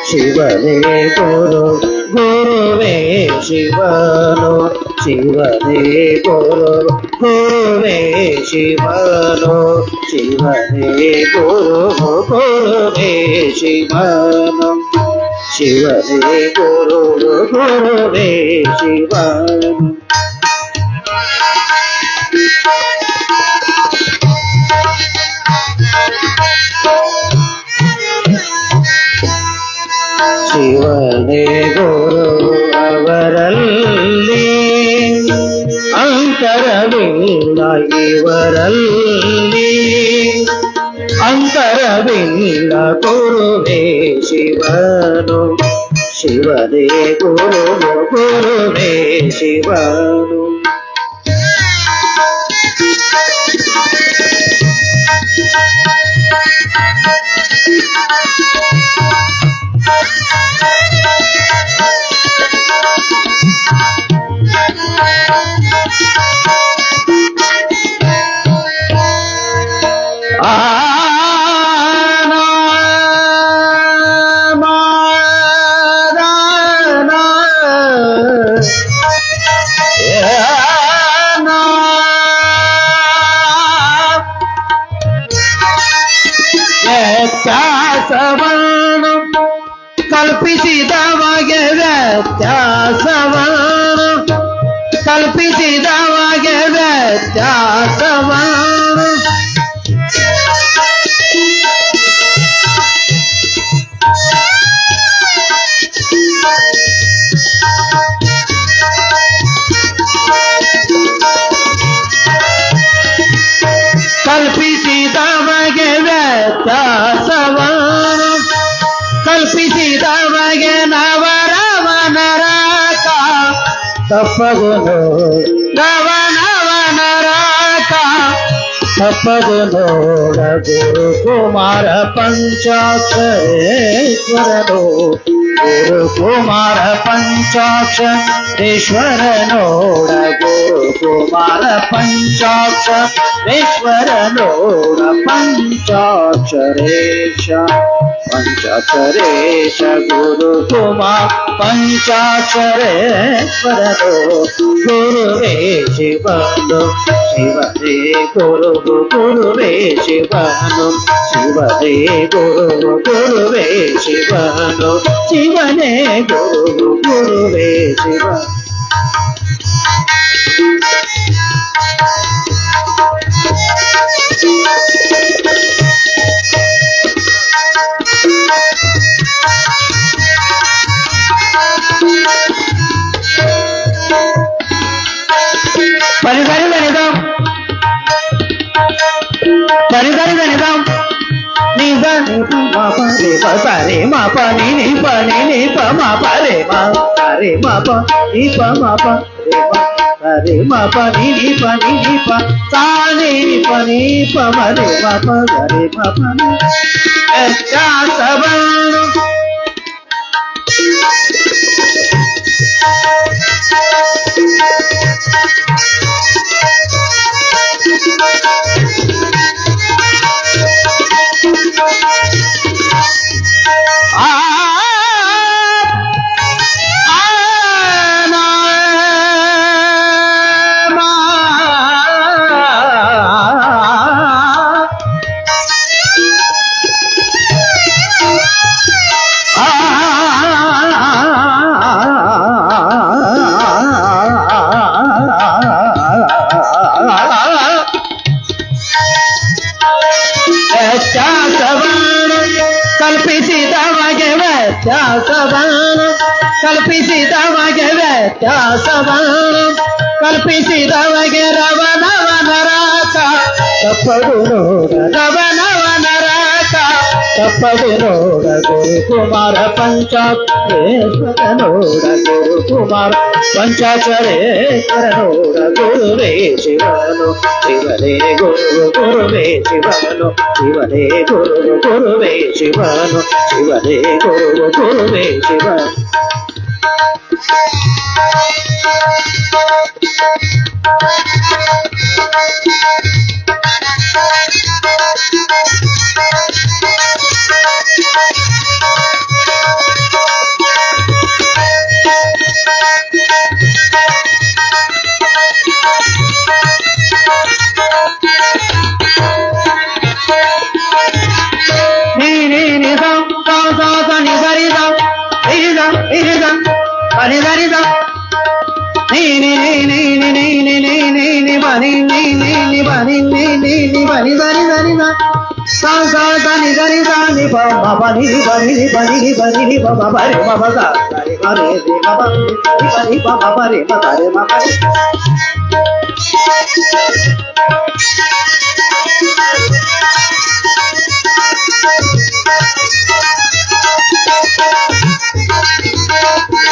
ಶಿವನೇ ಗುರು ಗುರುವೇ ಶಿವನು ಶಿವನೇ ಗುರು ಗುರುವೇ ಶಿವನು ಶಿವನೇ ಗುರು ಗುರುವೇ ಶಿವನು ಶಿವನೇ ಗುರು ಗುರುವೇ ಶಿವನು ಶಿವನೇ ಗುರು ಅವರಲ್ಲಿ ಅಂತರವಿಲ್ಲ ಇವರಲ್ಲಿ ಅಂತರವಿಲ್ಲ ಗುರುವೇ ಶಿವನು ಶಿವನೇ ಗುರು ಗುರುವೇ ಶಿವನು ವ್ಯತ್ಯಾಸವನ್ನು ಕಲ್ಪಿಸಿದವಗೆ ವ್ಯತ್ಯಾಸವನ್ನು ಕಲ್ಪಿಸಿದವಗೆ ವ್ಯತ್ಯಾಸವನ್ನು ಕಲ್ಪಿಸಿದವಗೆ ವ್ಯತ್ಯಾಸವನ್ನು ಕಲ್ಪಿಸಿದವಗೆ ನವರವನರಕ ತಪ್ಪಗುನು ನವನವನರಕ ತಪ್ಪಗುನೋಡ ಗುರು ಕುಮಾರ ಪಂಚಾಕ್ಷರೇಶ್ವರನು ಗುರು ಕುಮಾರ ಪಂಚಾಕ್ಷರೇಶ್ವರನೋಡ ಗುರು ಕುಮಾರ ಪಂಚಾಕ್ಷರೇಶ್ವರನೋಡ ಪಂಚಾಕ್ಷರೇಶ ಪಂಚಾಕ್ಷರೇಶ ಗುರು ಕುಮಾರ ಪಂಚಾಕ್ಷರೇಶ್ವರನು ಗುರುವೇ ಶಿವನು ಶಿವನೇ ಗುರು ಗುರುವೇ ಶಿವನು ಶಿವನೇ ಗುರು ಗುರುವೇ ಶಿವನು ಶಿವನೇ ಗುರು ಗುರುವೇ ಶಿವ ಪರಿಗಣಿದಂ ಪರಿಗಣಿದಂ ನಿಜ ರೆ ಪ ಸರೆ ಮ ಪ ನಿ ನಿ ಪ ನಿ ನಿ ಪ ಮ ಪ ರೆ ಮ ಸರೆ ಮ ಪ ನಿ ಪ ಮ ಪ ರೆ ಮ ಸರೆ ಮ ಪ ನಿ ನಿ ಪ ನಿ ನಿ ಪ ಸಾ ನಿ ನಿ ಪ ನಿ ಪ ಮ ರೆ ಮ ಪ ಸರೆ ಮ ಪ ನಿ ವ್ಯತ್ಯಾಸವನ್ನು ಕಲ್ಪಿಸಿದವಗೆ ವ್ಯತ್ಯಾಸವನ್ನು ಕಲ್ಪಿಸಿದವಗೆ ವ್ಯತ್ಯಾಸವನ್ನು ಕಲ್ಪಿಸಿದವಗೆ ರವನವನರಾಕ ತಪ್ಪಗುನೋಡ ರವನವನರಾಕ ತಪ್ಪಗುನೋಡ ಗುರುಕುಮಾರ ಪಂಚಾಕ್ಷರೇಶ್ವರನೋಡ ಗುರುಕುಮಾರ ಪಂಚಾಕ್ಷರೇಶ್ವರನೋಡ ಗುರುವೇ ಶಿವನು ಶಿವನೇ ಗುರು ಗುರುವೇ ಶಿವನು ಶಿವನೇ ಗುರು ಗುರುವೇ ಶಿವನು ಶಿವನೇ ಗುರು ಗುರುವೇ ಶಿವನು Thank you. పని దని ద నీ నీ నీ నీ నీ నీ నీ నీ నీ పని నీ నీ నీ పని నీ నీ నీ పని దని దని ద సా సా దని దని ద ని ప మ పని పని పని పని ప మ పరి మ ప సా రి మ రే రి మ ప ని పని ప మ పరి మ రే మ పరి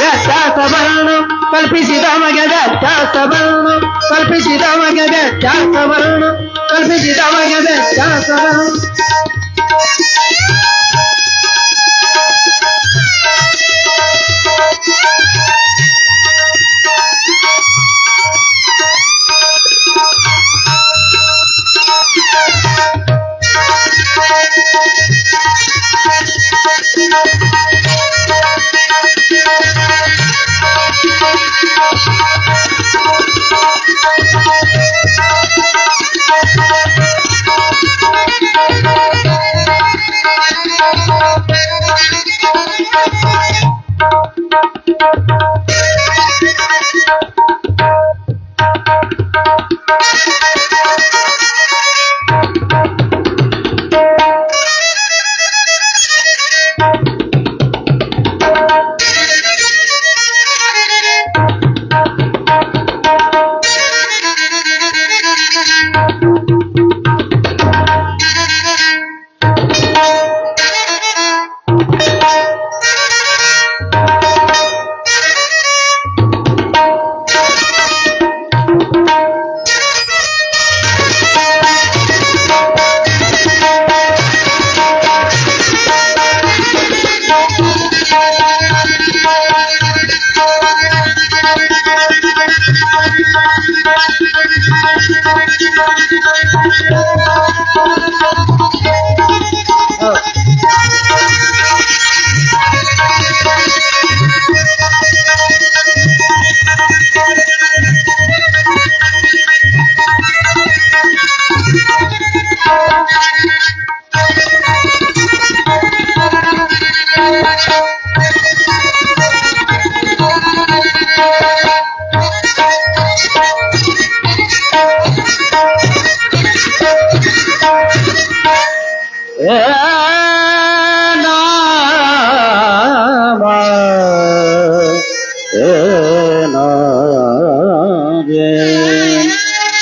ವ್ಯತ್ಯಾಸವರ್ಣ ಕಲ್ಪಿಸಿದ ಮಗೆ ವ್ಯತ್ಯಾಸವರ್ಣ ಕಲ್ಪಿಸಿದ ಮಗೆ ವ್ಯತ್ಯಾಸವರ್ಣ ಕಲ್ಪಿಸಿದ ಮಗೆ ವ್ಯತ್ಯಾಸವರ್ಣ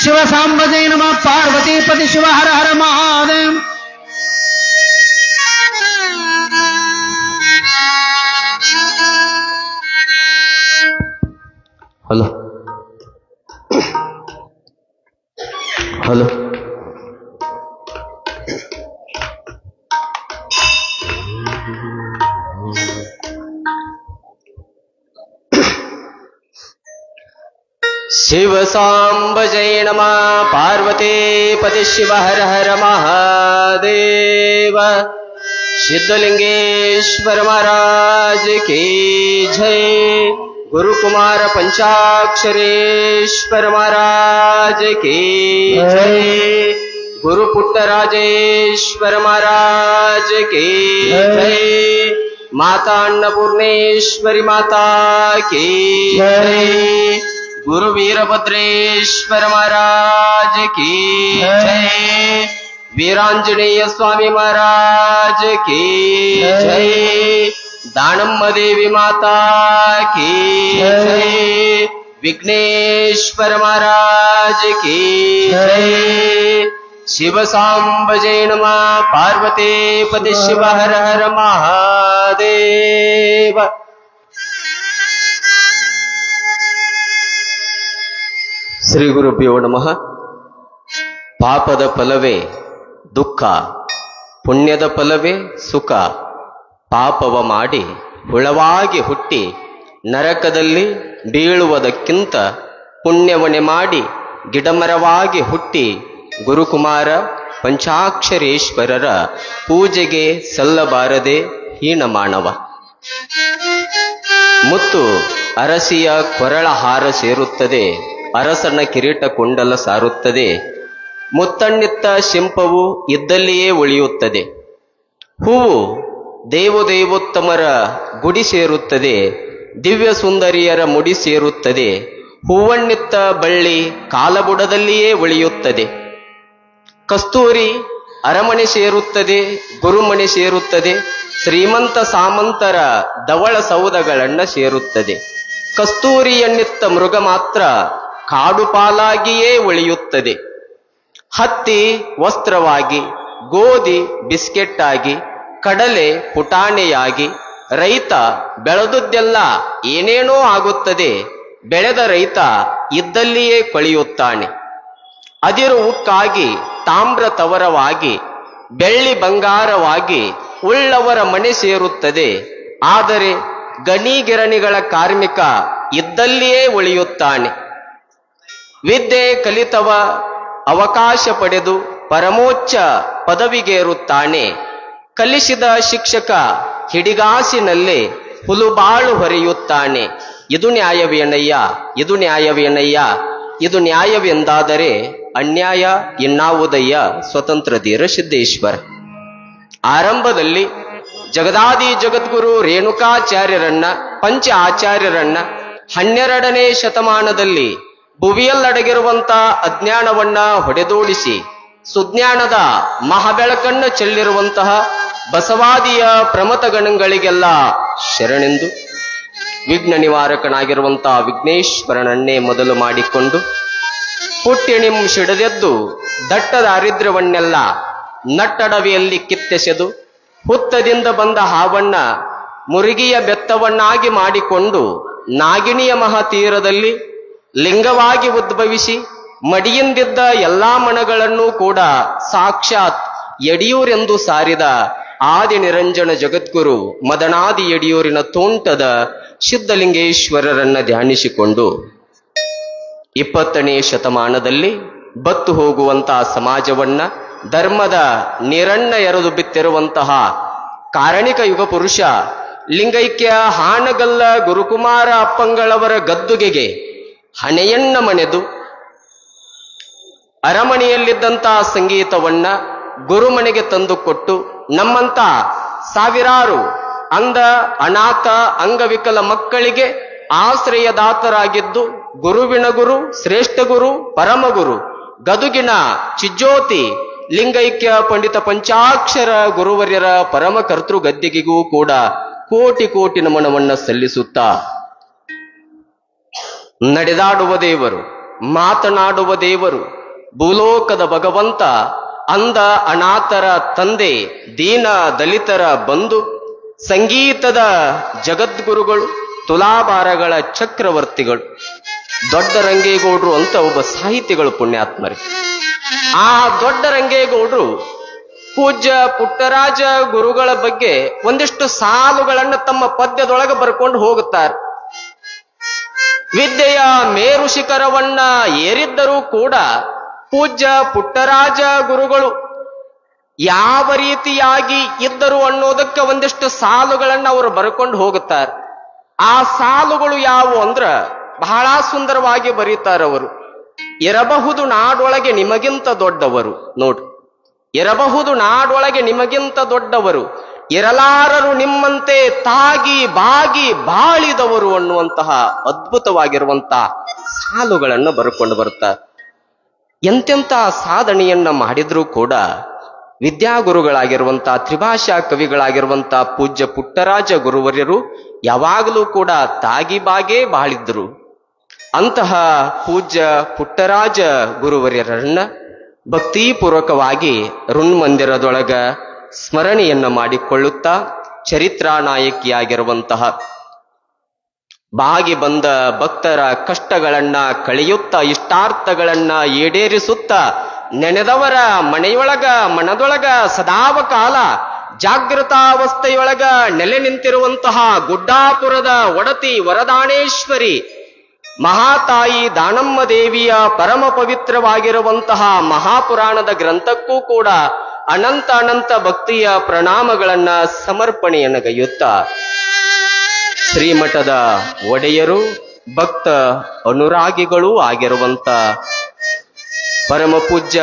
ಶಿವ ಸಾಂಬ ಜೈ ನಮ ಪಾರ್ವತಿ ಪತಿ ಶಿವ ಹರ ಹರ ಮಹಾದೇವ ಹಲೋ ಹಲೋ ಶಿವ ಸಾಂಬ ಜೈ ನಮ ಪಾರ್ವತಿ ಪತಿ ಶಿವ ಹರ ಹರ ಮಹಾದೇವ ಸಿದ್ಧಲಿಂಗೇಶ್ವರ ಮಹಾರಾಜ ಕಿ ಜೈ गुरु कुमार पंचाक्षरेश्वर महाराज की जय गुरु पुट्टराजेश्वर महाराज की जय माता अन्नपूर्णेश्वरी माता की जय गुरु वीरभद्रेश्वर महाराज की जय वीरांजनेय स्वामी महाराज की जय दानम्म देवी माता की जय विघ्नेश्वर महाराज की जय शिव सांब जय नमः पार्वती पति शिव हर हर महादेव ಶ್ರೀ ಗುರುಭ್ಯೋ ನಮಃ. ಪಾಪದ ಫಲವೇ ದುಃಖ, ಪುಣ್ಯದ ಫಲವೇ ಸುಖ. ಪಾಪವ ಮಾಡಿ ಹುಳವಾಗಿ ಹುಟ್ಟಿ ನರಕದಲ್ಲಿ ಬೀಳುವುದಕ್ಕಿಂತ ಪುಣ್ಯವನೆ ಮಾಡಿ ಗಿಡಮರವಾಗಿ ಹುಟ್ಟಿ ಗುರುಕುಮಾರ ಪಂಚಾಕ್ಷರೇಶ್ವರರ ಪೂಜೆಗೆ ಸಲ್ಲಬಾರದೆ ಹೀನ ಮಾನವ. ಮುತ್ತು ಅರಸಿಯ ಕೊರಳ ಹಾರ ಸೇರುತ್ತದೆ, ಅರಸನ ಕಿರೀಟ ಕೊಂಡಲ ಸಾರುತ್ತದೆ. ಮುತ್ತಣ್ಣಿತ್ತ ಶಿಂಪವು ಇದ್ದಲ್ಲಿಯೇ ಉಳಿಯುತ್ತದೆ. ಹೂವು ದೇವದೇವೋತ್ತಮರ ಗುಡಿ ಸೇರುತ್ತದೆ, ದಿವ್ಯ ಸುಂದರಿಯರ ಮುಡಿ ಸೇರುತ್ತದೆ. ಹೂವಣ್ಣಿತ್ತ ಬಳ್ಳಿ ಕಾಲಬುಡದಲ್ಲಿಯೇ ಉಳಿಯುತ್ತದೆ. ಕಸ್ತೂರಿ ಅರಮನೆ ಸೇರುತ್ತದೆ, ಗುರುಮನೆ ಸೇರುತ್ತದೆ, ಶ್ರೀಮಂತ ಸಾಮಂತರ ಧವಳ ಸೌಧಗಳನ್ನ ಸೇರುತ್ತದೆ. ಕಸ್ತೂರಿಯನ್ನಿತ್ತ ಮೃಗ ಮಾತ್ರ ಕಾಡು ಪಾಲಾಗಿಯೇ ಉಳಿಯುತ್ತದೆ. ಹತ್ತಿ ವಸ್ತ್ರವಾಗಿ, ಗೋಧಿ ಬಿಸ್ಕೆಟ್ ಆಗಿ, ಕಡಲೆ ಪುಟಾಣೆಯಾಗಿ, ರೈತ ಬೆಳೆದುದೆಲ್ಲ ಏನೇನೋ ಆಗುತ್ತದೆ. ಬೆಳೆದ ರೈತ ಇದ್ದಲ್ಲಿಯೇ ಕಳೆಯುತ್ತಾನೆ. ಅದಿರು ಉಕ್ಕಾಗಿ, ತಾಮ್ರ ತವರವಾಗಿ, ಬೆಳ್ಳಿ ಬಂಗಾರವಾಗಿ ಉಳ್ಳವರ ಮನೆ ಸೇರುತ್ತದೆ. ಆದರೆ ಗಣಿಗಿರಣಿಗಳ ಕಾರ್ಮಿಕ ಇದ್ದಲ್ಲಿಯೇ ಉಳಿಯುತ್ತಾನೆ. ವಿದ್ಯೆ ಕಲಿತವ ಅವಕಾಶ ಪಡೆದು ಪರಮೋಚ್ಚ ಪದವಿಗೇರುತ್ತಾನೆ. ಕಲಿಸಿದ ಶಿಕ್ಷಕ ಹಿಡಿಗಾಸಿನಲ್ಲೇ ಹುಲುಬಾಳು ಹೊರೆಯುತ್ತಾನೆ. ಇದು ನ್ಯಾಯವೇನಯ್ಯ, ಇದು ನ್ಯಾಯವೇನಯ್ಯ, ಇದು ನ್ಯಾಯವೆಂದಾದರೆ ಅನ್ಯಾಯ ಇನ್ನಾವುದಯ್ಯ. ಸ್ವತಂತ್ರ ಧೀರ ಸಿದ್ದೇಶ್ವರ. ಆರಂಭದಲ್ಲಿ ಜಗದಾದಿ ಜಗದ್ಗುರು ರೇಣುಕಾಚಾರ್ಯರನ್ನ, ಪಂಚ ಆಚಾರ್ಯರನ್ನ 12ನೇ ಶತಮಾನದಲ್ಲಿ ಭುವಿಯಲ್ಲಡಗಿರುವಂತ ಅಜ್ಞಾನವನ್ನ ಹೊಡೆದೋಡಿಸಿ ಸುಜ್ಞಾನದ ಮಹಾಬೆಳಕನ್ನ ಚೆಲ್ಲಿರುವಂತಹ ಬಸವಾದಿಯ ಪ್ರಮಥ ಗಣಗಳಿಗೆಲ್ಲ ಶರಣೆಂದು ವಿಘ್ನ ನಿವಾರಕನಾಗಿರುವಂತಹ ವಿಘ್ನೇಶ್ವರನನ್ನೇ ಮೊದಲು ಮಾಡಿಕೊಂಡು ಪುಟ್ಯಣಿಂ ಸಿಡದೆದ್ದು ದಟ್ಟ ದಾರಿದ್ರ್ಯವನ್ನೆಲ್ಲ ನಟ್ಟಡವಿಯಲ್ಲಿ ಕಿತ್ತೆಸೆದು ಹುತ್ತದಿಂದ ಬಂದ ಹಾವಣ್ಣ ಮುರುಗಿಯ ಬೆತ್ತವನ್ನಾಗಿ ಮಾಡಿಕೊಂಡು ನಾಗಿಣಿಯ ಮಹಾತೀರದಲ್ಲಿ ಲಿಂಗವಾಗಿ ಉದ್ಭವಿಸಿ ಮಡಿಯಿಂದಿದ್ದ ಎಲ್ಲಾ ಮನಗಳನ್ನು ಕೂಡ ಸಾಕ್ಷಾತ್ ಯಡಿಯೂರೆಂದು ಸಾರಿದ ಆದಿ ನಿರಂಜನ ಜಗದ್ಗುರು ಮದನಾದಿ ಯಡಿಯೂರಿನ ತೋಂಟದ ಸಿದ್ಧಲಿಂಗೇಶ್ವರರನ್ನ ಧ್ಯಾನಿಸಿಕೊಂಡು 20ನೇ ಶತಮಾನದಲ್ಲಿ ಬತ್ತು ಹೋಗುವಂತಹ ಸಮಾಜವನ್ನ ಧರ್ಮದ ನೀರನ್ನ ಎರೆದು ಬಿತ್ತಿರುವಂತಹ ಕಾರಣಿಕ ಯುಗ ಪುರುಷ ಲಿಂಗೈಕ್ಯ ಹಾನಗಲ್ಲ ಗುರುಕುಮಾರ ಅಪ್ಪಂಗಳವರ ಗದ್ದುಗೆಗೆ ಹಣೆಯನ್ನ ಮಣೆದು ಅರಮನೆಯಲ್ಲಿದ್ದಂತಹ ಸಂಗೀತವನ್ನ ಗುರುಮನೆಗೆ ತಂದುಕೊಟ್ಟು ನಮ್ಮಂತ ಸಾವಿರಾರು ಅಂಧ ಅನಾಥ ಅಂಗವಿಕಲ ಮಕ್ಕಳಿಗೆ ಆಶ್ರಯದಾತರಾಗಿದ್ದು ಗುರುವಿನ ಗುರು, ಶ್ರೇಷ್ಠ ಗುರು, ಪರಮಗುರು ಗದುಗಿನ ಚಿಜ್ಯೋತಿ ಲಿಂಗೈಕ್ಯ ಪಂಡಿತ ಪಂಚಾಕ್ಷರ ಗುರುವರ್ಯರ ಪರಮ ಕರ್ತೃ ಗದ್ದಿಗೆಗೂ ಕೂಡ ಕೋಟಿ ಕೋಟಿ ನಮನವನ್ನ ಸಲ್ಲಿಸುತ್ತಾ ನಡೆದಾಡುವ ದೇವರು, ಮಾತನಾಡುವ ದೇವರು, ಭೂಲೋಕದ ಭಗವಂತ, ಅಂಧ ಅನಾಥರ ತಂದೆ, ದೀನ ದಲಿತರ ಬಂಧು, ಸಂಗೀತದ ಜಗದ್ಗುರುಗಳು, ತುಲಾಭಾರಗಳ ಚಕ್ರವರ್ತಿಗಳು, ದೊಡ್ಡ ರಂಗೇಗೌಡರು ಅಂತ ಒಬ್ಬ ಸಾಹಿತಿಗಳು ಪುಣ್ಯಾತ್ಮರಿ. ಆ ದೊಡ್ಡ ರಂಗೇಗೌಡರು ಪೂಜ್ಯ ಪುಟ್ಟರಾಜ ಗುರುಗಳ ಬಗ್ಗೆ ಒಂದಿಷ್ಟು ಸಾಲುಗಳನ್ನು ತಮ್ಮ ಪದ್ಯದೊಳಗೆ ಬರ್ಕೊಂಡು ಹೋಗುತ್ತಾರೆ. ವಿದ್ಯೆಯ ಮೇರು ಶಿಖರವನ್ನ ಏರಿದ್ದರೂ ಕೂಡ ಪೂಜ್ಯ ಪುಟ್ಟರಾಜ ಗುರುಗಳು ಯಾವ ರೀತಿಯಾಗಿ ಇದ್ದರು ಅನ್ನೋದಕ್ಕೆ ಒಂದಿಷ್ಟು ಸಾಲುಗಳನ್ನ ಅವರು ಬರ್ಕೊಂಡು ಹೋಗುತ್ತಾರೆ. ಆ ಸಾಲುಗಳು ಯಾವುವು ಅಂದ್ರ ಬಹಳ ಸುಂದರವಾಗಿ ಬರೀತಾರವರು. ಇರಬಹುದು ನಾಡೊಳಗೆ ನಿಮಗಿಂತ ದೊಡ್ಡವರು, ನೋಡು, ಇರಬಹುದು ನಾಡೊಳಗೆ ನಿಮಗಿಂತ ದೊಡ್ಡವರು, ಇರಲಾರರು ನಿಮ್ಮಂತೆ ತಾಗಿ ಬಾಗಿ ಬಾಳಿದವರು ಅನ್ನುವಂತಹ ಅದ್ಭುತವಾಗಿರುವಂತಹ ಸಾಲುಗಳನ್ನು ಬರ್ಕೊಂಡು ಬರ್ತಾರೆ. ಎಂತೆಂಥ ಸಾಧನೆಯನ್ನ ಮಾಡಿದ್ರೂ ಕೂಡ ವಿದ್ಯಾಗುರುಗಳಾಗಿರುವಂತಹ ತ್ರಿಭಾಷಾ ಕವಿಗಳಾಗಿರುವಂತಹ ಪೂಜ್ಯ ಪುಟ್ಟರಾಜ ಗುರುವರ್ಯರು ಯಾವಾಗಲೂ ಕೂಡ ತಾಗಿ ಬಾಗೇ ಬಾಳಿದ್ರು. ಅಂತಹ ಪೂಜ್ಯ ಪುಟ್ಟರಾಜ ಗುರುವರ್ಯರನ್ನ ಭಕ್ತಿಪೂರ್ವಕವಾಗಿ ಋನ್ಮಂದಿರದೊಳಗ ಸ್ಮರಣೆಯನ್ನ ಮಾಡಿಕೊಳ್ಳುತ್ತಾ ಚರಿತ್ರಾ ನಾಯಕಿಯಾಗಿರುವಂತಹ ಬಾಗಿ ಬಂದ ಭಕ್ತರ ಕಷ್ಟಗಳನ್ನ ಕಳೆಯುತ್ತಾ ಇಷ್ಟಾರ್ಥಗಳನ್ನ ಈಡೇರಿಸುತ್ತಾ ನೆನೆದವರ ಮನೆಯೊಳಗ ಮನದೊಳಗ ಸದಾವಕಾಲ ಜಾಗೃತಾವಸ್ಥೆಯೊಳಗ ನೆಲೆ ನಿಂತಿರುವಂತಹ ಗುಡ್ಡಾಪುರದ ಒಡತಿ ವರದಾನೇಶ್ವರಿ ಮಹಾತಾಯಿ ದಾನಮ್ಮ ದೇವಿಯ ಪರಮ ಪವಿತ್ರವಾಗಿರುವಂತಹ ಮಹಾಪುರಾಣದ ಗ್ರಂಥಕ್ಕೂ ಕೂಡ ಅನಂತ ಅನಂತ ಭಕ್ತಿಯ ಪ್ರಣಾಮಗಳನ್ನ ಸಮರ್ಪಣೆಯನ್ನಗೈಯುತ್ತಾ ಶ್ರೀಮಠದ ಒಡೆಯರು ಭಕ್ತ ಅನುರಾಗಿಗಳೂ ಆಗಿರುವಂತ ಪರಮ ಪೂಜ್ಯ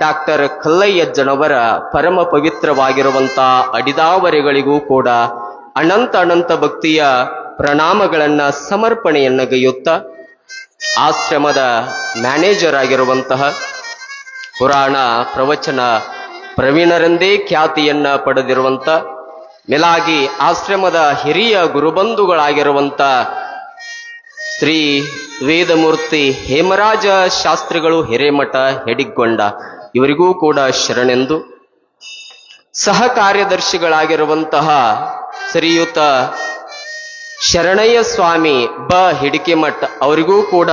ಡಾಕ್ಟರ್ ಕಲ್ಲಯ್ಯಜ್ಜನವರ ಪರಮ ಪವಿತ್ರವಾಗಿರುವಂತಹ ಅಡಿದಾವರೆಗಳಿಗೂ ಕೂಡ ಅನಂತ ಅನಂತ ಭಕ್ತಿಯ ಪ್ರಣಾಮಗಳನ್ನ ಸಮರ್ಪಣೆಯನ್ನಗೈಯುತ್ತ ಆಶ್ರಮದ ಮ್ಯಾನೇಜರ್ ಆಗಿರುವಂತಹ ಪುರಾಣ ಪ್ರವಚನ ಪ್ರವೀಣರೆಂದೇ ಖ್ಯಾತಿಯನ್ನ ಪಡೆದಿರುವಂತ ಮೇಲಾಗಿ ಆಶ್ರಮದ ಹಿರಿಯ ಗುರುಬಂಧುಗಳಾಗಿರುವಂತ ಶ್ರೀ ವೇದಮೂರ್ತಿ ಹೇಮರಾಜ ಶಾಸ್ತ್ರಿಗಳು ಹಿರೇಮಠ ಹೆಡಿಗೊಂಡ ಇವರಿಗೂ ಕೂಡ ಶರಣೆಂದು ಸಹ ಕಾರ್ಯದರ್ಶಿಗಳಾಗಿರುವಂತಹ ಶ್ರೀಯುತ ಶರಣಯ್ಯ ಸ್ವಾಮಿ ಬ ಹಿಡಿಕೆಮಠ ಅವರಿಗೂ ಕೂಡ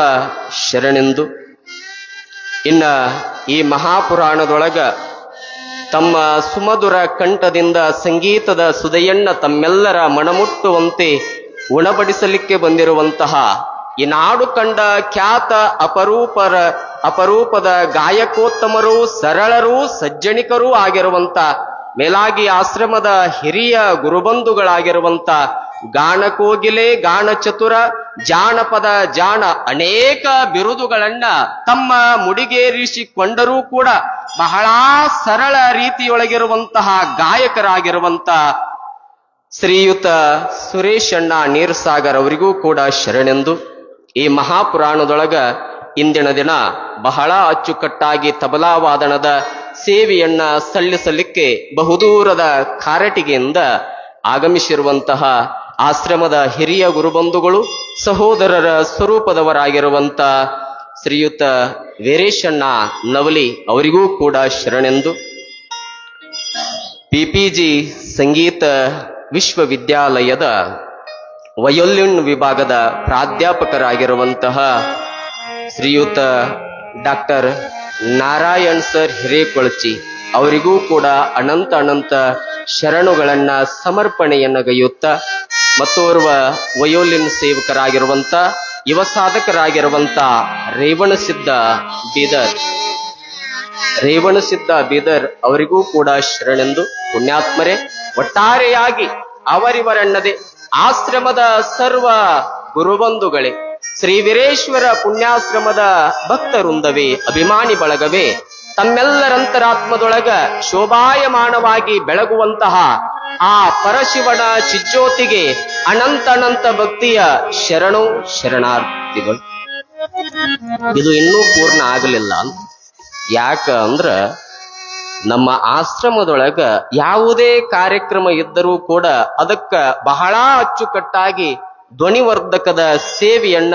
ಶರಣೆಂದು ಇನ್ನ ಈ ಮಹಾಪುರಾಣದೊಳಗ ತಮ್ಮ ಸುಮಧುರ ಕಂಠದಿಂದ ಸಂಗೀತದ ಸುದೆಯನ್ನ ತಮ್ಮೆಲ್ಲರ ಮನಮುಟ್ಟುವಂತೆ ಉಣಬಡಿಸಲಿಕ್ಕೆ ಬಂದಿರುವಂತಹ ಈ ನಾಡು ಕಂಡ ಖ್ಯಾತ ಅಪರೂಪದ ಗಾಯಕೋತ್ತಮರು ಸರಳರು ಸಜ್ಜನಿಕರೂ ಆಗಿರುವಂತ ಮೇಲಾಗಿ ಆಶ್ರಮದ ಹಿರಿಯ ಗುರುಬಂಧುಗಳಾಗಿರುವಂತ ಗಾನಕೋಗಿಲೆ ಗಾನಚತುರ ಜಾನಪದ ಜಾಣ ಅನೇಕ ಬಿರುದುಗಳನ್ನ ತಮ್ಮ ಮುಡಿಗೇರಿಸಿಕೊಂಡರೂ ಕೂಡ ಬಹಳ ಸರಳ ರೀತಿಯೊಳಗಿರುವಂತಹ ಗಾಯಕರಾಗಿರುವಂತ ಶ್ರೀಯುತ ಸುರೇಶಣ್ಣ ನೀರ್ಸಾಗರ್ ಅವರಿಗೂ ಕೂಡ ಶರಣೆಂದು ಈ ಮಹಾಪುರಾಣದೊಳಗ ಇಂದಿನ ದಿನ ಬಹಳ ಅಚ್ಚುಕಟ್ಟಾಗಿ ತಬಲಾವಾದನದ ಸೇವೆಯನ್ನ ಸಲ್ಲಿಸಲಿಕ್ಕೆ ಬಹುದೂರದ ಕಾರಟಿಗೆಯಿಂದ ಆಗಮಿಸಿರುವಂತಹ ಆಶ್ರಮದ ಹಿರಿಯ ಗುರುಬಂಧುಗಳು ಸಹೋದರರ ಸ್ವರೂಪದವರಾಗಿರುವಂತ ಶ್ರೀಯುತ ವೀರೇಶಣ್ಣ ನವಲಿ ಅವರಿಗೂ ಕೂಡ ಶರಣೆಂದು ಪಿಪಿಜಿ ಸಂಗೀತ ವಿಶ್ವವಿದ್ಯಾಲಯದ ವಯೋಲಿನ್ ವಿಭಾಗದ ಪ್ರಾಧ್ಯಾಪಕರಾಗಿರುವಂತಹ ಶ್ರೀಯುತ ಡಾಕ್ಟರ್ ನಾರಾಯಣ್ ಸರ್ ಹಿರೇಕೊಳಚಿ ಅವರಿಗೂ ಕೂಡ ಅನಂತ ಶರಣುಗಳನ್ನ ಸಮರ್ಪಣೆಯನ್ನಗೈಯುತ್ತ ಮತ್ತೋರ್ವ ವಯೋಲಿನ್ ಸೇವಕರಾಗಿರುವಂತ ಯುವ ಸಾಧಕರಾಗಿರುವಂತ ರೇವಣಸಿದ್ದ ಬೀದರ್ ಅವರಿಗೂ ಕೂಡ ಶರಣೆಂದು ಪುಣ್ಯಾತ್ಮರೇ ಒಟ್ಟಾರೆಯಾಗಿ ಅವರಿವರನ್ನದೇ ಆಶ್ರಮದ ಸರ್ವ ಗುರುಬಂಧುಗಳೇ ಶ್ರೀ ವೀರೇಶ್ವರ ಪುಣ್ಯಾಶ್ರಮದ ಭಕ್ತವೃಂದವೇ ಅಭಿಮಾನಿ ಬಳಗವೇ ತಮ್ಮೆಲ್ಲರಂತರಾತ್ಮದೊಳಗ ಶೋಭಾಯಮಾನವಾಗಿ ಬೆಳಗುವಂತಹ ಆ ಪರಶಿವನ ಚಿಜ್ಯೋತಿಗೆ ಅನಂತ ಭಕ್ತಿಯ ಶರಣಾರ್ಥಿಗಳು. ಇದು ಇನ್ನೂ ಪೂರ್ಣ ಆಗಲಿಲ್ಲ ಅಂತ ಯಾಕ ಅಂದ್ರ ನಮ್ಮ ಆಶ್ರಮದೊಳಗ ಯಾವುದೇ ಕಾರ್ಯಕ್ರಮ ಇದ್ದರೂ ಕೂಡ ಅದಕ್ಕ ಬಹಳ ಅಚ್ಚುಕಟ್ಟಾಗಿ ಧ್ವನಿವರ್ಧಕದ ಸೇವೆಯನ್ನ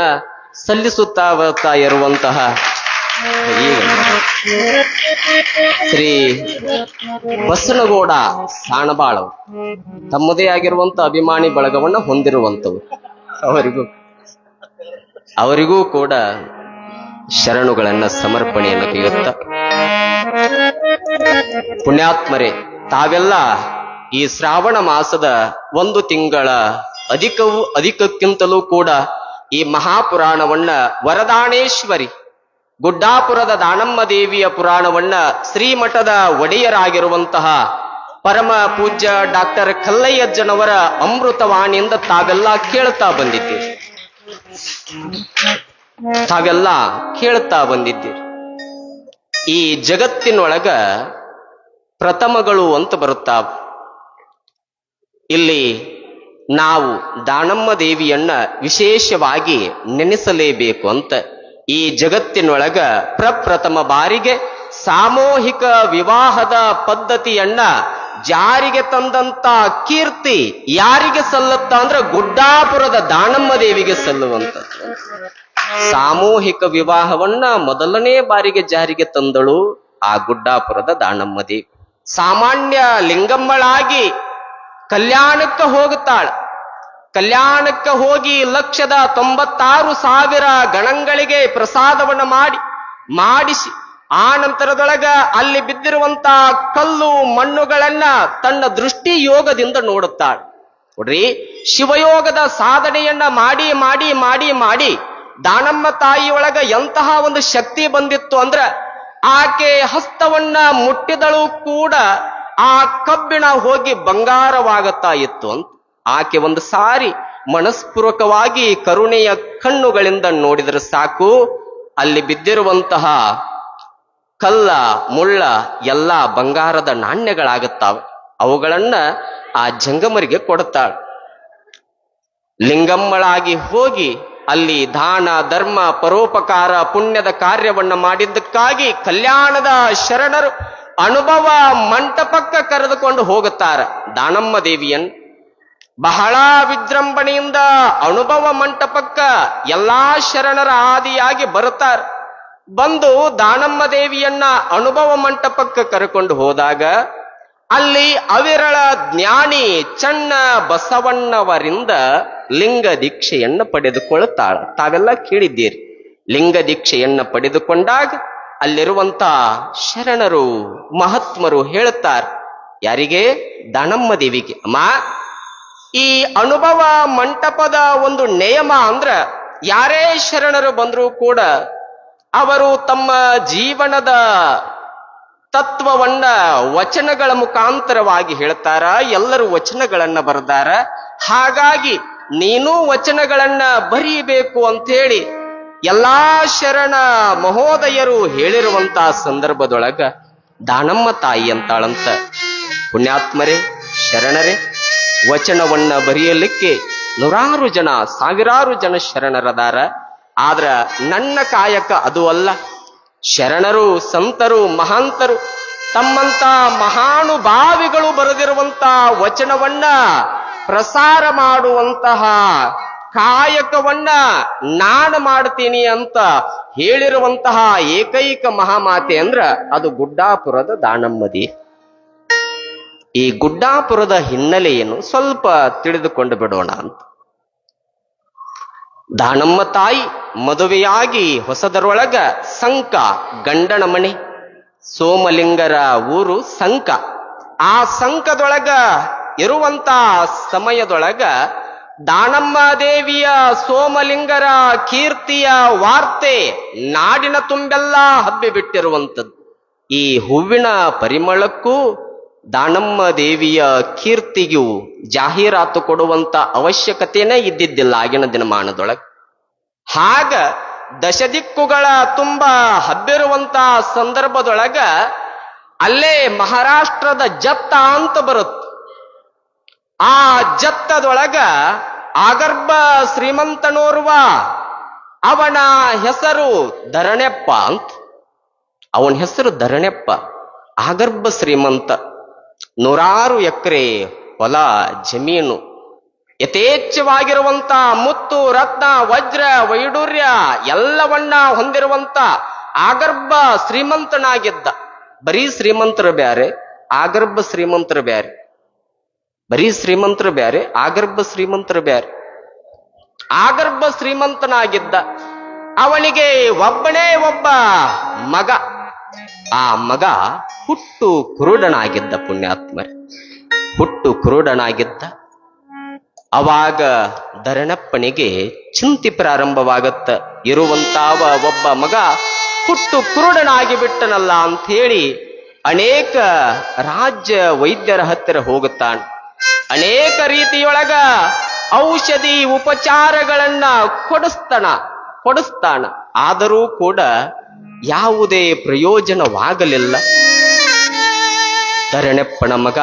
ಸಲ್ಲಿಸುತ್ತಾ ಬರ್ತಾ ಇರುವಂತಹ ಶ್ರೀ ಬಸನಗೌಡ ಸಾಣಬಾಳ್ ತಮ್ಮದೇ ಆಗಿರುವಂತ ಅಭಿಮಾನಿ ಬಳಗವನ್ನ ಹೊಂದಿರುವಂತವು ಅವರಿಗೂ ಕೂಡ ಶರಣುಗಳನ್ನ ಸಮರ್ಪಣೆಯನ್ನು ಕೈಯುತ್ತ ಪುಣ್ಯಾತ್ಮರೇ ತಾವೆಲ್ಲ ಈ ಶ್ರಾವಣ ಮಾಸದ ಒಂದು ತಿಂಗಳ ಅಧಿಕಕ್ಕಿಂತಲೂ ಕೂಡ ಈ ಮಹಾಪುರಾಣವನ್ನ ವರದಾನೇಶ್ವರಿ ಗುಡ್ಡಾಪುರದ ದಾನಮ್ಮ ದೇವಿಯ ಪುರಾಣವನ್ನ ಶ್ರೀಮಠದ ಒಡೆಯರಾಗಿರುವಂತಹ ಪರಮ ಪೂಜ್ಯ ಡಾಕ್ಟರ್ ಕಲ್ಲಯ್ಯಜ್ಜನವರ ಅಮೃತವಾಣಿಯಿಂದ ತಾವೆಲ್ಲ ಕೇಳ್ತಾ ಬಂದಿದ್ದೀರಿ. ಈ ಜಗತ್ತಿನೊಳಗ ಪ್ರಥಮಗಳು ಅಂತ ಬರುತ್ತಾವ. ಇಲ್ಲಿ ನಾವು ದಾನಮ್ಮ ದೇವಿಯನ್ನ ವಿಶೇಷವಾಗಿ ನೆನೆಸಲೇಬೇಕು ಅಂತ ಈ ಜಗತ್ತಿನೊಳಗ ಪ್ರಪ್ರಥಮ ಬಾರಿಗೆ ಸಾಮೂಹಿಕ ವಿವಾಹದ ಪದ್ಧತಿಯನ್ನ ಜಾರಿಗೆ ತಂದಂತ ಕೀರ್ತಿ ಯಾರಿಗೆ ಸಲ್ಲುತ್ತ ಅಂದ್ರೆ ಗುಡ್ಡಾಪುರದ ದಾನಮ್ಮ ದೇವಿಗೆ ಸಲ್ಲುವಂಥದ್ದು. ಸಾಮೂಹಿಕ ವಿವಾಹವನ್ನ ಮೊದಲನೇ ಬಾರಿಗೆ ಜಾರಿಗೆ ತಂದಳು ಆ ಗುಡ್ಡಾಪುರದ ದಾನಮ್ಮ ದೇವಿ. ಸಾಮಾನ್ಯ ಲಿಂಗಮ್ಮಳಾಗಿ ಕಲ್ಯಾಣಕ್ಕೆ ಹೋಗುತ್ತಾಳ. ಕಲ್ಯಾಣಕ್ಕೆ ಹೋಗಿ 1,96,000 ಗಣಗಳಿಗೆ ಪ್ರಸಾದವನ್ನ ಮಾಡಿಸಿ ಆ ನಂತರದೊಳಗ ಅಲ್ಲಿ ಬಿದ್ದಿರುವಂತ ಕಲ್ಲು ಮಣ್ಣುಗಳನ್ನ ತನ್ನ ದೃಷ್ಟಿ ಯೋಗದಿಂದ ನೋಡುತ್ತಾಳೆ. ನೋಡ್ರಿ, ಶಿವಯೋಗದ ಸಾಧನೆಯನ್ನ ಮಾಡಿ ದಾನಮ್ಮ ತಾಯಿಯೊಳಗ ಎಂತಹ ಒಂದು ಶಕ್ತಿ ಬಂದಿತ್ತು ಅಂದ್ರ ಆಕೆ ಹಸ್ತವನ್ನ ಮುಟ್ಟಿದಳು ಕೂಡ ಆ ಕಬ್ಬಿಣ ಹೋಗಿ ಬಂಗಾರವಾಗುತ್ತಾ ಇತ್ತು ಅಂತ. ಆಕೆ ಒಂದು ಸಾರಿ ಮನಸ್ಪೂರ್ವಕವಾಗಿ ಕರುಣೆಯ ಕಣ್ಣುಗಳಿಂದ ನೋಡಿದ್ರೆ ಸಾಕು, ಅಲ್ಲಿ ಬಿದ್ದಿರುವಂತಹ ಕಲ್ಲ ಮುಳ್ಳ ಎಲ್ಲ ಬಂಗಾರದ ನಾಣ್ಯಗಳಾಗುತ್ತಾವೆ. ಅವುಗಳನ್ನ ಆ ಜಂಗಮರಿಗೆ ಕೊಡುತ್ತಾಳೆ. ಲಿಂಗಮ್ಮಳಾಗಿ ಹೋಗಿ ಅಲ್ಲಿ ದಾನ ಧರ್ಮ ಪರೋಪಕಾರ ಪುಣ್ಯದ ಕಾರ್ಯವನ್ನ ಮಾಡಿದ್ದಕ್ಕಾಗಿ ಕಲ್ಯಾಣದ ಶರಣರು ಅನುಭವ ಮಂಟಪಕ್ಕೆ ಕರೆದುಕೊಂಡು ಹೋಗುತ್ತಾರ ದಾನಮ್ಮ ದೇವಿಯನ್. ಬಹಳ ವಿಜೃಂಭಣೆಯಿಂದ ಅನುಭವ ಮಂಟಪಕ್ಕ ಎಲ್ಲಾ ಶರಣರ ಆದಿಯಾಗಿ ಬರುತ್ತಾರೆ. ಬಂದು ದಾನಮ್ಮ ದೇವಿಯನ್ನ ಅನುಭವ ಮಂಟಪಕ್ಕೆ ಕರೆಕೊಂಡು ಹೋದಾಗ ಅಲ್ಲಿ ಅವಿರಳ ಜ್ಞಾನಿ ಚನ್ನ ಬಸವಣ್ಣವರಿಂದ ಲಿಂಗ ದೀಕ್ಷೆಯನ್ನ ಪಡೆದುಕೊಳ್ಳುತ್ತಾಳ. ತಾವೆಲ್ಲ ಕೇಳಿದ್ದೀರಿ. ಲಿಂಗ ದೀಕ್ಷೆಯನ್ನ ಪಡೆದುಕೊಂಡಾಗ ಅಲ್ಲಿರುವಂತ ಶರಣರು ಮಹಾತ್ಮರು ಹೇಳುತ್ತಾರೆ, ಯಾರಿಗೆ? ದಾನಮ್ಮ ದೇವಿಗೆ. ಅಮ್ಮ, ಈ ಅನುಭವ ಮಂಟಪದ ಒಂದು ನಿಯಮ ಅಂದ್ರ ಯಾರೇ ಶರಣರು ಬಂದರೂ ಕೂಡ ಅವರು ತಮ್ಮ ಜೀವನದ ತತ್ವವನ್ನ ವಚನಗಳ ಮುಖಾಂತರವಾಗಿ ಹೇಳ್ತಾರ. ಎಲ್ಲರೂ ವಚನಗಳನ್ನ ಬರೆದಾರ. ಹಾಗಾಗಿ ನೀನು ವಚನಗಳನ್ನ ಬರೀಬೇಕು ಅಂತೇಳಿ ಎಲ್ಲಾ ಶರಣ ಮಹೋದಯರು ಹೇಳಿರುವಂತ ಸಂದರ್ಭದೊಳಗ ದಾನಮ್ಮ ತಾಯಿ ಅಂತಾಳಂತ. ಪುಣ್ಯಾತ್ಮರೇ, ಶರಣರೇ, ವಚನವನ್ನ ಬರೆಯಲಿಕ್ಕೆ ನೂರಾರು ಜನ, ಸಾವಿರಾರು ಜನ ಶರಣರದಾರ. ಆದ್ರ ನನ್ನ ಕಾಯಕ ಅದು ಅಲ್ಲ. ಶರಣರು, ಸಂತರು, ಮಹಾಂತರು ತಮ್ಮಂತ ಮಹಾನುಭಾವಿಗಳು ಬರೆದಿರುವಂತ ವಚನವನ್ನ ಪ್ರಸಾರ ಮಾಡುವಂತಹ ಕಾಯಕವನ್ನ ನಾನು ಮಾಡ್ತೀನಿ ಅಂತ ಹೇಳಿರುವಂತಹ ಏಕೈಕ ಮಹಾಮಾತೆ ಅಂದ್ರ ಅದು ಗುಡ್ಡಾಪುರದ ದಾನಮ್ಮದಿ. ಈ ಗುಡ್ಡಾಪುರದ ಹಿನ್ನೆಲೆಯನ್ನು ಸ್ವಲ್ಪ ತಿಳಿದುಕೊಂಡು ಬಿಡೋಣ ಅಂತ. ದಾನಮ್ಮ ತಾಯಿ ಮದುವೆಯಾಗಿ ಹೊಸದರೊಳಗ ಸಂಕ, ಗಂಡನ ಮನೆ ಸೋಮಲಿಂಗರ ಊರು ಸಂಕ. ಆ ಸಂಕದೊಳಗ ಇರುವಂತ ಸಮಯದೊಳಗ ದಾನಮ್ಮ ದೇವಿಯ ಸೋಮಲಿಂಗರ ಕೀರ್ತಿಯ ವಾರ್ತೆ ನಾಡಿನ ತುಂಬೆಲ್ಲ ಹಬ್ಬಿ ಬಿಟ್ಟಿರುವಂಥದ್ದು. ಈ ಹೂವಿನ ಪರಿಮಳಕ್ಕೂ ದಾನಮ್ಮ ದೇವಿಯ ಕೀರ್ತಿಗೂ ಜಾಹೀರಾತು ಕೊಡುವಂತ ಅವಶ್ಯಕತೆನೇ ಇದ್ದಿದ್ದಿಲ್ಲ ಆಗಿನ ದಿನಮಾನದೊಳಗೆ. ಹಾಗ ದಶದಿಕ್ಕುಗಳ ತುಂಬ ಹಬ್ಬಿರುವಂತ ಸಂದರ್ಭದೊಳಗ ಅಲ್ಲೇ ಮಹಾರಾಷ್ಟ್ರದ ಜತ್ತ ಅಂತ ಬರುತ್ತೆ. ಆ ಜತ್ತದೊಳಗ ಆಗರ್ಭ ಶ್ರೀಮಂತನೋರ್ವ, ಅವನ ಹೆಸರು ಧರಣೆಪ್ಪ ಅಂತ. ಅವನ ಹೆಸರು ಧರಣೆಪ್ಪ, ಆಗರ್ಭ ಶ್ರೀಮಂತ. ನೂರಾರು ಎಕರೆ ಹೊಲ ಜಮೀನು, ಯಥೇಚ್ಛವಾಗಿರುವಂತ ಮುತ್ತು ರತ್ನ ವಜ್ರ ವೈಡೂರ್ಯ ಎಲ್ಲವನ್ನ ಹೊಂದಿರುವಂತ ಆಗರ್ಭ ಶ್ರೀಮಂತನಾಗಿದ್ದ. ಬರೀ ಶ್ರೀಮಂತರು ಬ್ಯಾರೆ, ಆಗರ್ಭ ಶ್ರೀಮಂತರು ಬ್ಯಾರೆ. ಬರೀ ಶ್ರೀಮಂತರು ಬ್ಯಾರೆ, ಆಗರ್ಭ ಶ್ರೀಮಂತರು ಬ್ಯಾರೆ. ಆಗರ್ಭ ಶ್ರೀಮಂತನಾಗಿದ್ದ. ಅವನಿಗೆ ಒಬ್ಬನೇ ಒಬ್ಬ ಮಗ. ಆ ಮಗ ಹುಟ್ಟು ಕುರುಡನಾಗಿದ್ದ. ಪುಣ್ಯಾತ್ಮರೇ, ಹುಟ್ಟು ಕುರುಡನಾಗಿದ್ದ. ಅವಾಗ ಧರಣಪ್ಪನಿಗೆ ಚಿಂತೆ ಪ್ರಾರಂಭವಾಗತ್ತ. ಇರುವಂತಾವ ಒಬ್ಬ ಮಗ ಹುಟ್ಟು ಕುರುಡನಾಗಿ ಬಿಟ್ಟನಲ್ಲ ಅಂಥೇಳಿ ಅನೇಕ ರಾಜ್ಯ ವೈದ್ಯರ ಹತ್ತಿರ ಹೋಗುತ್ತಾನೆ. ಅನೇಕ ರೀತಿಯೊಳಗ ಔಷಧಿ ಉಪಚಾರಗಳನ್ನ ಕೊಡಿಸ್ತಾನ. ಆದರೂ ಕೂಡ ಯಾವುದೇ ಪ್ರಯೋಜನವಾಗಲಿಲ್ಲ. ಧರಣೆಪ್ಪನ ಮಗ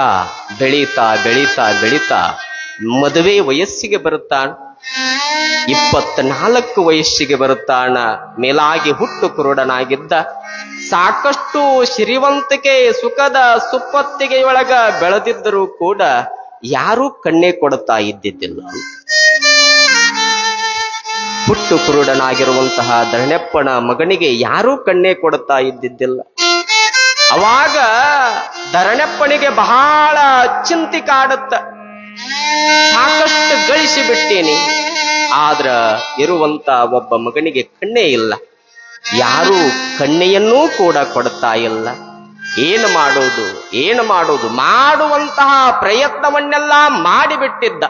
ಬೆಳೀತಾ ಬೆಳೀತಾ ಬೆಳೀತಾ ಮದುವೆ ವಯಸ್ಸಿಗೆ ಬರುತ್ತಾನ. 24 ವಯಸ್ಸಿಗೆ ಬರುತ್ತಾನ. ಮೇಲಾಗಿ ಹುಟ್ಟು ಕುರುಡನಾಗಿದ್ದ. ಸಾಕಷ್ಟು ಶ್ರೀವಂತಿಕೆ ಸುಖದ ಸುಪ್ಪತ್ತಿಗೆಯೊಳಗ ಬೆಳೆದಿದ್ದರೂ ಕೂಡ ಯಾರೂ ಕಣ್ಣೇ ಕೊಡುತ್ತಾ ಇದ್ದಿದ್ದಿಲ್ಲ. ಹುಟ್ಟು ಕುರುಡನಾಗಿರುವಂತಹ ಧರಣೆಪ್ಪನ ಮಗನಿಗೆ ಯಾರೂ ಕಣ್ಣೇ ಕೊಡುತ್ತಾ ಇದ್ದಿದ್ದಿಲ್ಲ. ಅವಾಗ ಧರಣೆಪ್ಪನಿಗೆ ಬಹಳ ಚಿಂತೆ ಕಾಡುತ್ತ. ಸಾಕಷ್ಟು ಗಳಿಸಿ ಬಿಟ್ಟೇನಿ, ಆದ್ರ ಇರುವಂತ ಒಬ್ಬ ಮಗನಿಗೆ ಕಣ್ಣೇ ಇಲ್ಲ. ಯಾರೂ ಕಣ್ಣೆಯನ್ನೂ ಕೂಡ ಕೊಡುತ್ತಾ ಇಲ್ಲ. ಏನು ಮಾಡೋದು ಮಾಡುವಂತಹ ಪ್ರಯತ್ನವನ್ನೆಲ್ಲ ಮಾಡಿಬಿಟ್ಟಿದ್ದ.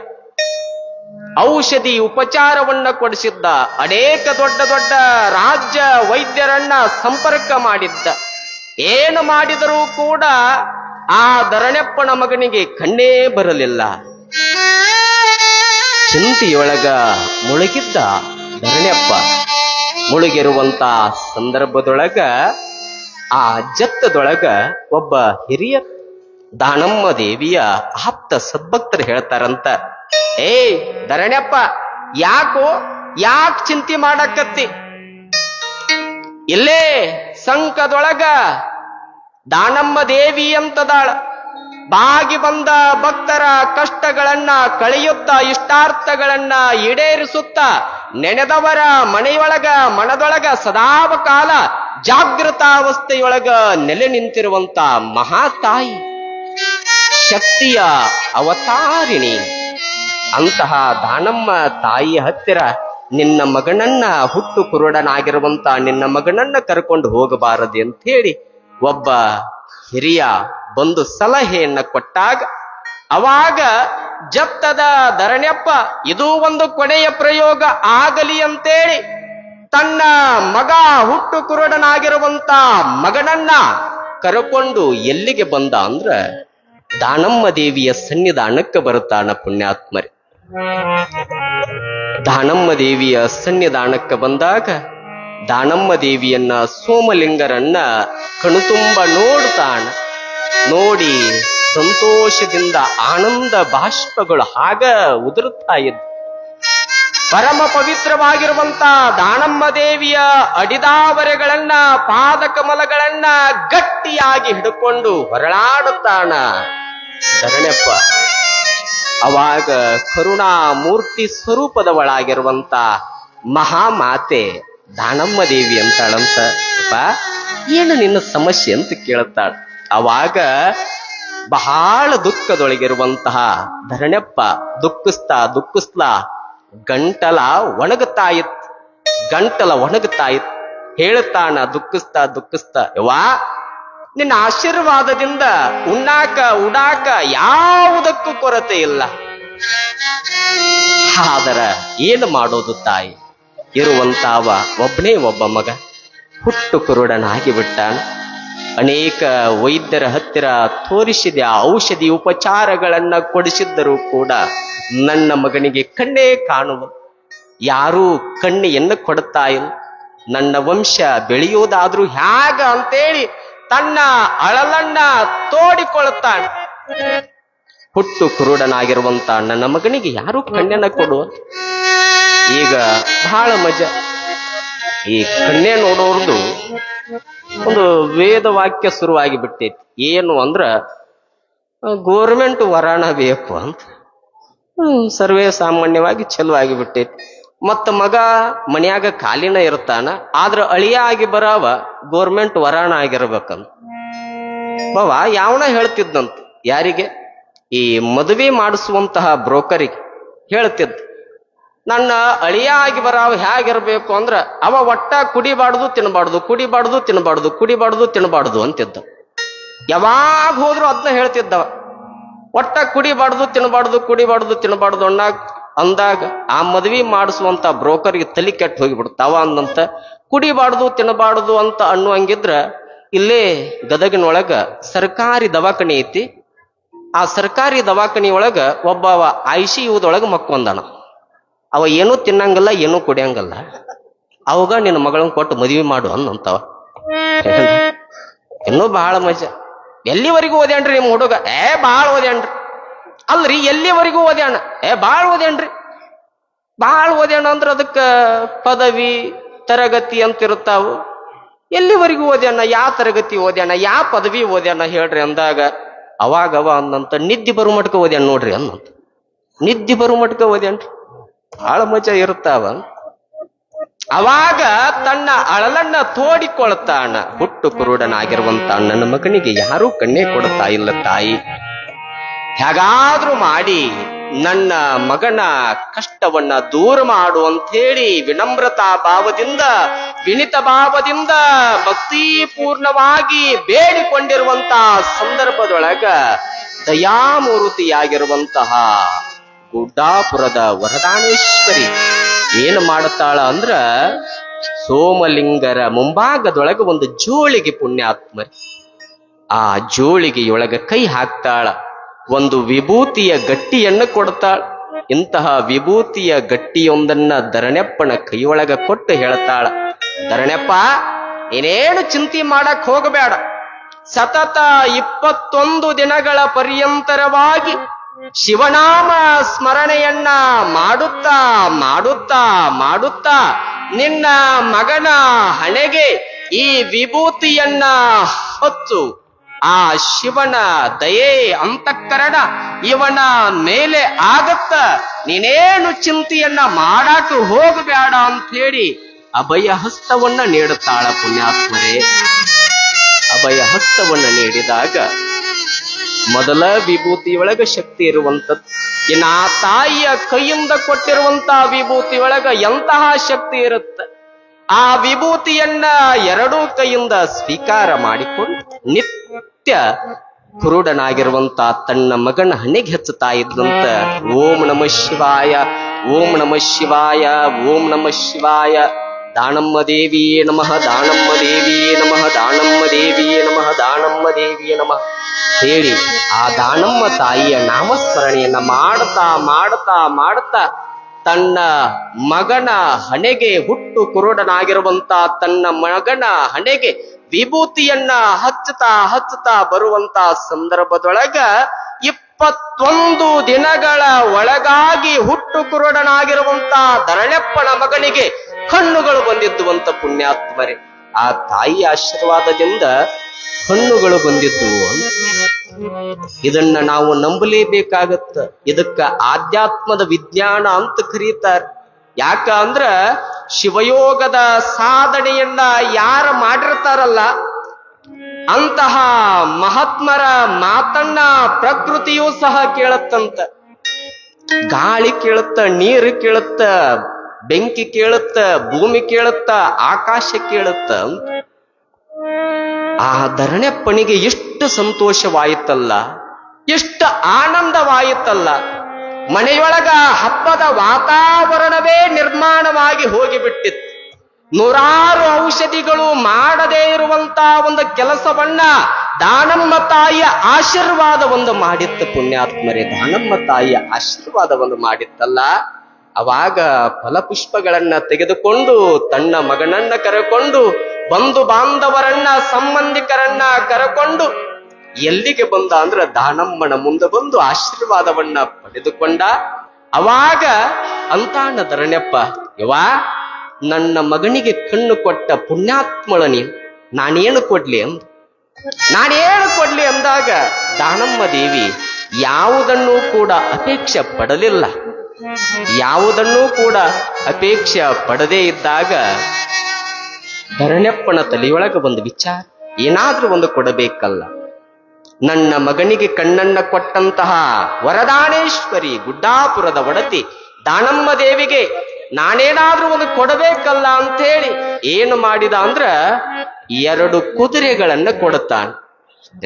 ಔಷಧಿ ಉಪಚಾರವನ್ನ ಕೊಡಿಸಿದ್ದ. ಅನೇಕ ದೊಡ್ಡ ದೊಡ್ಡ ರಾಜ್ಯ ವೈದ್ಯರನ್ನ ಸಂಪರ್ಕ ಮಾಡಿದ್ದ. ಏನು ಮಾಡಿದರೂ ಕೂಡ ಆ ಧರಣೆಪ್ಪನ ಮಗನಿಗೆ ಕಣ್ಣೇ ಬರಲಿಲ್ಲ. ಚಿಂತೆಯೊಳಗ ಮುಳುಗಿದ್ದ ಧರಣೆಪ್ಪ. ಮುಳುಗಿರುವಂತ ಸಂದರ್ಭದೊಳಗ ಆ ಜತ್ತದೊಳಗ ಒಬ್ಬ ಹಿರಿಯ ದಾನಮ್ಮ ದೇವಿಯ ಆಪ್ತ ಸದ್ಭಕ್ತರು ಹೇಳ್ತಾರಂತ, ಏ ಧರಣಪ್ಪ, ಯಾಕ್ ಚಿಂತೆ ಮಾಡಕತ್ತಿ? ಇಲ್ಲೇ ಸಂಕದೊಳಗ ದಾನಮ್ಮ ದೇವಿ ಅಂತದಾಳ. ಬಾಗಿ ಬಂದ ಭಕ್ತರ ಕಷ್ಟಗಳನ್ನ ಕಳೆಯುತ್ತ ಇಷ್ಟಾರ್ಥಗಳನ್ನ ಈಡೇರಿಸುತ್ತ ನೆನೆದವರ ಮನದೊಳಗ ಸದಾವಕಾಲ ಜಾಗೃತಾವಸ್ಥೆಯೊಳಗ ನೆಲೆ ನಿಂತಿರುವಂತ ಮಹಾತಾಯಿ, ಶಕ್ತಿಯ ಅವತಾರಿಣಿ. ಅಂತಹ ದಾನಮ್ಮ ತಾಯಿಯ ಹತ್ತಿರ ನಿನ್ನ ಮಗನನ್ನ, ಹುಟ್ಟು ಕುರುಡನಾಗಿರುವಂತ ನಿನ್ನ ಮಗನನ್ನ ಕರ್ಕೊಂಡು ಹೋಗಬಾರದು ಅಂತ ಹೇಳಿ ಒಬ್ಬ ಹಿರಿಯ ಬಂದು ಸಲಹೆಯನ್ನ ಕೊಟ್ಟಾಗ, ಅವಾಗ ಜಪ್ತದ ಧರಣಪ್ಪ ಇದು ಒಂದು ಕೊನೆಯ ಪ್ರಯೋಗ ಆಗಲಿ ಅಂತೇಳಿ ತನ್ನ ಮಗ, ಹುಟ್ಟು ಕುರುಡನಾಗಿರುವಂತ ಮಗನನ್ನ ಕರ್ಕೊಂಡು ಎಲ್ಲಿಗೆ ಬಂದ ಅಂದ್ರ ದಾನಮ್ಮ ದೇವಿಯ ಸನ್ನಿಧಾನಕ್ಕೆ ಬರುತ್ತಾನ. ಪುಣ್ಯಾತ್ಮರಿ, ದಾನಮ್ಮ ದೇವಿಯ ಸನ್ನಿಧಾನಕ್ಕೆ ಬಂದಾಗ ದಾನಮ್ಮ ದೇವಿಯನ್ನ, ಸೋಮಲಿಂಗರನ್ನ ಕಣುತುಂಬ ನೋಡ್ತಾನ. ನೋಡಿ ಸಂತೋಷದಿಂದ ಆನಂದ ಬಾಷ್ಪಗಳು ಹಾಗ ಉದುರುತ್ತಾ ಇದ್ದ. ಪರಮ ಪವಿತ್ರವಾಗಿರುವಂತ ದಾನಮ್ಮ ದೇವಿಯ ಅಡಿದಾವರೆಗಳನ್ನ, ಪಾದಕಮಲಗಳನ್ನ ಗಟ್ಟಿಯಾಗಿ ಹಿಡ್ಕೊಂಡು ಹೊರಳಾಡುತ್ತಾನ ಧರಣಪ್ಪ. ಅವಾಗ ಕರುಣಾಮೂರ್ತಿ ಸ್ವರೂಪದವಳಾಗಿರುವಂತ ಮಹಾಮಾತೆ ದಾನಮ್ಮ ದೇವಿ ಅಂತಾಳಂತ, ಏನು ನಿನ್ನ ಸಮಸ್ಯೆ ಅಂತ ಕೇಳುತ್ತಾಳ. ಅವಾಗ ಬಹಳ ದುಃಖದೊಳಗಿರುವಂತಹ ಧರಣಪ್ಪ ದುಃಖಿಸ್ತಾ ಗಂಟಲ ಒಣಗುತ್ತಾಯಿತ್. ಹೇಳುತ್ತಾನ ದುಃಖಿಸ್ತಾ, ಯವ್ವಾ ನಿನ್ನ ಆಶೀರ್ವಾದದಿಂದ ಉಣ್ಣಾಕ ಉಡಾಕ ಯಾವುದಕ್ಕೂ ಕೊರತೆ ಇಲ್ಲ. ಆದರ ಏನು ಮಾಡೋದು ತಾಯಿ? ಇರುವಂತಾವ ಒಬ್ಬನೇ ಒಬ್ಬ ಮಗ, ಹುಟ್ಟು ಕುರುಡನಾಗಿ ಬಿಟ್ಟಾನ. ಅನೇಕ ವೈದ್ಯರ ಹತ್ತಿರ ತೋರಿಸಿದ, ಔಷಧಿ ಉಪಚಾರಗಳನ್ನ ಕೊಡಿಸಿದ್ದರೂ ಕೂಡ ನನ್ನ ಮಗನಿಗೆ ಕಣ್ಣೇ ಕಾಣುವ, ಯಾರೂ ಕಣ್ಣಿಯನ್ನು ಕೊಡುತ್ತಾ ಇಲ್ಲ. ನನ್ನ ವಂಶ ಬೆಳೆಯುವುದಾದ್ರೂ ಹ್ಯಾಗ ಅಂತೇಳಿ ತನ್ನ ಅಳಲನ್ನ ತೋಡಿಕೊಳ್ಳುತ್ತಾನೆ. ಹುಟ್ಟು ಕುರುಡನಾಗಿರುವಂತ ನನ್ನ ಮಗನಿಗೆ ಯಾರೂ ಕಣ್ಣನ್ನ ಕೊಡುವ. ಈಗ ಬಹಳ ಮಜಾ, ಈ ಕಣ್ಣೆ ನೋಡೋರ್ದು ಒಂದು ವೇದ ವಾಕ್ಯ ಶುರುವಾಗಿ ಬಿಟ್ಟೈತಿ. ಏನು ಅಂದ್ರ ಗೋರ್ಮೆಂಟ್ ವರಾಣ ಬೇಕು ಅಂತ ಸರ್ವೇ ಸಾಮಾನ್ಯವಾಗಿ ಚಲುವಾಗಿ ಬಿಟ್ಟೈತಿ. ಮತ್ತ ಮಗ ಮನ್ಯಾಗ ಖಾಲಿನ ಇರ್ತಾನ, ಆದ್ರ ಅಳಿಯ ಆಗಿ ಬರಾವ ಗೋರ್ಮೆಂಟ್ ವರಾಣ ಆಗಿರ್ಬೇಕಂತ. ಬಾವ ಯಾವನ ಹೇಳ್ತಿದ್ದಂತ, ಯಾರಿಗೆ? ಈ ಮದುವೆ ಮಾಡಿಸುವಂತಹ ಬ್ರೋಕರಿಗೆ ಹೇಳ್ತಿದ್ದ, ನನ್ನ ಅಳಿಯ ಆಗಿ ಬರಾವ ಹೇಗಿರ್ಬೇಕು ಅಂದ್ರ ಅವ ಒಟ್ಟ ಕುಡಿಬಾರ್ದು ತಿನ್ನಬಾರ್ದು ಅಂತಿದ್ದ. ಯಾವಾಗ ಹೋದ್ರು ಅದನ್ನ ಹೇಳ್ತಿದ್ದವ. ಒಟ್ಟ ಕುಡಿಬಾರ್ದು ತಿನ್ನಬಾರ್ದು ಅಂದಾಗ ಆ ಮದ್ವಿ ಮಾಡಿಸುವಂತ ಬ್ರೋಕರ್ಗೆ ತಲೆ ಕೆಟ್ಟು ಹೋಗಿಬಿಡ್ತಾವ ಅಂದಂತ. ಕುಡಿಬಾರ್ದು ತಿನ್ನಬಾರ್ದು ಅಂತ ಅನ್ನುವಂಗಿದ್ರ ಇಲ್ಲೇ ಗದಗಿನೊಳಗ ಸರ್ಕಾರಿ ದವಾಖಾನೆ ಐತಿ. ಆ ಸರ್ಕಾರಿ ದವಾಖಾನಿಯೊಳಗ ಒಬ್ಬ ICUದೊಳಗ ಮಕ್ಕೊಂದಾನ. ಅವ ಏನೂ ತಿನ್ನಂಗಲ್ಲ, ಏನೂ ಕುಡಿಯಂಗಲ್ಲ. ಅವಾಗ ನಿನ್ನ ಮಗಳನ್ನ ಕೊಟ್ಟು ಮದುವೆ ಮಾಡು ಅನ್ನಂತವ. ಇನ್ನೂ ಬಹಳ ಮಜಾ. ಎಲ್ಲಿವರೆಗೂ ಓದ್ಯಾನ್ರಿ ನಿಮ್ಮ ಹುಡುಗ? ಬಾಳ್ ಓದ್ಯಾನ್ರಿ. ಅಲ್ರಿ ಎಲ್ಲಿವರೆಗೂ ಓದ್ಯಾಣ? ಬಾಳ್ ಓದ್ಯಾಣ ಅಂದ್ರ ಅದಕ್ಕ ಪದವಿ ತರಗತಿ ಅಂತಿರ್ತಾವು. ಎಲ್ಲಿವರೆಗೂ ಓದ್ಯಾಣ? ಯಾವ ತರಗತಿ ಓದ್ಯಾಣ? ಯಾವ ಪದವಿ ಓದ್ಯಾಣ ಹೇಳ್ರಿ ಅಂದಾಗ ಅವಾಗವ ಅಂದಂತ ನಿದ್ದೆ ಬರು ಮಟ್ಕ ಓದ್ಯಾನ ನೋಡ್ರಿ ಅನ್ನಂತ. ನಿದ್ದೆ ಬರು ಮಟ್ಕ ಓದ್ಯಾನ್ರಿ. ಬಹಳ ಮಜಾ ಇರ್ತಾವ. ಅವಾಗ ತನ್ನ ಅಳಲನ್ನ ತೋಡಿಕೊಳ್ತಾನ. ಹುಟ್ಟು ಕುರುಡನಾಗಿರುವಂತ ನನ್ನ ಮಗನಿಗೆ ಯಾರೂ ಕಣ್ಣೇ ಕೊಡ್ತಾ ಇಲ್ಲ ತಾಯಿ. ಹೇಗಾದ್ರೂ ಮಾಡಿ ನನ್ನ ಮಗನ ಕಷ್ಟವನ್ನ ದೂರ ಮಾಡು ಅಂತ ಹೇಳಿ ವಿನಮ್ರತಾ ಭಾವದಿಂದ, ವಿನಿತ ಭಾವದಿಂದ ಭಕ್ತಿಪೂರ್ಣವಾಗಿ ಬೇಡಿಕೊಂಡಿರುವಂತ ಸಂದರ್ಭದೊಳಗ ದಯಾಮೂರ್ತಿಯಾಗಿರುವಂತಹ ಗುಡ್ಡಾಪುರದ ವರದಾನೇಶ್ವರಿ ಏನು ಮಾಡುತ್ತಾಳ ಅಂದ್ರ ಸೋಮಲಿಂಗರ ಮುಂಭಾಗದೊಳಗ ಒಂದು ಜೋಳಿಗೆ, ಪುಣ್ಯಾತ್ಮರಿ, ಆ ಜೋಳಿಗೆಯೊಳಗ ಕೈ ಹಾಕ್ತಾಳ. ಒಂದು ವಿಭೂತಿಯ ಗಟ್ಟಿಯನ್ನು ಕೊಡ್ತಾಳ. ಇಂತಹ ವಿಭೂತಿಯ ಗಟ್ಟಿಯೊಂದನ್ನ ಧರಣಪ್ಪನ ಕೈಯೊಳಗ ಕೊಟ್ಟು ಹೇಳ್ತಾಳ, ಧರಣಪ್ಪ ಏನೇನು ಚಿಂತೆ ಮಾಡಕ್ ಹೋಗಬೇಡ. ಸತತ 21 ದಿನಗಳ ಪರ್ಯಂತರವಾಗಿ ಶಿವನಾಮ ಸ್ಮರಣೆಯನ್ನ ಮಾಡುತ್ತಾ ಮಾಡುತ್ತಾ ಮಾಡುತ್ತಾ ನಿನ್ನ ಮಗನ ಹಣೆಗೆ ಈ ವಿಭೂತಿಯನ್ನ ಹೊತ್ತು ಆ ಶಿವನ ದಯೆ ಅಂತಃಕರಣ ಇವನ ಮೇಲೆ ಆಗತ್ತ, ನೀನೇನು ಚಿಂತೆಯನ್ನ ಮಾಡಾಕ ಹೋಗಬೇಡ ಅಂತ ಹೇಳಿ ಅಭಯ ಹಸ್ತವನ್ನ ನೀಡುತ್ತಾಳ ಪುಣ್ಯಾತ್ಮರೇ. ಅಭಯ ಹಸ್ತವನ್ನ ನೀಡಿದಾಗ ಮೊದಲ ವಿಭೂತಿಯೊಳಗ ಶಕ್ತಿ ಇರುವಂತದ್ದು. ಇನ್ನು ಆ ತಾಯಿಯ ಕೈಯಿಂದ ಕೊಟ್ಟಿರುವಂತ ವಿಭೂತಿಯೊಳಗ ಎಂತಹ ಶಕ್ತಿ ಇರುತ್ತೆ. ಆ ವಿಭೂತಿಯನ್ನ ಎರಡೂ ಕೈಯಿಂದ ಸ್ವೀಕಾರ ಮಾಡಿಕೊಂಡು ನಿತ್ಯ ಕುರುಡನಾಗಿರುವಂತ ತನ್ನ ಮಗನ ಹಣೆಗೆ ಹಚ್ಚುತ್ತಾ ಇದ್ದಂತ ಓಂ ನಮಃ ಶಿವಾಯ, ಓಂ ನಮಃ ಶಿವಾಯ, ಓಂ ನಮಃ ಶಿವಾಯ, ದಾನಮ್ಮ ದೇವಿಯೇ ನಮಃ, ದಾನಮ್ಮ ದೇವಿಯೇ ನಮಃ, ದಾನಮ್ಮ ದೇವಿಯೇ ನಮಃ, ದಾನಮ್ಮ ದೇವಿಯೇ ನಮಃ ಹೇಳಿ ಆ ದಾನಮ್ಮ ತಾಯಿಯ ನಾಮಸ್ಮರಣೆಯನ್ನ ಮಾಡುತ್ತಾ ಮಾಡುತ್ತಾ ಮಾಡುತ್ತಾ ತನ್ನ ಮಗನ ಹಣೆಗೆ, ಹುಟ್ಟು ಕುರುಡನಾಗಿರುವಂತ ತನ್ನ ಮಗನ ಹಣೆಗೆ ವಿಭೂತಿಯನ್ನ ಹಚ್ಚುತ್ತಾ ಹಚ್ಚುತ್ತಾ ಬರುವಂತ ಸಂದರ್ಭದೊಳಗ 21 ದಿನಗಳ ಒಳಗಾಗಿ ಹುಟ್ಟು ಕುರುಡನಾಗಿರುವಂತ ಧರಣೆಪ್ಪನ ಮಗನಿಗೆ ಕಣ್ಣುಗಳು ಬಂದಿದ್ದುವಂತ ಪುಣ್ಯಾತ್ಮರೇ. ಆ ತಾಯಿಯ ಆಶೀರ್ವಾದದಿಂದ ಕಣ್ಣುಗಳು ಬಂದಿದ್ದುವು. ಇದನ್ನ ನಾವು ನಂಬಲೇಬೇಕಾಗತ್ತ. ಇದಕ್ಕ ಆಧ್ಯಾತ್ಮದ ವಿಜ್ಞಾನ ಅಂತ ಕರೀತಾರೆ. ಯಾಕ ಅಂದ್ರ ಶಿವಯೋಗದ ಸಾಧನೆಯನ್ನ ಯಾರು ಮಾಡಿರ್ತಾರಲ್ಲ ಅಂತಹ ಮಹಾತ್ಮರ ಮಾತನ್ನ ಪ್ರಕೃತಿಯೂ ಸಹ ಕೇಳತ್ತಂತ. ಗಾಳಿ ಕೇಳುತ್ತ, ನೀರು ಕೇಳುತ್ತ, ಬೆಂಕಿ ಕೇಳುತ್ತ, ಭೂಮಿ ಕೇಳುತ್ತ, ಆಕಾಶ ಕೇಳುತ್ತ. ಆ ಧರಣೆಪ್ಪನಿಗೆ ಎಷ್ಟು ಸಂತೋಷವಾಯಿತಲ್ಲ, ಎಷ್ಟು ಆನಂದವಾಯಿತಲ್ಲ. ಮನೆಯೊಳಗ ಹಬ್ಬದ ವಾತಾವರಣವೇ ನಿರ್ಮಾಣವಾಗಿ ಹೋಗಿಬಿಟ್ಟಿತ್ತು. ನೂರಾರು ಔಷಧಿಗಳು ಮಾಡದೇ ಇರುವಂತ ಒಂದು ಕೆಲಸವನ್ನ ದಾನಮ್ಮ ತಾಯಿಯ ಆಶೀರ್ವಾದ ಒಂದು ಮಾಡಿತ್ತು ಪುಣ್ಯಾತ್ಮರೇ. ದಾನಮ್ಮ ತಾಯಿಯ ಆಶೀರ್ವಾದ ಒಂದು ಮಾಡಿತ್ತಲ್ಲ, ಅವಾಗ ಫಲಪುಷ್ಪಗಳನ್ನ ತೆಗೆದುಕೊಂಡು ತನ್ನ ಮಗನನ್ನ ಕರೆಕೊಂಡು, ಬಂಧು ಬಾಂಧವರನ್ನ, ಸಂಬಂಧಿಕರನ್ನ ಕರೆಕೊಂಡು ಎಲ್ಲಿಗೆ ಬಂದ ಅಂದ್ರ ದಾನಮ್ಮನ ಮುಂದೆ ಬಂದು ಆಶೀರ್ವಾದವನ್ನ ಪಡೆದುಕೊಂಡ. ಅವಾಗ ಅಂತಾನ ಧರಣೆಪ್ಪ, ಯವಾ ನನ್ನ ಮಗನಿಗೆ ಕಣ್ಣು ಕೊಟ್ಟ ಪುಣ್ಯಾತ್ಮಳ ನೀನು, ನಾನೇನು ಕೊಡ್ಲಿ ಅಂದಾಗ ದಾನಮ್ಮ ದೇವಿ ಯಾವುದನ್ನೂ ಕೂಡ ಅಪೇಕ್ಷೆ ಪಡಲಿಲ್ಲ. ಯಾವುದನ್ನೂ ಕೂಡ ಅಪೇಕ್ಷೆ ಪಡದೇ ಇದ್ದಾಗ ಧರಣೆಪ್ಪನ ತಲೆಯೊಳಗೆ ಒಂದು ವಿಚಾರ, ಏನಾದ್ರೂ ಒಂದು ಕೊಡಬೇಕಲ್ಲ. ನನ್ನ ಮಗನಿಗೆ ಕಣ್ಣನ್ನ ಕೊಟ್ಟಂತಹ ವರದಾನೇಶ್ವರಿ ಗುಡ್ಡಾಪುರದ ಒಡತಿ ದಾನಮ್ಮ ದೇವಿಗೆ ನಾನೇನಾದ್ರೂ ಒಂದು ಕೊಡಬೇಕಲ್ಲ ಅಂತೇಳಿ ಏನು ಮಾಡಿದ ಅಂದ್ರ 2 ಕುದುರೆಗಳನ್ನ ಕೊಡುತ್ತಾನೆ.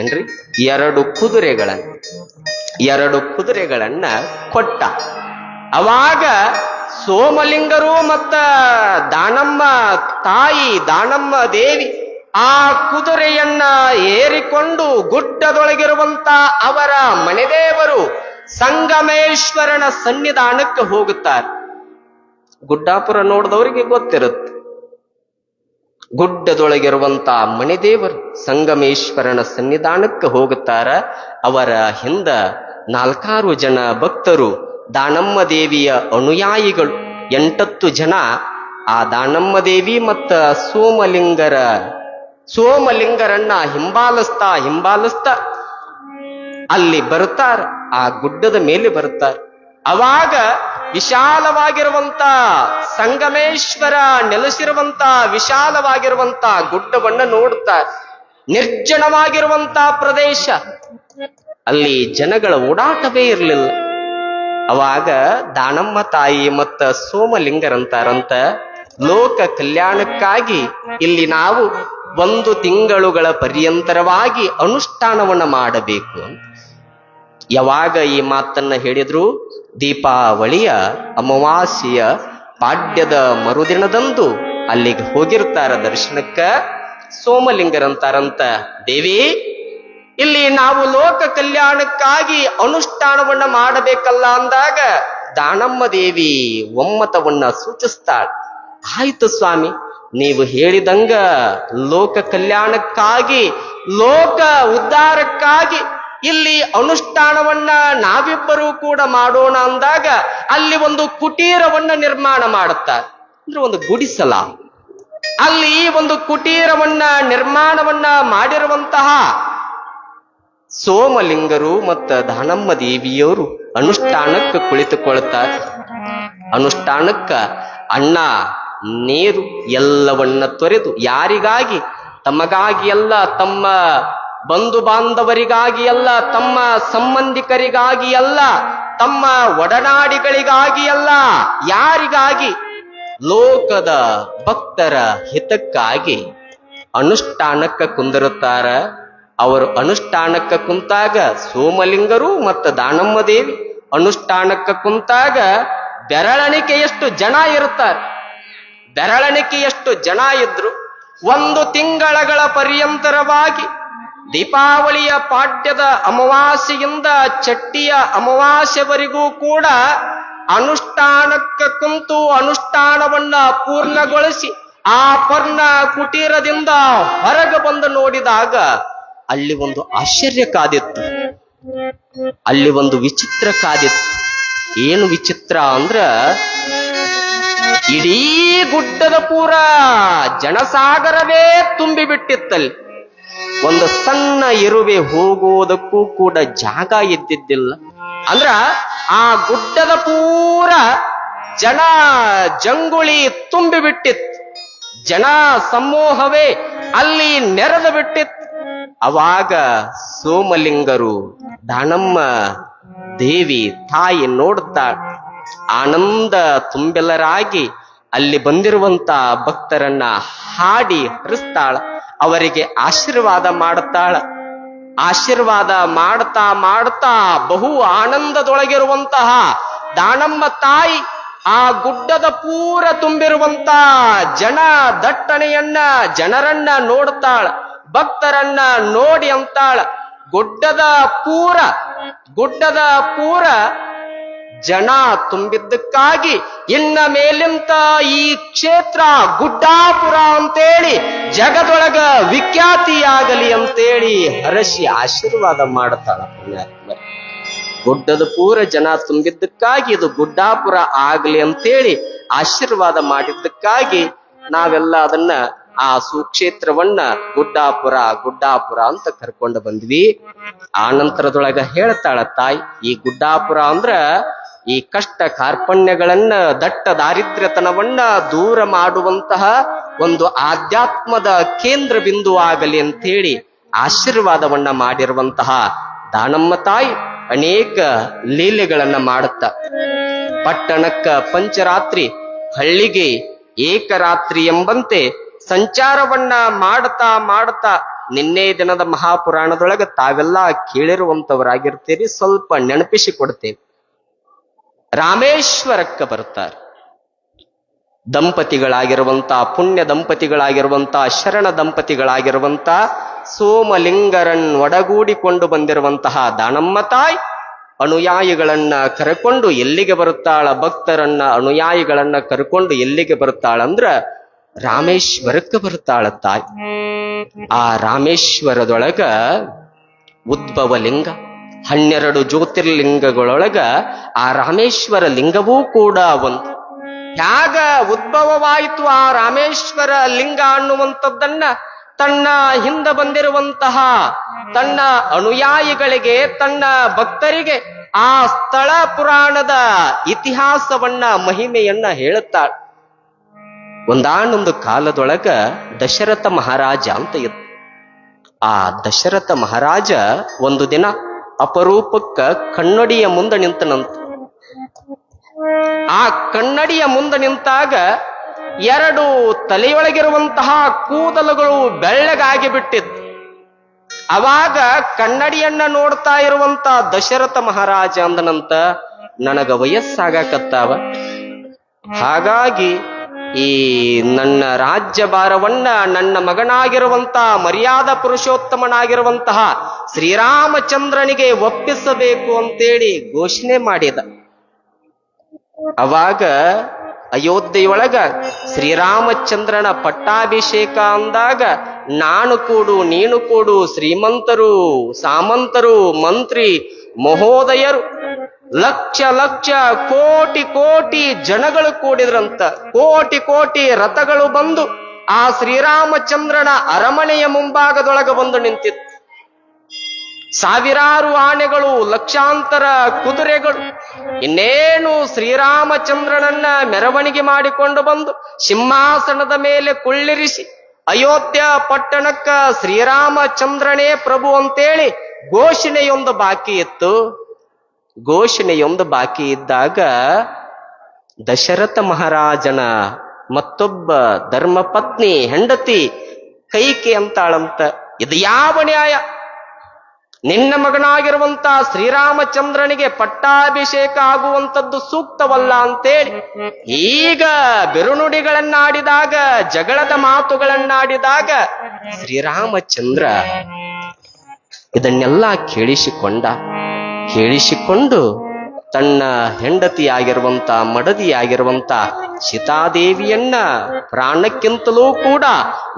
ಏನ್ರಿ, 2 ಕುದುರೆಗಳನ್ನ ಕೊಟ್ಟ. ಅವಾಗ ಸೋಮಲಿಂಗರು ಮತ್ತ ದಾನಮ್ಮ ತಾಯಿ ದಾನಮ್ಮ ದೇವಿ ಆ ಕುದುರೆಯನ್ನ ಏರಿಕೊಂಡು ಗುಡ್ಡದೊಳಗಿರುವಂತ ಅವರ ಮನೆದೇವರು ಸಂಗಮೇಶ್ವರನ ಸನ್ನಿಧಾನಕ್ಕೆ ಹೋಗುತ್ತಾರೆ. ಗುಡ್ಡಾಪುರ ನೋಡಿದವರಿಗೆ ಗೊತ್ತಿರುತ್ತೆ. ಗುಡ್ಡದೊಳಗಿರುವಂತ ಮನೆದೇವರು ಸಂಗಮೇಶ್ವರನ ಸನ್ನಿಧಾನಕ್ಕೆ ಹೋಗುತ್ತಾರ. ಅವರ ಹಿಂದ 4 ಜನ ಭಕ್ತರು, ದಾನಮ್ಮ ದೇವಿಯ ಅನುಯಾಯಿಗಳು 8 ಜನ ಆ ದಾನಮ್ಮ ದೇವಿ ಮತ್ತ ಸೋಮಲಿಂಗರನ್ನ ಹಿಂಬಾಲಿಸ್ತಾ ಅಲ್ಲಿ ಬರುತ್ತಾರ. ಆ ಗುಡ್ಡದ ಮೇಲೆ ಬರುತ್ತಾರೆ. ಅವಾಗ ವಿಶಾಲವಾಗಿರುವಂತ ಸಂಗಮೇಶ್ವರ ನೆಲೆಸಿರುವಂತ ವಿಶಾಲವಾಗಿರುವಂತ ಗುಡ್ಡವನ್ನ ನೋಡುತ್ತಾರೆ. ನಿರ್ಜನವಾಗಿರುವಂತ ಪ್ರದೇಶ, ಅಲ್ಲಿ ಜನಗಳ ಓಡಾಟವೇ ಇರಲಿಲ್ಲ. ಅವಾಗ ದಾನಮ್ಮ ತಾಯಿ ಮತ್ತ ಸೋಮಲಿಂಗರಂತಾರಂತ, ಲೋಕ ಕಲ್ಯಾಣಕ್ಕಾಗಿ ಇಲ್ಲಿ ನಾವು 1 ತಿಂಗಳುಗಳ ಪರ್ಯಂತರವಾಗಿ ಅನುಷ್ಠಾನವನ್ನ ಮಾಡಬೇಕು ಅಂತ. ಯಾವಾಗ ಈ ಮಾತನ್ನ ಹೇಳಿದ್ರು, ದೀಪಾವಳಿಯ ಅಮಾವಾಸ್ಯೆಯ ಪಾಡ್ಯದ ಮರುದಿನದಂದು ಅಲ್ಲಿಗೆ ಹೋಗಿರ್ತಾರ ದರ್ಶನಕ್ಕ. ಸೋಮಲಿಂಗರಂತಾರಂತ, ದೇವಿ ಇಲ್ಲಿ ನಾವು ಲೋಕ ಕಲ್ಯಾಣಕ್ಕಾಗಿ ಅನುಷ್ಠಾನವನ್ನ ಮಾಡಬೇಕಲ್ಲ ಅಂದಾಗ ದಾನಮ್ಮ ದೇವಿ ಒಮ್ಮತವನ್ನ ಸೂಚಿಸ್ತಾಳ. ಆಯ್ತು ಸ್ವಾಮಿ, ನೀವು ಹೇಳಿದಂಗ ಲೋಕ ಕಲ್ಯಾಣಕ್ಕಾಗಿ, ಲೋಕ ಉದ್ಧಾರಕ್ಕಾಗಿ ಇಲ್ಲಿ ಅನುಷ್ಠಾನವನ್ನ ನಾವಿಬ್ಬರೂ ಕೂಡ ಮಾಡೋಣ ಅಂದಾಗ ಅಲ್ಲಿ ಒಂದು ಕುಟೀರವನ್ನ ನಿರ್ಮಾಣ ಮಾಡುತ್ತಾರೆ. ಅಂದ್ರೆ ಒಂದು ಗುಡಿಸಲ. ಅಲ್ಲಿ ಒಂದು ಕುಟೀರವನ್ನ ನಿರ್ಮಾಣವನ್ನ ಮಾಡಿರುವಂತಹ ಸೋಮಲಿಂಗರು ಮತ್ತು ದಾನಮ್ಮ ದೇವಿಯವರು ಅನುಷ್ಠಾನಕ್ಕೆ ಕುಳಿತುಕೊಳ್ತಾರೆ. ಅನುಷ್ಠಾನಕ್ಕ ಅನ್ನ ನೀರು ಎಲ್ಲವನ್ನ ತೊರೆದು ಯಾರಿಗಾಗಿ? ತಮಗಾಗಿ ಅಲ್ಲ, ತಮ್ಮ ಬಂಧು ಬಾಂಧವರಿಗಾಗಿ ಅಲ್ಲ, ತಮ್ಮ ಸಂಬಂಧಿಕರಿಗಾಗಿ ಅಲ್ಲ, ತಮ್ಮ ಒಡನಾಡಿಗಳಿಗಾಗಿ ಅಲ್ಲ, ಯಾರಿಗಾಗಿ? ಲೋಕದ ಭಕ್ತರ ಹಿತಕ್ಕಾಗಿ ಅನುಷ್ಠಾನಕ್ಕೆ ಕುಂದಿರುತ್ತಾರ. ಅವರು ಅನುಷ್ಠಾನಕ್ಕೆ ಕುಂತಾಗ ಸೋಮಲಿಂಗರು ಮತ್ತು ದಾನಮ್ಮ ದೇವಿ ಅನುಷ್ಠಾನಕ್ಕೆ ಕುಂತಾಗ ಬೆರಳಣಿಕೆಯಷ್ಟು ಜನ ಇರುತ್ತಾರೆ. ಬೆರಳಣಿಕೆಯಷ್ಟು ಜನ ಇದ್ರು 1 ತಿಂಗಳ ಪರ್ಯಂತರವಾಗಿ ದೀಪಾವಳಿಯ ಪಾಡ್ಯದ ಅಮಾವಾಸ್ಯೆಯಿಂದ ಚಟ್ಟಿಯ ಅಮಾವಾಸ್ಯವರೆಗೂ ಕೂಡ ಅನುಷ್ಠಾನಕ್ಕೆ ಕುಂತು ಅನುಷ್ಠಾನವನ್ನ ಪೂರ್ಣಗೊಳಿಸಿ ಆ ಪರ್ಣ ಕುಟೀರದಿಂದ ಹೊರಗೆ ಬಂದು ನೋಡಿದಾಗ ಅಲ್ಲಿ ಒಂದು ಆಶ್ಚರ್ಯ ಕಾದಿತ್ತು, ಅಲ್ಲಿ ಒಂದು ವಿಚಿತ್ರ ಕಾದಿತ್ತು. ಏನು ವಿಚಿತ್ರ ಅಂದ್ರ ಇಡೀ ಗುಡ್ಡದ ಪೂರ ಜನಸಾಗರವೇ ತುಂಬಿ ಬಿಟ್ಟಿತ್ತಲ್ಲಿ. ಒಂದು ಸಣ್ಣ ಇರುವೆ ಹೋಗುವುದಕ್ಕೂ ಕೂಡ ಜಾಗ ಇದ್ದಿದ್ದಿಲ್ಲ. ಅಂದ್ರ ಆ ಗುಡ್ಡದ ಪೂರ ಜನ ಜಂಗುಳಿ ತುಂಬಿ ಬಿಟ್ಟಿತ್ತು. ಜನ ಸಮೂಹವೇ ಅಲ್ಲಿ ನೆರೆದು ಬಿಟ್ಟಿತ್ತು. ಅವಾಗ ಸೋಮಲಿಂಗರು ದಾನಮ್ಮ ದೇವಿ ತಾಯಿ ನೋಡ್ತಾಳ. ಆನಂದ ತುಂಬೆಲ್ಲರಾಗಿ ಅಲ್ಲಿ ಬಂದಿರುವಂತ ಭಕ್ತರನ್ನ ಹಾಡಿ ಹರಿಸ್ತಾಳ. ಅವರಿಗೆ ಆಶೀರ್ವಾದ ಮಾಡುತ್ತಾಳ. ಆಶೀರ್ವಾದ ಮಾಡ್ತಾ ಮಾಡ್ತಾ ಬಹು ಆನಂದದೊಳಗಿರುವಂತಹ ದಾನಮ್ಮ ತಾಯಿ ಆ ಗುಡ್ಡದ ಪೂರ ತುಂಬಿರುವಂತ ಜನ ದಟ್ಟಣೆಯನ್ನ ಜನರನ್ನ ನೋಡ್ತಾಳ. ಭಕ್ತರನ್ನ ನೋಡಿ ಅಂತಾಳ, ಗುಡ್ಡದ ಪೂರ ಜನ ತುಂಬಿದ್ದಕ್ಕಾಗಿ ಇನ್ನ ಮೇಲಿಂತ ಈ ಕ್ಷೇತ್ರ ಗುಡ್ಡಾಪುರ ಅಂತೇಳಿ ಜಗದೊಳಗ ವಿಖ್ಯಾತಿಯಾಗಲಿ ಅಂತೇಳಿ ಹರಸಿ ಆಶೀರ್ವಾದ ಮಾಡ್ತಾಳ. ಗುಡ್ಡದ ಪೂರ ಜನ ತುಂಬಿದ್ದಕ್ಕಾಗಿ ಇದು ಗುಡ್ಡಾಪುರ ಆಗಲಿ ಅಂತೇಳಿ ಆಶೀರ್ವಾದ ಮಾಡಿದ್ದಕ್ಕಾಗಿ ನಾವೆಲ್ಲ ಅದನ್ನ ಆ ಸುಕ್ಷೇತ್ರವನ್ನ ಗುಡ್ಡಾಪುರ ಅಂತ ಕರ್ಕೊಂಡು ಬಂದ್ವಿ. ಆ ನಂತರದೊಳಗ ಹೇಳ್ತಾಳ ತಾಯಿ, ಈ ಗುಡ್ಡಾಪುರ ಅಂದ್ರ ಈ ಕಷ್ಟ ಕಾರ್ಪಣ್ಯಗಳನ್ನ ದಟ್ಟ ದಾರಿದ್ರ್ಯತನವನ್ನ ದೂರ ಮಾಡುವಂತಹ ಒಂದು ಆಧ್ಯಾತ್ಮದ ಕೇಂದ್ರ ಬಿಂದು ಆಗಲಿ ಅಂತೇಳಿ ಆಶೀರ್ವಾದವನ್ನ ಮಾಡಿರುವಂತಹ ದಾನಮ್ಮ ತಾಯಿ ಅನೇಕ ಲೀಲೆಗಳನ್ನ ಮಾಡುತ್ತ ಪಟ್ಟಣಕ್ಕ ಪಂಚರಾತ್ರಿ, ಹಳ್ಳಿಗೆ ಏಕರಾತ್ರಿ ಎಂಬಂತೆ ಸಂಚಾರವನ್ನ ಮಾಡ್ತಾ ನಿನ್ನೆ ದಿನದ ಮಹಾಪುರಾಣದೊಳಗ ತಾವೆಲ್ಲ ಕೇಳಿರುವಂತವರಾಗಿರ್ತೀರಿ. ಸ್ವಲ್ಪ ನೆನಪಿಸಿ ಕೊಡ್ತೇವೆ. ರಾಮೇಶ್ವರಕ್ಕೆ ಬರ್ತಾರೆ ದಂಪತಿಗಳಾಗಿರುವಂತ ಪುಣ್ಯ ದಂಪತಿಗಳಾಗಿರುವಂತ ಶರಣ ದಂಪತಿಗಳಾಗಿರುವಂತ ಸೋಮಲಿಂಗರನ್ ಒಡಗೂಡಿಕೊಂಡು ಬಂದಿರುವಂತಹ ದಾನಮ್ಮ ತಾಯಿ ಅನುಯಾಯಿಗಳನ್ನ ಕರೆಕೊಂಡು ಎಲ್ಲಿಗೆ ಬರುತ್ತಾಳ? ಭಕ್ತರನ್ನ ಅನುಯಾಯಿಗಳನ್ನ ಕರ್ಕೊಂಡು ಎಲ್ಲಿಗೆ ಬರ್ತಾಳಂದ್ರ ರಾಮೇಶ್ವರಕ್ಕೆ ಬರ್ತಾಳ ತಾಯಿ. ಆ ರಾಮೇಶ್ವರದೊಳಗ ಉದ್ಭವ ಲಿಂಗ, 12 ಜ್ಯೋತಿರ್ಲಿಂಗಗಳೊಳಗ ಆ ರಾಮೇಶ್ವರ ಲಿಂಗವೂ ಕೂಡ ಒಂದು. ಹ್ಯಾಗ ಉದ್ಭವವಾಯಿತು ಆ ರಾಮೇಶ್ವರ ಲಿಂಗ ಅನ್ನುವಂಥದ್ದನ್ನ ತನ್ನ ಹಿಂದೆ ಬಂದಿರುವಂತಹ ತನ್ನ ಅನುಯಾಯಿಗಳಿಗೆ, ತನ್ನ ಭಕ್ತರಿಗೆ ಆ ಸ್ಥಳ ಪುರಾಣದ ಇತಿಹಾಸವನ್ನ ಮಹಿಮೆಯನ್ನ ಹೇಳುತ್ತಾಳೆ. ಒಂದಾನೊಂದು ಕಾಲದೊಳಗ ದಶರಥ ಮಹಾರಾಜ ಅಂತ ಇತ್ತು. ಆ ದಶರಥ ಮಹಾರಾಜ ಒಂದು ದಿನ ಅಪರೂಪಕ್ಕ ಕನ್ನಡಿಯ ಮುಂದೆ ನಿಂತನಂತ. ಆ ಕನ್ನಡಿಯ ಮುಂದೆ ನಿಂತಾಗ 2 ತಲೆಯೊಳಗಿರುವಂತಹ ಕೂದಲುಗಳು ಬೆಳ್ಳಗಾಗಿ ಬಿಟ್ಟಿತ್ತು. ಅವಾಗ ಕನ್ನಡಿಯನ್ನ ನೋಡ್ತಾ ಇರುವಂತ ದಶರಥ ಮಹಾರಾಜ ಅಂದನಂತ, ನನಗ ವಯಸ್ಸಾಗಕತ್ತಾವ, ಹಾಗಾಗಿ ಈ ನನ್ನ ರಾಜ್ಯಭಾರವನ್ನ ನನ್ನ ಮಗನಾಗಿರುವಂತ ಮರ್ಯಾದ ಪುರುಷೋತ್ತಮನಾಗಿರುವಂತಹ ಶ್ರೀರಾಮಚಂದ್ರನಿಗೆ ಒಪ್ಪಿಸಬೇಕು ಅಂತೇಳಿ ಘೋಷಣೆ ಮಾಡಿದ. ಅವಾಗ ಅಯೋಧ್ಯೆಯೊಳಗ ಶ್ರೀರಾಮಚಂದ್ರನ ಪಟ್ಟಾಭಿಷೇಕ ಅಂದಾಗ ನಾನು ಕೂಡು ನೀನು ಕೂಡು ಶ್ರೀಮಂತರು ಸಾಮಂತರು ಮಂತ್ರಿ ಮಹೋದಯರು ಲಕ್ಷ ಲಕ್ಷ ಕೋಟಿ ಕೋಟಿ ಜನಗಳು ಕೂಡಿದ್ರಂತ. ಕೋಟಿ ಕೋಟಿ ರಥಗಳು ಬಂದು ಆ ಶ್ರೀರಾಮಚಂದ್ರನ ಅರಮನೆಯ ಮುಂಭಾಗದೊಳಗೆ ಬಂದು ನಿಂತಿತ್ತು. ಸಾವಿರಾರು ಆನೆಗಳು, ಲಕ್ಷಾಂತರ ಕುದುರೆಗಳು ಇನ್ನೇನು ಶ್ರೀರಾಮಚಂದ್ರನನ್ನ ಮೆರವಣಿಗೆ ಮಾಡಿಕೊಂಡು ಬಂದು ಸಿಂಹಾಸನದ ಮೇಲೆ ಕುಳ್ಳಿರಿಸಿ ಅಯೋಧ್ಯ ಪಟ್ಟಣಕ್ಕ ಶ್ರೀರಾಮಚಂದ್ರನೇ ಪ್ರಭು ಅಂತೇಳಿ ಘೋಷಣೆಯೊಂದು ಬಾಕಿ ಇತ್ತು. ಘೋಷಣೆಯೊಂದು ಬಾಕಿ ಇದ್ದಾಗ ದಶರಥ ಮಹಾರಾಜನ ಮತ್ತೊಬ್ಬ ಧರ್ಮಪತ್ನಿ ಹೆಂಡತಿ ಕೈಕೆ ಅಂತಾಳಂತ, ಇದು ಯಾವ ನ್ಯಾಯ? ನಿನ್ನ ಮಗನಾಗಿರುವಂತ ಶ್ರೀರಾಮಚಂದ್ರನಿಗೆ ಪಟ್ಟಾಭಿಷೇಕ ಆಗುವಂಥದ್ದು ಸೂಕ್ತವಲ್ಲ ಅಂತೇಳಿ ಈಗ ಬಿರುನುಡಿಗಳನ್ನಾಡಿದಾಗ, ಜಗಳದ ಮಾತುಗಳನ್ನಾಡಿದಾಗ ಶ್ರೀರಾಮಚಂದ್ರ ಇದನ್ನೆಲ್ಲ ಕೇಳಿಸಿಕೊಂಡು ತನ್ನ ಹೆಂಡತಿಯಾಗಿರುವಂತ ಮಡದಿಯಾಗಿರುವಂತ ಸೀತಾದೇವಿಯನ್ನ ಪ್ರಾಣಕ್ಕಿಂತಲೂ ಕೂಡ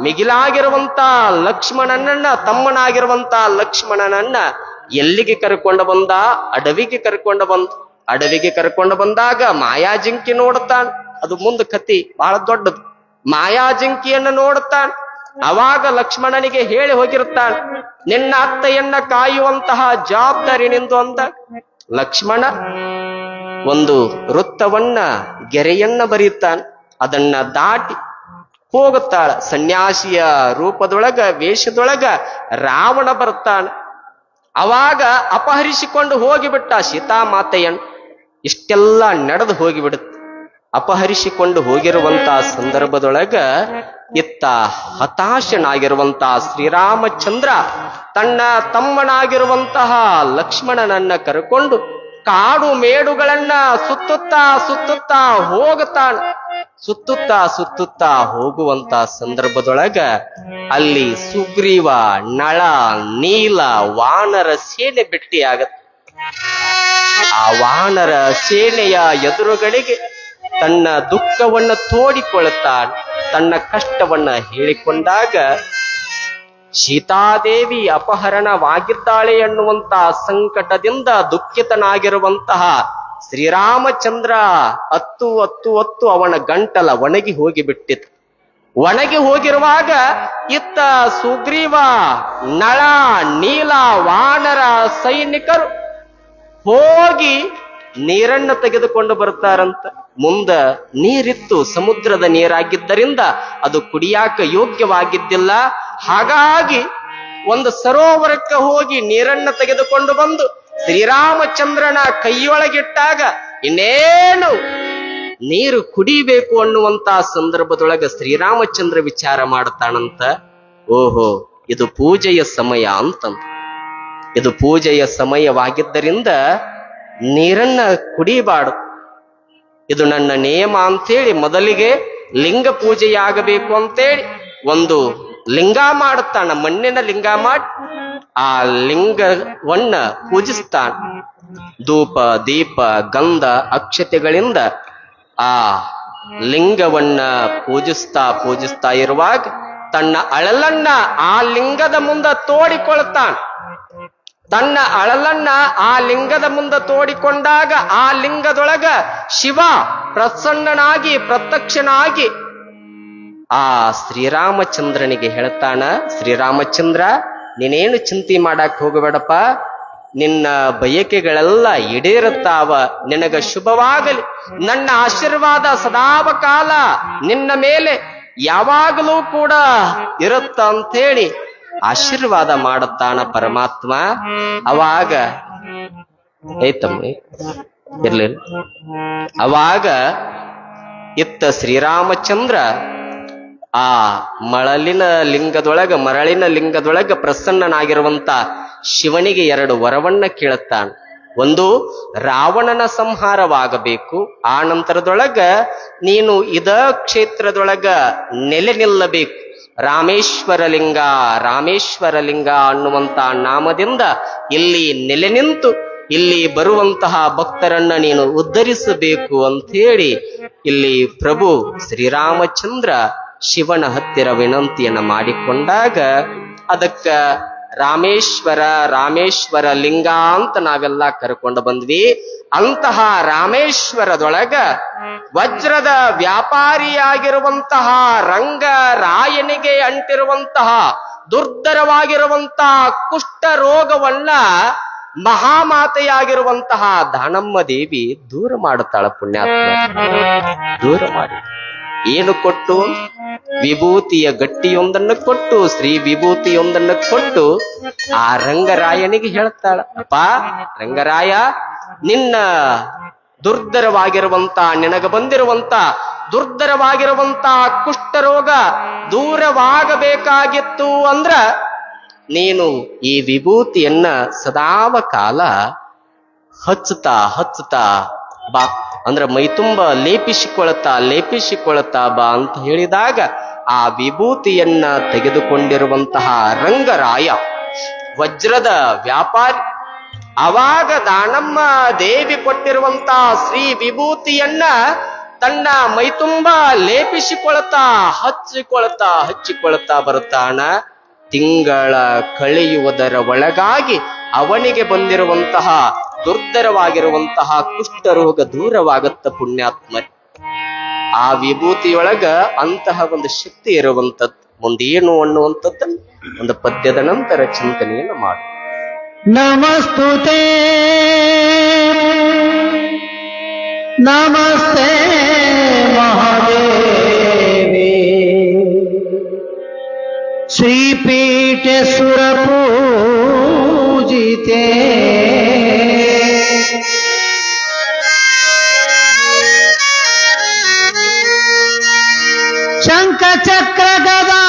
ಮಿಗಿಲಾಗಿರುವಂತ ಲಕ್ಷ್ಮಣನನ್ನ, ತಮ್ಮನಾಗಿರುವಂತ ಲಕ್ಷ್ಮಣನನ್ನ ಎಲ್ಲಿಗೆ ಕರ್ಕೊಂಡು ಬಂದ? ಅಡವಿಗೆ ಕರ್ಕೊಂಡು ಬಂದಾಗ ಮಾಯಾಜಿಂಕಿ ನೋಡುತ್ತಾನೆ. ಅದು ಮುಂದೆ ಕತಿ ಬಹಳ ದೊಡ್ಡದು. ಮಾಯಾಜಿಂಕಿಯನ್ನು ನೋಡುತ್ತಾನೆ. ಅವಾಗ ಲಕ್ಷ್ಮಣನಿಗೆ ಹೇಳಿ ಹೋಗಿರುತ್ತಾನೆ, ನಿನ್ನ ಅತ್ತೆಯನ್ನ ಕಾಯುವಂತಹ ಜವಾಬ್ದಾರಿ ನಿಂದು ಅಂದ. ಲಕ್ಷ್ಮಣ ಒಂದು ವೃತ್ತವನ್ನ ಗೆರೆಯನ್ನ ಬರೀತಾನೆ. ಅದನ್ನ ದಾಟಿ ಹೋಗುತ್ತಾಳ. ಸನ್ಯಾಸಿಯ ರೂಪದೊಳಗ ವೇಷದೊಳಗ ರಾವಣ ಬರ್ತಾನೆ. ಅವಾಗ ಅಪಹರಿಸಿಕೊಂಡು ಹೋಗಿಬಿಟ್ಟ ಸೀತಾಮಾತೆಯನ್ನು. ಇಷ್ಟೆಲ್ಲ ನಡೆದು ಹೋಗಿಬಿಡುತ್ತೆ. ಅಪಹರಿಸಿಕೊಂಡು ಹೋಗಿರುವಂತಹ ಸಂದರ್ಭದೊಳಗ ಇತ್ತ ಹತಾಶನಾಗಿರುವಂತಹ ಶ್ರೀರಾಮಚಂದ್ರ ತನ್ನ ತಮ್ಮನಾಗಿರುವಂತಹ ಲಕ್ಷ್ಮಣನನ್ನ ಕರೆಕೊಂಡು ಕಾಡು ಮೇಡುಗಳನ್ನ ಸುತ್ತುತ್ತಾ ಹೋಗುತ್ತಾನೆ. ಸುತ್ತುತ್ತಾ ಹೋಗುವಂತ ಸಂದರ್ಭದೊಳಗ ಅಲ್ಲಿ ಸುಗ್ರೀವ, ನಳ, ನೀಲ, ವಾನರ ಸೇನೆ ಭೇಟಿಯಾಗತ್ತೆ. ಆ ವಾನರ ಸೇನೆಯ ಎದುರುಗಳಿಗೆ ತನ್ನ ದುಃಖವನ್ನ ತೋಡಿಕೊಳ್ಳುತ್ತಾನೆ. ತನ್ನ ಕಷ್ಟವನ್ನ ಹೇಳಿಕೊಂಡಾಗ ಸೀತಾದೇವಿ ಅಪಹರಣವಾಗಿದ್ದಾಳೆ ಎನ್ನುವಂತಹ ಸಂಕಟದಿಂದ ದುಃಖಿತನಾಗಿರುವಂತಹ ಶ್ರೀರಾಮಚಂದ್ರ ಅತ್ತು ಅವನ ಗಂಟಲ ಒಣಗಿ ಹೋಗಿಬಿಟ್ಟಿತು. ಒಣಗಿ ಹೋಗಿರುವಾಗ ಇತ್ತ ಸುಗ್ರೀವ, ನಳ, ನೀಲ, ವಾನರ ಸೈನಿಕರು ಹೋಗಿ ನೀರನ್ನು ತೆಗೆದುಕೊಂಡು ಬರ್ತಾರಂತ. ಮುಂದ ನೀರಿತ್ತು, ಸಮುದ್ರದ ನೀರಾಗಿದ್ದರಿಂದ ಅದು ಕುಡಿಯಾಕ ಯೋಗ್ಯವಾಗಿದ್ದಿಲ್ಲ. ಹಾಗಾಗಿ ಒಂದು ಸರೋವರಕ್ಕೆ ಹೋಗಿ ನೀರನ್ನು ತೆಗೆದುಕೊಂಡು ಬಂದು ಶ್ರೀರಾಮಚಂದ್ರನ ಕೈಯೊಳಗಿಟ್ಟಾಗ ಇನ್ನೇನು ನೀರು ಕುಡಿಬೇಕು ಅನ್ನುವಂತ ಸಂದರ್ಭದೊಳಗ ಶ್ರೀರಾಮಚಂದ್ರ ವಿಚಾರ ಮಾಡ್ತಾನಂತ, ಓಹೋ ಇದು ಪೂಜೆಯ ಸಮಯ ಅಂತಂದ. ಇದು ಪೂಜೆಯ ಸಮಯವಾಗಿದ್ದರಿಂದ ನೀರನ್ನ ಕುಡಿಬಾರ್ದು, ಇದು ನನ್ನ ನಿಯಮ ಅಂತೇಳಿ ಮೊದಲಿಗೆ ಲಿಂಗ ಪೂಜೆಯಾಗಬೇಕು ಅಂತೇಳಿ ಒಂದು ಲಿಂಗ ಮಾಡುತ್ತಾನ. ಮಣ್ಣಿನ ಲಿಂಗ ಮಾಡಿ ಆ ಲಿಂಗವನ್ನ ಪೂಜಿಸ್ತಾನ. ಧೂಪ, ದೀಪ, ಗಂಧ, ಅಕ್ಷತೆಗಳಿಂದ ಆ ಲಿಂಗವನ್ನ ಪೂಜಿಸ್ತಾ ಇರುವಾಗ ತನ್ನ ಅಳಲನ್ನ ಆ ಲಿಂಗದ ಮುಂದೆ ತೋಡಿಕೊಳ್ತಾನ. ತನ್ನ ಅಳಲನ್ನ ಆ ಲಿಂಗದ ಮುಂದೆ ತೋಡಿಕೊಂಡಾಗ ಆ ಲಿಂಗದೊಳಗ ಶಿವ ಪ್ರಸನ್ನನಾಗಿ ಪ್ರತ್ಯಕ್ಷನಾಗಿ ಆ ಶ್ರೀರಾಮಚಂದ್ರನಿಗೆ ಹೇಳ್ತಾನ, ಶ್ರೀರಾಮಚಂದ್ರ ನೀನೇನು ಚಿಂತೆ ಮಾಡಕ್ ಹೋಗಬೇಡಪ್ಪ, ನಿನ್ನ ಬಯಕೆಗಳೆಲ್ಲ ಈಡೇರುತ್ತಾವ, ನಿನಗ ಶುಭವಾಗಲಿ, ನನ್ನ ಆಶೀರ್ವಾದ ಸದಾವಕಾಲ ನಿನ್ನ ಮೇಲೆ ಯಾವಾಗಲೂ ಕೂಡ ಇರುತ್ತ ಅಂತೇಳಿ ಆಶೀರ್ವಾದ ಮಾಡುತ್ತಾನ ಪರಮಾತ್ಮ. ಅವಾಗ ಐತಮ್ಮ ಇರ್ಲಿಲ್ಲ. ಅವಾಗ ಇತ್ತ ಶ್ರೀರಾಮಚಂದ್ರ ಆ ಮರಳಿನ ಲಿಂಗದೊಳಗ ಪ್ರಸನ್ನನಾಗಿರುವಂತ ಶಿವನಿಗೆ 2 ವರವನ್ನ ಕೇಳುತ್ತಾನೆ. ಒಂದು, ರಾವಣನ ಸಂಹಾರವಾಗಬೇಕು. ಆ ನಂತರದೊಳಗ ನೀನು ಇದ ಕ್ಷೇತ್ರದೊಳಗ ನೆಲೆ ನಿಲ್ಲಬೇಕು. ರಾಮೇಶ್ವರ ಲಿಂಗ ಅನ್ನುವಂತ ನಾಮದಿಂದ ಇಲ್ಲಿ ನೆಲೆ ನಿಂತು ಇಲ್ಲಿ ಬರುವಂತಹ ಭಕ್ತರನ್ನ ನೀನು ಉದ್ಧರಿಸಬೇಕು ಅಂತ ಹೇಳಿ ಇಲ್ಲಿ ಪ್ರಭು ಶ್ರೀರಾಮಚಂದ್ರ ಶಿವನ ಹತ್ತಿರ ವಿನಂತಿಯನ್ನ ಮಾಡಿಕೊಂಡಾಗ ಅದಕ್ಕ ರಾಮೇಶ್ವರ ಲಿಂಗ ಅಂತ ನಾವೆಲ್ಲ ಕರ್ಕೊಂಡು ಬಂದ್ವಿ. ಅಂತಹ ರಾಮೇಶ್ವರದೊಳಗ ವಜ್ರದ ವ್ಯಾಪಾರಿಯಾಗಿರುವಂತಹ ರಂಗರಾಯನಿಗೆ ಅಂಟಿರುವಂತಹ ದುರ್ಧರವಾಗಿರುವಂತಹ ಕುಷ್ಠ ರೋಗವನ್ನ ಮಹಾಮಾತೆಯಾಗಿರುವಂತಹ ದಾನಮ್ಮ ದೇವಿ ದೂರ ಮಾಡುತ್ತಾಳ. ಪುಣ್ಯಾತ್ಮ ದೂರ ಮಾಡಿ ಏನು ಕೊಟ್ಟು? ವಿಭೂತಿಯ ಗಟ್ಟಿಯೊಂದನ್ನು ಕೊಟ್ಟು, ಶ್ರೀ ವಿಭೂತಿಯೊಂದನ್ನು ಕೊಟ್ಟು ಆ ರಂಗರಾಯನಿಗೆ ಹೇಳ್ತಾಳ, ಅಪ್ಪ ರಂಗರಾಯ, ನಿನ್ನ ದುರ್ಧರವಾಗಿರುವಂತ ನಿನಗ ಬಂದಿರುವಂತ ದುರ್ಧರವಾಗಿರುವಂತ ಕುಷ್ಠರೋಗ ದೂರವಾಗಬೇಕಾಗಿತ್ತು ಅಂದ್ರ ನೀನು ಈ ವಿಭೂತಿಯನ್ನ ಸದಾವ ಕಾಲ ಹಚ್ಚುತ್ತಾ ಬಾ ಅಂದ್ರ ಮೈತುಂಬ ಲೇಪಿಸಿಕೊಳ್ತಾ ಬಾ ಅಂತ ಹೇಳಿದಾಗ ಆ ವಿಭೂತಿಯನ್ನ ತೆಗೆದುಕೊಂಡಿರುವಂತಹ ರಂಗರಾಯ ವಜ್ರದ ವ್ಯಾಪಾರಿ ಅವಾಗ ದಾನಮ್ಮ ದೇವಿ ಕೊಟ್ಟಿರುವಂತಹ ಶ್ರೀ ವಿಭೂತಿಯನ್ನ ತನ್ನ ಮೈತುಂಬ ಹಚ್ಚಿಕೊಳ್ತಾ ಬರುತ್ತಾನ. ತಿಂಗಳ ಕಳೆಯುವುದರ ಒಳಗಾಗಿ ಅವನಿಗೆ ಬಂದಿರುವಂತಹ ದುರ್ಧರವಾಗಿರುವಂತಹ ಕುಷ್ಠರೋಗ ದೂರವಾಗತ್ತ. ಪುಣ್ಯಾತ್ಮ, ಆ ವಿಭೂತಿಯೊಳಗ ಅಂತಹ ಒಂದು ಶಕ್ತಿ ಇರುವಂತದ್ದು. ಮುಂದೇನು ಅನ್ನುವಂಥದ್ದು ಒಂದು ಪದ್ಯದ ನಂತರ ಚಿಂತನೆಯನ್ನು ಮಾಡು. ನಮಸ್ತುತೇ ನಮಸ್ತೆ ಮಹಾದೇವಿ ಶ್ರೀಪೀಠೆ ಸುರಪೂಜಿತೆ ಶಂಖ ಚಕ್ರ ಗದಾ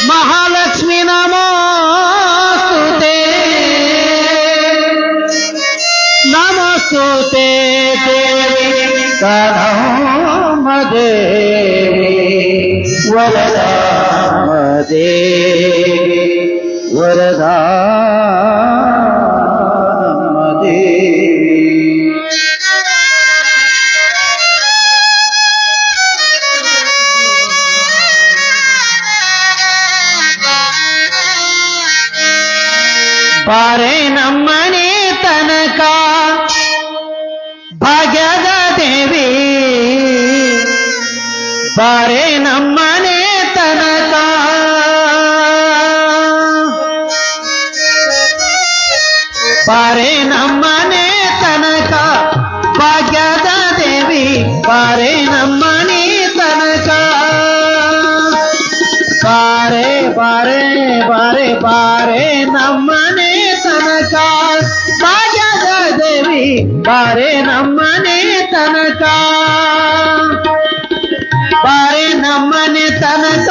ಮಹಾಲಕ್ಷ್ಮಿ ನಮೋಸ್ತುತೆ ನಮಸ್ತುತೆ ದೇವಿ ಕನಮ ದೇವಿ ವರದಾಮ ದೇವಿ ವರದಾಮ ದೇವಿ. ಬಾರೆ ನಮ್ಮನೆ ತನಕ ಭಾಗ್ಯದ ದೇವಿ, ಬಾರೆ ನಮ್ಮನೆ ತನಕ ಬಾರೆ ನಮ್ಮನೆ ತನಕ ಭಾಗ್ಯದ ದೇವಿ, ಬಾರೆ ನಮ್ಮನೆ ತನಕ ಬಾರೆ ಬಾರೆ ಬಾರೆ ಬಾರೆ ನಮ್ಮನೆ ತನಕ ಭಾಗ್ಯದ ದೇವಿ, ಬಾರೆ ನಮ್ಮನೆ ತನಕ ಬಾರೆ ನಮ್ಮನೆ ತನಕ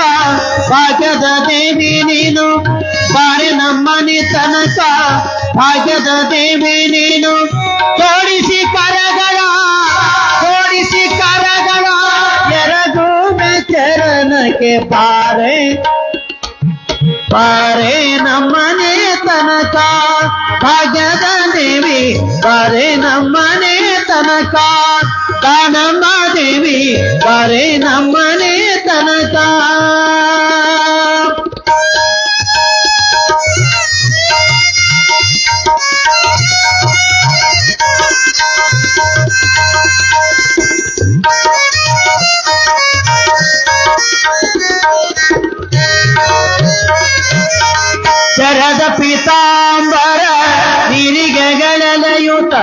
ಭಾಗ್ಯದ ದೇವಿ ನೀನು, ಬಾರೆ ನಮ್ಮನೆ ತನಕ ಭಾಗ್ಯದ ದೇವಿ ನೀನು. ಜೋಡಿಸಿ ಕರಗಳ ಎರಗೂಮೆ ಚರಣಕ್ಕೆ ಬಾರೆ ಬಾರೆ ನಮ್ಮನೆ ತನಕ ಭಾಗ್ಯದ ದೇವಿ, ಬಾರೆ ನಮ್ಮನೆ ತನಕ ದಾನಮ್ಮ ದೇವಿ, ಬಾರೆ ನಮ್ಮನೆ ತನಕ. ಶರದ ಪೀತಾಂಬರ ನಿರಿಗೆಗಳೆಲೆಯುತ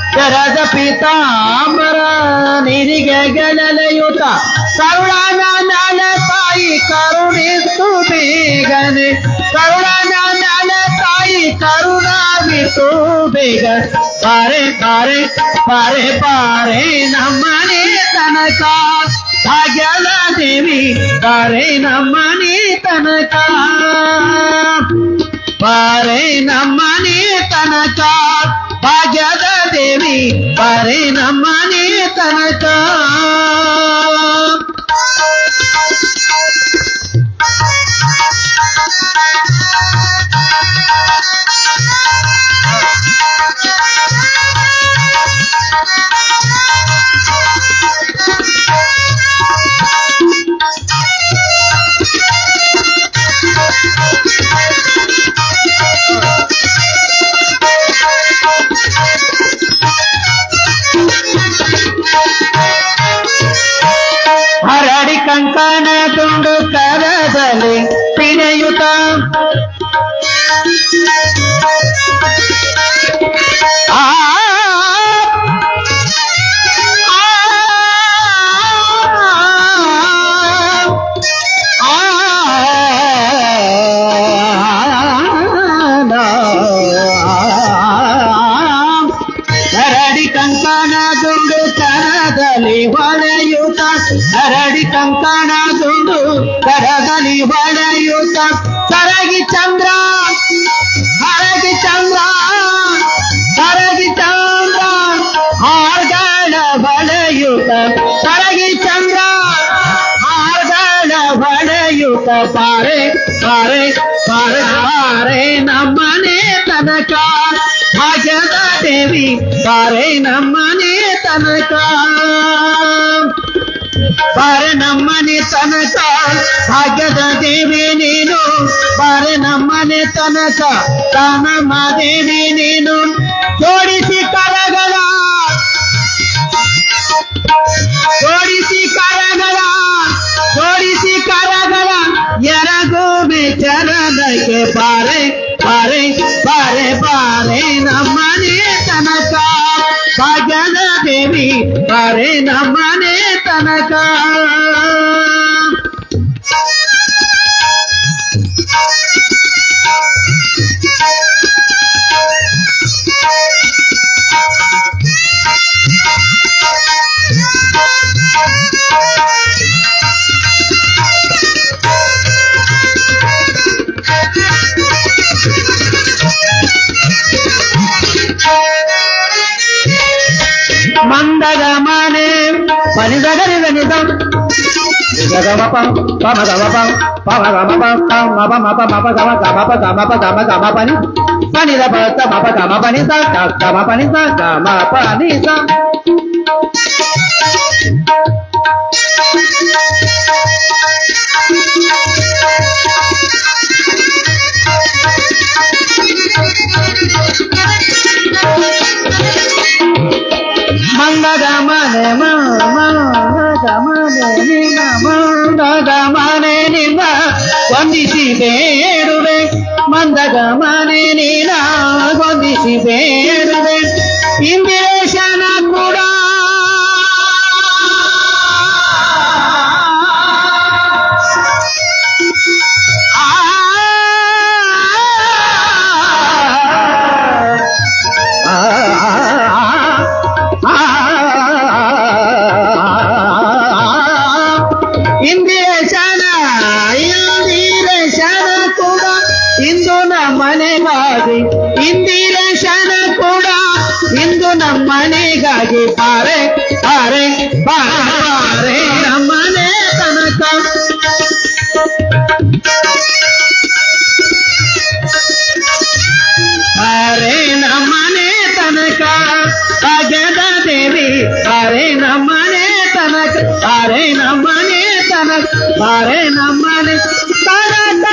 ಶರದ ಪೀತಾಂಬರ ನಿರಿಗೆಗಳೆಲೆಯುತ ಕರುಣಾನ ನಾಳ ತಾಯಿ ಕರುಣಿಸು ಬೇಗನೆ, ಕರುಣಾನ ನಾಳ ತಾಯಿ ಕರುಣಾವಿತು ಬೇಗ. ಬಾರೆ ಬಾರೆ ಬಾರೆ ಬಾರೆ ನಮ್ಮನೆ ತನಕ ಭಾಗ್ಯದ ದೇವಿ ಬಾರೆ ನಮ್ಮನೆ ತನಕ ಬಾರೆ ನಮ್ಮನೆ ತನಕ ಭಾಗ್ಯದ ದೇವಿ ಬಾರೆ ನಮ್ಮನೆ ತನಕ ಹರಡಿ ಕಂಕಣ ತುಂಡು ಕರದಲ್ಲಿ ಪಿಣೆಯುತ ಆ ಹರಡಿ ಕಂಕಣ ತುಂಡು ಕರದಲ್ಲಿ ಹೊಳೆಯುತ ಹರಡಿ ಕಂಕಣ ತುಂಡು ಕರದಲ್ಲಿ ಹೊಳೆಯುತ ಕರಗಿ ಚಂದ್ರ ಹರಗಿ ಚಂದ್ರ ಕರಗಿ ಚಂದ್ರ ಹಾರ್ಗಳ ಹೊಳೆಯುತ ಕರಗಿ ಚಂದ್ರ ಹಾರ್ಗಳ ಹೊಳೆಯುತ ಪಾರೆ ಪಾರೆ ಪಾರೆ ಪಾರೆ ನಮ್ಮನೆ ತನಕ ಭಾಗ್ಯದ ದೇವಿ ಬಾರೆ ನಮ್ಮನೆ ತನಕ ಬಾರೆ ನಮ್ಮನೆ ತನಕ ಭಾಗ್ಯದ ದೇವಿ ನೀನು ಬಾರೆ ನಮ್ಮನೆ ತನಕ ತಾನಮ್ಮ ದೇವಿ ನೀನು ಜೋಡಿಸಿ ಕರಗಳ ಜೋಡಿಸಿ ಕರಗಳ ಜೋಡಿಸಿ ಕರಗಳ ಎರಗೂಮೆ ಚರಣಕ್ಕೆ ಬಾರೆ ಬಾರೆ ಬಾರೆ ಬಾರೆ ನಮ್ಮನೆ ತನಕ ಭಾಗ್ಯದ ದೇವಿ ಬಾರೆ ನಮ್ಮನೆ ತನಕ ಮಂದಗ ಮನೆ ಪನಿದಗರಿದ ನಿಜ ಗಮಪ ಪಮ ಗಮಪ ಪಮ ಗಮಪ ಮಪ ಮಪ ಮಪ ಗಮ ಗಮಪ ಗಮಪ ಗಮ ಗಮ ಪನಿ ಪನಿದ ಪತ ಮಪ ಗಮ ಪನಿ ಸ ಗಮ ಪನಿ ಸ ಗಮ ಪನಿ ಸ ಮಂದಗ ಮನೆ ಮಂದಗ ಮನೆ ನಿನ್ನ ಮಂದಗ ಮನೆ ನಿನ್ನ ವಂದಿಸಿ ಬೇಡುವೆ ಮಂದಗ ಮನೆ ನಿನ್ನ ವಂದಿಸಿ ಬೇಡುವೆ ಇಂದಿರೇಶನ ಕೂಡ ಇಂದಿರೇಶನ ಕೂಡ ಇಂದು ನಮ್ಮನೆಗಾಗಿ ಇಂದಿರೇಶನ ಕೂಡ ಇಂದು ನಮ್ಮನೆಗಾಗಿ ಬಾರೆ ಬಾರೆ ಬಾರೆ ನಮ್ಮನೆ ತನಕ ಬಾರೆ ನಮ್ಮನೆ ತನಕ ಭಾಗ್ಯದ ದೇವಿ ಬಾರೆ ನಮ್ಮನೆ ತನಕ ಬಾರೆ ನಮ್ಮನೆ ತನಕ ಬಾರೆ ನಮ್ಮನೆ ತನಕ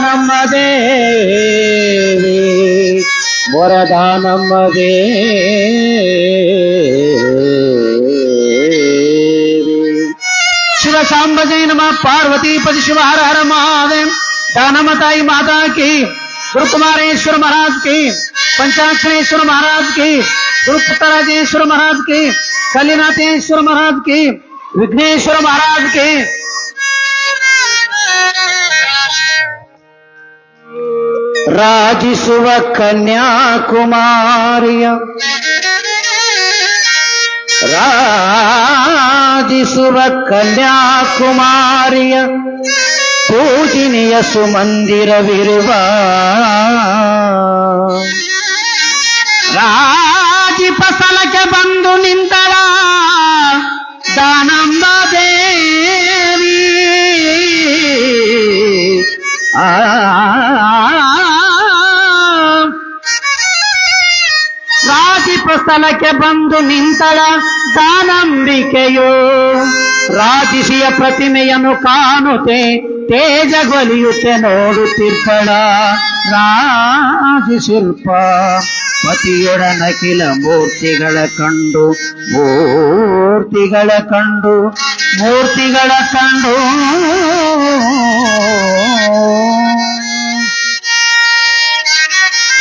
ನಮ್ಮ ದೇವಿ ಮೊರದ ನಮ್ಮ ದೇವಿ ಶಿವ सांब जय नमः पार्वती पति शिव हर हर महादेव दानमताई माता की गुरु कुमारेश्वर महाराज की पंचाक्षरेश्वर महाराज की गुरु पुत्रराजेश्वर महाराज की कलिनाथेश्वर महाराज की विघ्नेश्वर महाराज की ರಾಜಿಸುವ ಕನ್ಯಾಕುಮಾರಿಯ ರಾಜಿಸುವ ಕನ್ಯಾಕುಮಾರಿಯ ಪೂಜಿನಿಯ ಸುಮಂದಿರವಿರುವ ರಾಜಿ ಫಸಲಕ್ಕೆ ಬಂದು ನಿಂತಳ ದಾನಂಬ ದೇವಿ ರಾಜಿಪಸ್ಥಲಕ್ಕೆ ಬಂದು ನಿಂತಳ ದಾನಂಬಿಕೆಯು ರಾಜಿಸಿಯ ಪ್ರತಿಮೆಯನ್ನು ಕಾಣುತ್ತೆ ತೇಜಗೊಲಿಯುತ್ತೆ ನೋಡುತ್ತಿರ್ಪಳ ರಾಜಿ ಶಿಲ್ಪ ಪತಿಯೊಡನಖಿಲ ಮೂರ್ತಿಗಳ ಕಂಡು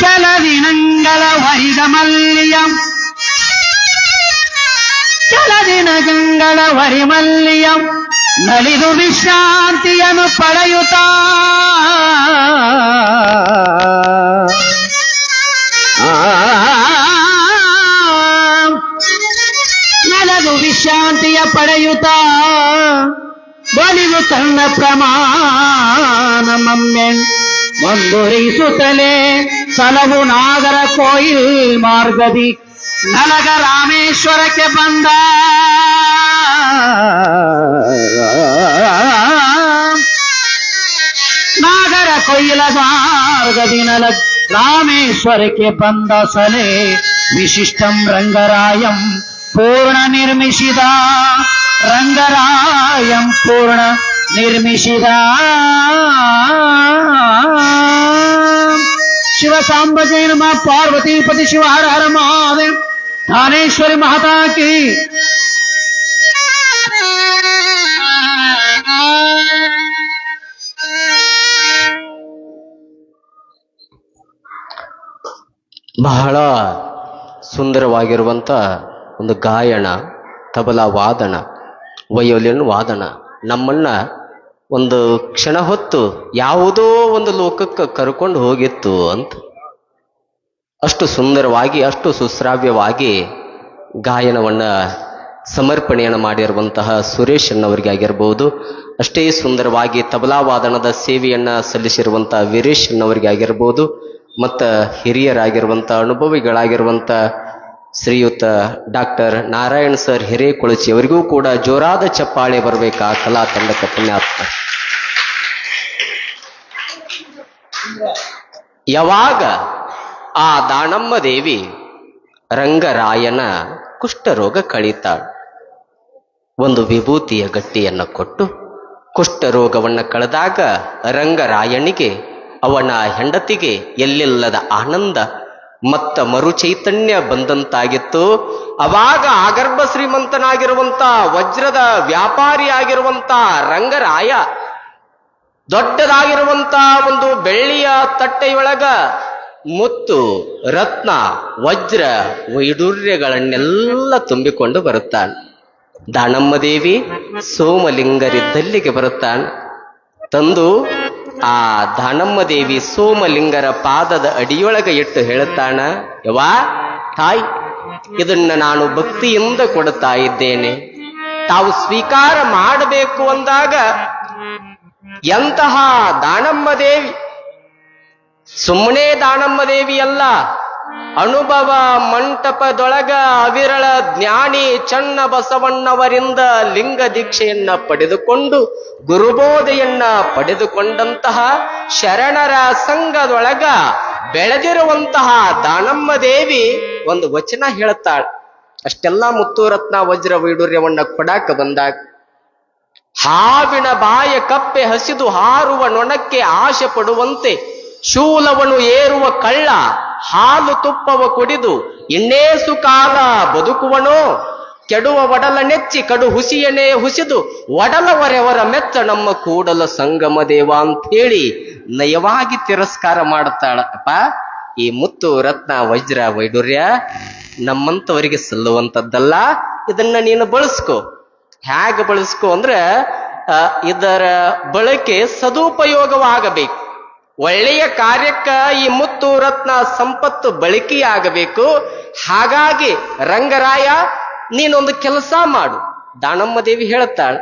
ಕೆಲದಿನಗಳ ವರಿಮಲ್ಲಿಯಂ ನಲಿದು ವಿಶ್ರಾಂತಿಯನ್ನು ಪಡೆಯುತ್ತಾ ನಲದು ವಿಶ್ರಾಂತಿಯ ಪಡೆಯುತ್ತಾ ಬಲಿದು ತನ್ನ ಪ್ರಮಾಣ ಮಮ್ಮೆ ಮುಂದುವರಿಸುತ್ತಲೇ ಸಲವು ನಾಗರ ಕೋಯಿಲ್ ಮಾರ್ಗದಿ ನಲಗ ರಾಮೇಶ್ವರಕ್ಕೆ ಬಂದ ನಾಗರ ಕೊಯ್ಲ ಮಾರ್ಗದಿ ನಲಗ ರಾಮೇಶ್ವರಕ್ಕೆ ಬಂದ ಸಲೆ ವಿಶಿಷ್ಟಂ ರಂಗರಾಯಂ ಪೂರ್ಣ ನಿರ್ಮಿಸಿದ ಶಿವ ಸಾಂಬ ಜೈ ನಮಃ ಪಾರ್ವತೀಪತಿ ಶಿವ ಹರ ಹರ ಮಹಾದೇವ್ ಧಾನೇಶ್ವರಿ ಮಾತಾ ಕಿ ಬಹಳ ಸುಂದರವಾಗಿರುವಂತ ಒಂದು ಗಾಯನ, ತಬಲಾ ವಾದನ, ವಯೋಲಿನ್ ವಾದನ ನಮ್ಮನ್ನ ಒಂದು ಕ್ಷಣ ಹೊತ್ತು ಯಾವುದೋ ಒಂದು ಲೋಕಕ್ಕೆ ಕರ್ಕೊಂಡು ಹೋಗಿತ್ತು ಅಂತ. ಅಷ್ಟು ಸುಂದರವಾಗಿ, ಅಷ್ಟು ಸುಶ್ರಾವ್ಯವಾಗಿ ಗಾಯನವನ್ನ ಸಮರ್ಪಣೆಯನ್ನು ಮಾಡಿರುವಂತಹ ಸುರೇಶ್ ಅನ್ನವರಿಗೆ ಆಗಿರ್ಬೋದು, ಅಷ್ಟೇ ಸುಂದರವಾಗಿ ತಬಲಾ ವಾದನದ ಸೇವೆಯನ್ನ ಸಲ್ಲಿಸಿರುವಂತಹ ವೀರೇಶ್ ಅನ್ನವರಿಗೆ ಆಗಿರ್ಬೋದು, ಮತ್ತು ಹಿರಿಯರಾಗಿರುವಂಥ ಅನುಭವಿಗಳಾಗಿರುವಂಥ ಶ್ರೀಯುತ ಡಾಕ್ಟರ್ ನಾರಾಯಣ್ ಸರ್ ಹಿರೇಕೊಳಚಿ ಅವರಿಗೂ ಕೂಡ ಜೋರಾದ ಚಪ್ಪಾಳೆ ಬರಬೇಕಾ ಕಲಾ ತಂಡಕ್ಕೆ ಪುಣ್ಯಾತ್ಮ. ಯಾವಾಗ ಆ ದಾನಮ್ಮ ದೇವಿ ರಂಗರಾಯನ ಕುಷ್ಠರೋಗ ಕಳೀತಾಳ, ಒಂದು ವಿಭೂತಿಯ ಗಟ್ಟಿಯನ್ನು ಕೊಟ್ಟು ಕುಷ್ಠರೋಗವನ್ನ ಕಳೆದಾಗ ರಂಗರಾಯನಿಗೆ ಅವನ ಹೆಂಡತಿಗೆ ಎಲ್ಲಿಲ್ಲದ ಆನಂದ ಮತ್ತ ಮರುಚೈತನ್ಯ ಬಂದಂತಾಗಿತ್ತು. ಅವಾಗ ಆಗರ್ಭ ಶ್ರೀಮಂತನಾಗಿರುವಂತ ವಜ್ರದ ವ್ಯಾಪಾರಿ ಆಗಿರುವಂತ ರಂಗರಾಯ ದೊಡ್ಡದಾಗಿರುವಂತ ಒಂದು ಬೆಳ್ಳಿಯ ತಟ್ಟೆಯೊಳಗ ಮುತ್ತು, ರತ್ನ, ವಜ್ರ, ವೈಡೂರ್ಯಗಳನ್ನೆಲ್ಲ ತುಂಬಿಕೊಂಡು ಬರುತ್ತಾನೆ. ದಾನಮ್ಮ ದೇವಿ ಸೋಮಲಿಂಗರಿದ್ದಲ್ಲಿಗೆ ಬರುತ್ತಾನೆ. ತಂದು ಆ ದಾನಮ್ಮ ದೇವಿ ಸೋಮಲಿಂಗರ ಪಾದದ ಅಡಿಯೊಳಗೆ ಇಟ್ಟು ಹೇಳುತ್ತಾನ, ಯವಾ ತಾಯಿ, ಇದನ್ನ ನಾನು ಭಕ್ತಿಯಿಂದ ಕೊಡ್ತಾ ಇದ್ದೇನೆ, ತಾವು ಸ್ವೀಕಾರ ಮಾಡಬೇಕು ಅಂದಾಗ ಎಂತಹ ದಾನಮ್ಮ ದೇವಿ, ಸುಮ್ಮನೆ ದಾನಮ್ಮ ದೇವಿ ಅಲ್ಲ, ಅನುಭವ ಮಂಟಪದೊಳಗ ಅವಿರಳ ಜ್ಞಾನಿ ಚನ್ನ ಬಸವಣ್ಣವರಿಂದ ಲಿಂಗ ದೀಕ್ಷೆಯನ್ನ ಪಡೆದುಕೊಂಡು ಗುರುಬೋಧೆಯನ್ನ ಪಡೆದುಕೊಂಡಂತಹ ಶರಣರ ಸಂಘದೊಳಗ ಬೆಳೆದಿರುವಂತಹ ದಾನಮ್ಮ ದೇವಿ ಒಂದು ವಚನ ಹೇಳುತ್ತಾಳೆ. ಅಷ್ಟೆಲ್ಲ ಮುತ್ತು ರತ್ನ ವಜ್ರ ವೈಡೂರ್ಯವನ್ನ ಕೊಡಾಕ ಬಂದಾಗ, ಹಾವಿನ ಬಾಯ ಕಪ್ಪೆ ಹಸಿದು ಹಾರುವ ನೊಣಕ್ಕೆ ಆಶೆ ಪಡುವಂತೆ ಶೂಲವನು ಏರುವ ಕಳ್ಳ ಹಾಲು ತುಪ್ಪವ ಕುಡಿದು ಇನ್ನೇಸು ಕಾಲ ಬದುಕುವನೋ, ಕೆಡುವ ಒಡಲ ನೆಚ್ಚಿ ಕಡು ಹುಸಿಯನೇ ಹುಸಿದು ಒಡಲವರೆವರ ಮೆಚ್ಚ ನಮ್ಮ ಕೂಡಲ ಸಂಗಮ ದೇವ ಅಂಥೇಳಿ ನಯವಾಗಿ ತಿರಸ್ಕಾರ ಮಾಡುತ್ತಾಳಪ್ಪ. ಈ ಮುತ್ತು ರತ್ನ ವಜ್ರ ವೈಡೂರ್ಯ ನಮ್ಮಂತವರಿಗೆ ಸಲ್ಲುವಂಥದ್ದಲ್ಲ, ಇದನ್ನ ನೀನು ಬಳಸ್ಕೋ. ಹೇಗೆ ಬಳಸ್ಕೋ ಅಂದ್ರೆ ಇದರ ಬಳಕೆ ಸದುಪಯೋಗವಾಗಬೇಕು. ಒಳ್ಳೆಯ ಕಾರ್ಯಕ್ಕ ಈ ಮುತ್ತು ರತ್ನ ಸಂಪತ್ತು ಬಳಕೆಯಾಗಬೇಕು. ಹಾಗಾಗಿ ರಂಗರಾಯ ನೀನೊಂದು ಕೆಲಸ ಮಾಡು. ದಾನಮ್ಮ ದೇವಿ ಹೇಳುತ್ತಾಳ,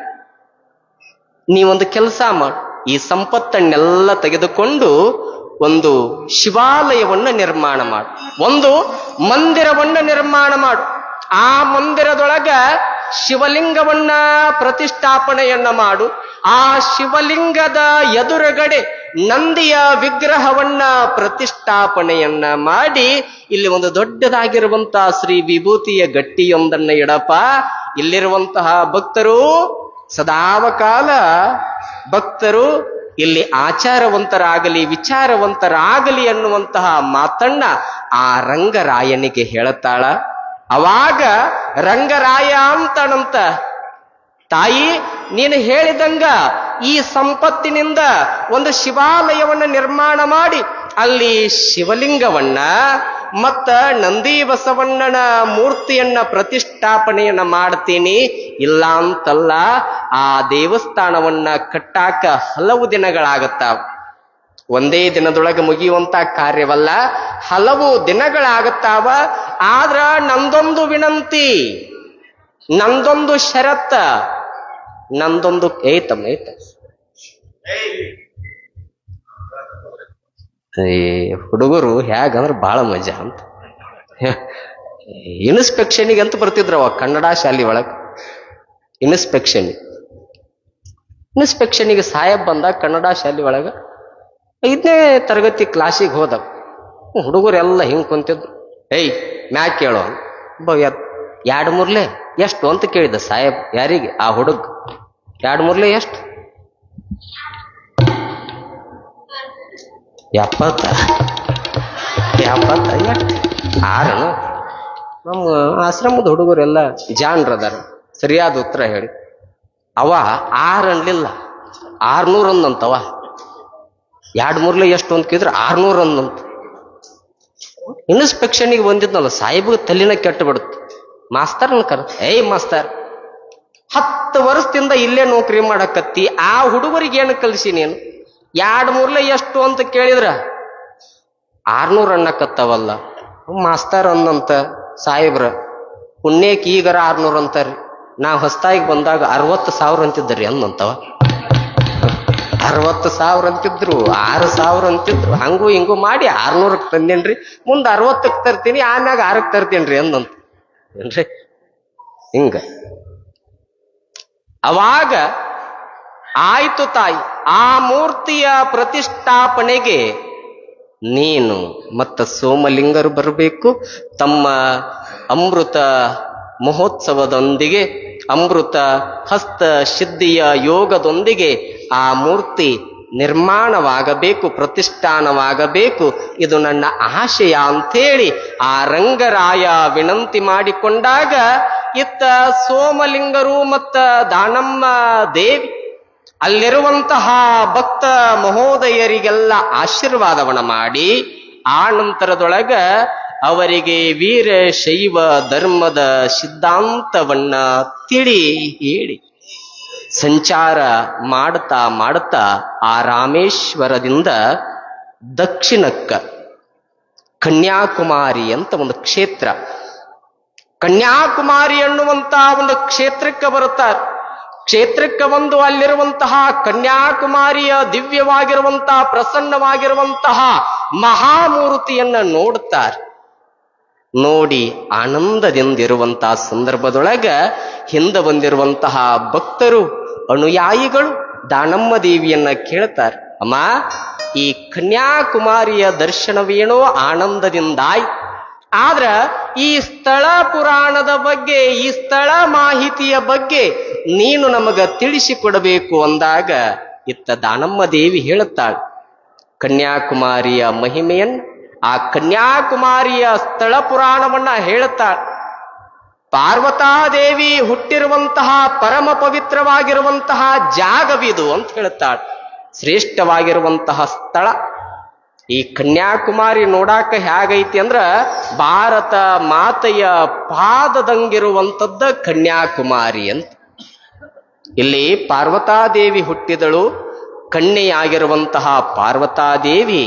ನೀವೊಂದು ಕೆಲಸ ಮಾಡು, ಈ ಸಂಪತ್ತನ್ನೆಲ್ಲ ತೆಗೆದುಕೊಂಡು ಒಂದು ಶಿವಾಲಯವನ್ನ ನಿರ್ಮಾಣ ಮಾಡು, ಒಂದು ಮಂದಿರವನ್ನ ನಿರ್ಮಾಣ ಮಾಡು. ಆ ಮಂದಿರದೊಳಗ ಶಿವಲಿಂಗವನ್ನ ಪ್ರತಿಷ್ಠಾಪನೆಯನ್ನ ಮಾಡು. ಆ ಶಿವಲಿಂಗದ ಎದುರುಗಡೆ ನಂದಿಯ ವಿಗ್ರಹವನ್ನ ಪ್ರತಿಷ್ಠಾಪನೆಯನ್ನ ಮಾಡಿ ಇಲ್ಲಿ ಒಂದು ದೊಡ್ಡದಾಗಿರುವಂತಹ ಶ್ರೀ ವಿಭೂತಿಯ ಗಟ್ಟಿಯೊಂದನ್ನ ಇಡಪ್ಪ. ಇಲ್ಲಿರುವಂತಹ ಭಕ್ತರು ಸದಾವಕಾಲ ಭಕ್ತರು ಇಲ್ಲಿ ಆಚಾರವಂತರಾಗಲಿ ವಿಚಾರವಂತರಾಗಲಿ ಅನ್ನುವಂತಹ ಮಾತನ್ನ ಆ ರಂಗರಾಯನಿಗೆ ಹೇಳುತ್ತಾಳ. ಅವಾಗ ರಂಗರಾಯ ಅಂತನಂತ, ತಾಯಿ ನೀನು ಹೇಳಿದಂಗ ಈ ಸಂಪತ್ತಿನಿಂದ ಒಂದು ಶಿವಾಲಯವನ್ನ ನಿರ್ಮಾಣ ಮಾಡಿ ಅಲ್ಲಿ ಶಿವಲಿಂಗವನ್ನ ಮತ್ತ ನಂದಿ ಬಸವಣ್ಣನ ಮೂರ್ತಿಯನ್ನ ಪ್ರತಿಷ್ಠಾಪನೆಯನ್ನ ಮಾಡ್ತೀನಿ. ಇಲ್ಲ ಅಂತಲ್ಲ, ಆ ದೇವಸ್ಥಾನವನ್ನ ಕಟ್ಟಾಕ ಹಲವು ದಿನಗಳಾಗತ್ತಾವ. ಒಂದೇ ದಿನದೊಳಗೆ ಮುಗಿಯುವಂತ ಕಾರ್ಯವಲ್ಲ, ಹಲವು ದಿನಗಳಾಗತ್ತಾವ. ಆದ್ರ ನಂದೊಂದು ವಿನಂತಿ, ನಂದೊಂದು ಷರತ್ತ, ನಂದೊಂದು ಏತಮ್ಮ ಹುಡುಗರು ಹೇಗಂದ್ರೆ ಬಹಳ ಮಜಾ ಅಂತ. ಇನ್ಸ್ಪೆಕ್ಷನಿಗೆ ಅಂತ ಬರ್ತಿದ್ರವ ಕನ್ನಡ ಶಾಲೆ ಒಳಗೆ. ಇನ್ಸ್ಪೆಕ್ಷನಿಗೆ ಸಾಹೇಬ್ ಬಂದಾಗ ಕನ್ನಡ ಶಾಲೆ ಒಳಗ 5ನೇ ತರಗತಿ ಕ್ಲಾಸಿಗೆ ಹೋದ ಹುಡುಗರೆಲ್ಲ ಹಿಂಗ್ ಕುಂತಿದ್ರು. ಏಯ್ ಮ್ಯಾಕ್ ಕೇಳೋ, 2 ಎಷ್ಟು ಅಂತ ಕೇಳಿದ ಸಾಹೇಬ್. ಯಾರಿಗೆ? ಆ ಹುಡುಗ. 2 ಎಷ್ಟು? 70 6. ನಮ್ಮ ಆಶ್ರಮದ ಹುಡುಗರೆಲ್ಲ ಜಾಣ್ರದಾರ, ಸರಿಯಾದ ಉತ್ತರ ಹೇಳಿ. ಅವ 6 ಅನ್ಲಿಲ್ಲ, 600 ಅಂದಂತವ. 2 ಎಷ್ಟು ಅಂತ ಕೇಳಿದ್ರೆ 600 ಅಂದಂತ. ಇನ್ಸ್ಪೆಕ್ಷನಿಗೆ ಬಂದಿದ್ನಲ್ಲ ಸಾಹೇಬ್ಗೆ ತಲೆನ ಕೆಟ್ಟು ಬಿಡುತ್ತೆ. ಮಾಸ್ತರ್ ಅನ್ಕರ, ಏಯ್ ಮಾಸ್ತರ್, 10 ವರ್ಷದಿಂದ ಇಲ್ಲೇ ನೌಕರಿ ಮಾಡಕತ್ತಿ, ಆ ಹುಡುಗರಿಗೆ ಏನು ಕಲಿಸಿ ನೀನು? 2 ಎಷ್ಟು ಅಂತ ಕೇಳಿದ್ರ 600 ಅನ್ನಕತ್ತವಲ್ಲ. ಮಾಸ್ತರ್ ಅಂದಂತ ಸಾಹೇಬ್ರ, ಪುಣ್ಯಕ್ಕೆ ಈಗರ 600 ಅಂತಾರ್ರಿ, ನಾವು ಹೊಸ್ತಾಗಿ ಬಂದಾಗ 60,000 ಅಂತಿದ್ದರಿ ಅಂದಂತವ. 60,000 ಅಂತಿದ್ರು, 6,000 ಅಂತಿದ್ರು. ಹಂಗೂ ಹಿಂಗೂ ಮಾಡಿ 600ಕ್ಕೆ ತಂದೇನ್ರಿ, ಮುಂದೆ 60ಕ್ಕೆ ತರ್ತೀನಿ, ಆಮ್ಯಾಗ 6ಕ್ಕೆ ತರ್ತೀನ್ರಿ ಅಂದಂತ. ಏನ್ರಿ ಹಿಂಗ? ಅವಾಗ ಆಯ್ತು ತಾಯಿ, ಆ ಮೂರ್ತಿಯ ಪ್ರತಿಷ್ಠಾಪನೆಗೆ ನೀನು ಮತ್ತ ಸೋಮಲಿಂಗರು ಬರಬೇಕು. ತಮ್ಮ ಅಮೃತ ಮಹೋತ್ಸವದೊಂದಿಗೆ, ಅಮೃತ ಹಸ್ತ ಸಿದ್ಧಿಯ ಯೋಗದೊಂದಿಗೆ ಆ ಮೂರ್ತಿ ನಿರ್ಮಾಣವಾಗಬೇಕು, ಪ್ರತಿಷ್ಠಾನವಾಗಬೇಕು. ಇದು ನನ್ನ ಆಶಯ ಅಂಥೇಳಿ ಆ ರಂಗರಾಯ ವಿನಂತಿ ಮಾಡಿಕೊಂಡಾಗ ಇತ್ತ ಸೋಮಲಿಂಗರು ಮತ್ತ ದಾನಮ್ಮ ದೇವಿ ಅಲ್ಲಿರುವಂತಹ ಭಕ್ತ ಮಹೋದಯರಿಗೆಲ್ಲ ಆಶೀರ್ವಾದವನ್ನ ಮಾಡಿ, ಆ ನಂತರದೊಳಗ ಅವರಿಗೆ ವೀರ ಶೈವ ಧರ್ಮದ ಸಿದ್ಧಾಂತವನ್ನ ಹೇಳಿ ಸಂಚಾರ ಮಾಡುತ್ತಾ ಮಾಡುತ್ತಾ ಆ ರಾಮೇಶ್ವರದಿಂದ ದಕ್ಷಿಣಕ್ಕ ಕನ್ಯಾಕುಮಾರಿ ಅಂತ ಒಂದು ಕ್ಷೇತ್ರ, ಕನ್ಯಾಕುಮಾರಿ ಅನ್ನುವಂತ ಒಂದು ಕ್ಷೇತ್ರಕ್ಕೆ ಬರುತ್ತಾರೆ. ಕ್ಷೇತ್ರಕ್ಕೆ ಬಂದು ಅಲ್ಲಿರುವಂತಹ ಕನ್ಯಾಕುಮಾರಿಯ ದಿವ್ಯವಾಗಿರುವಂತಹ ಪ್ರಸನ್ನವಾಗಿರುವಂತಹ ಮಹಾಮೂರ್ತಿಯನ್ನ ನೋಡುತ್ತಾರೆ. ನೋಡಿ ಆನಂದದಿಂದಿರುವಂತಹ ಸಂದರ್ಭದೊಳಗ ಹಿಂದೆ ಬಂದಿರುವಂತಹ ಭಕ್ತರು ಅನುಯಾಯಿಗಳು ದಾನಮ್ಮ ದೇವಿಯನ್ನ ಕೇಳ್ತಾರೆ, ಅಮ್ಮ ಈ ಕನ್ಯಾಕುಮಾರಿಯ ದರ್ಶನವೇನೋ ಆನಂದದಿಂದಾಯ್, ಆದ್ರ ಈ ಸ್ಥಳ ಪುರಾಣದ ಬಗ್ಗೆ, ಈ ಸ್ಥಳ ಮಾಹಿತಿಯ ಬಗ್ಗೆ ನೀನು ನಮಗ ತಿಳಿಸಿಕೊಡಬೇಕು ಅಂದಾಗ ಇತ್ತ ದಾನಮ್ಮ ದೇವಿ ಹೇಳುತ್ತಾಳೆ ಕನ್ಯಾಕುಮಾರಿಯ ಮಹಿಮೆಯನ್ನ, ಆ ಕನ್ಯಾಕುಮಾರಿಯ ಸ್ಥಳ ಪುರಾಣವನ್ನ ಹೇಳುತ್ತಾಳೆ. ಪಾರ್ವತಾದೇವಿ ಹುಟ್ಟಿರುವಂತಹ ಪರಮ ಪವಿತ್ರವಾಗಿರುವಂತಹ ಜಾಗವಿದು ಅಂತ ಹೇಳುತ್ತಾಳೆ. ಶ್ರೇಷ್ಠವಾಗಿರುವಂತಹ ಸ್ಥಳ. ಈ ಕನ್ಯಾಕುಮಾರಿ ನೋಡಾಕ ಹೇಗೈತಿ ಅಂದ್ರ ಭಾರತ ಮಾತೆಯ ಪಾದದಂಗಿರುವಂಥದ್ದ ಕನ್ಯಾಕುಮಾರಿ ಅಂತ. ಇಲ್ಲಿ ಪಾರ್ವತಾದೇವಿ ಹುಟ್ಟಿದಳು. ಕನ್ಯೆಯಾಗಿರುವಂತಹ ಪಾರ್ವತಾದೇವಿ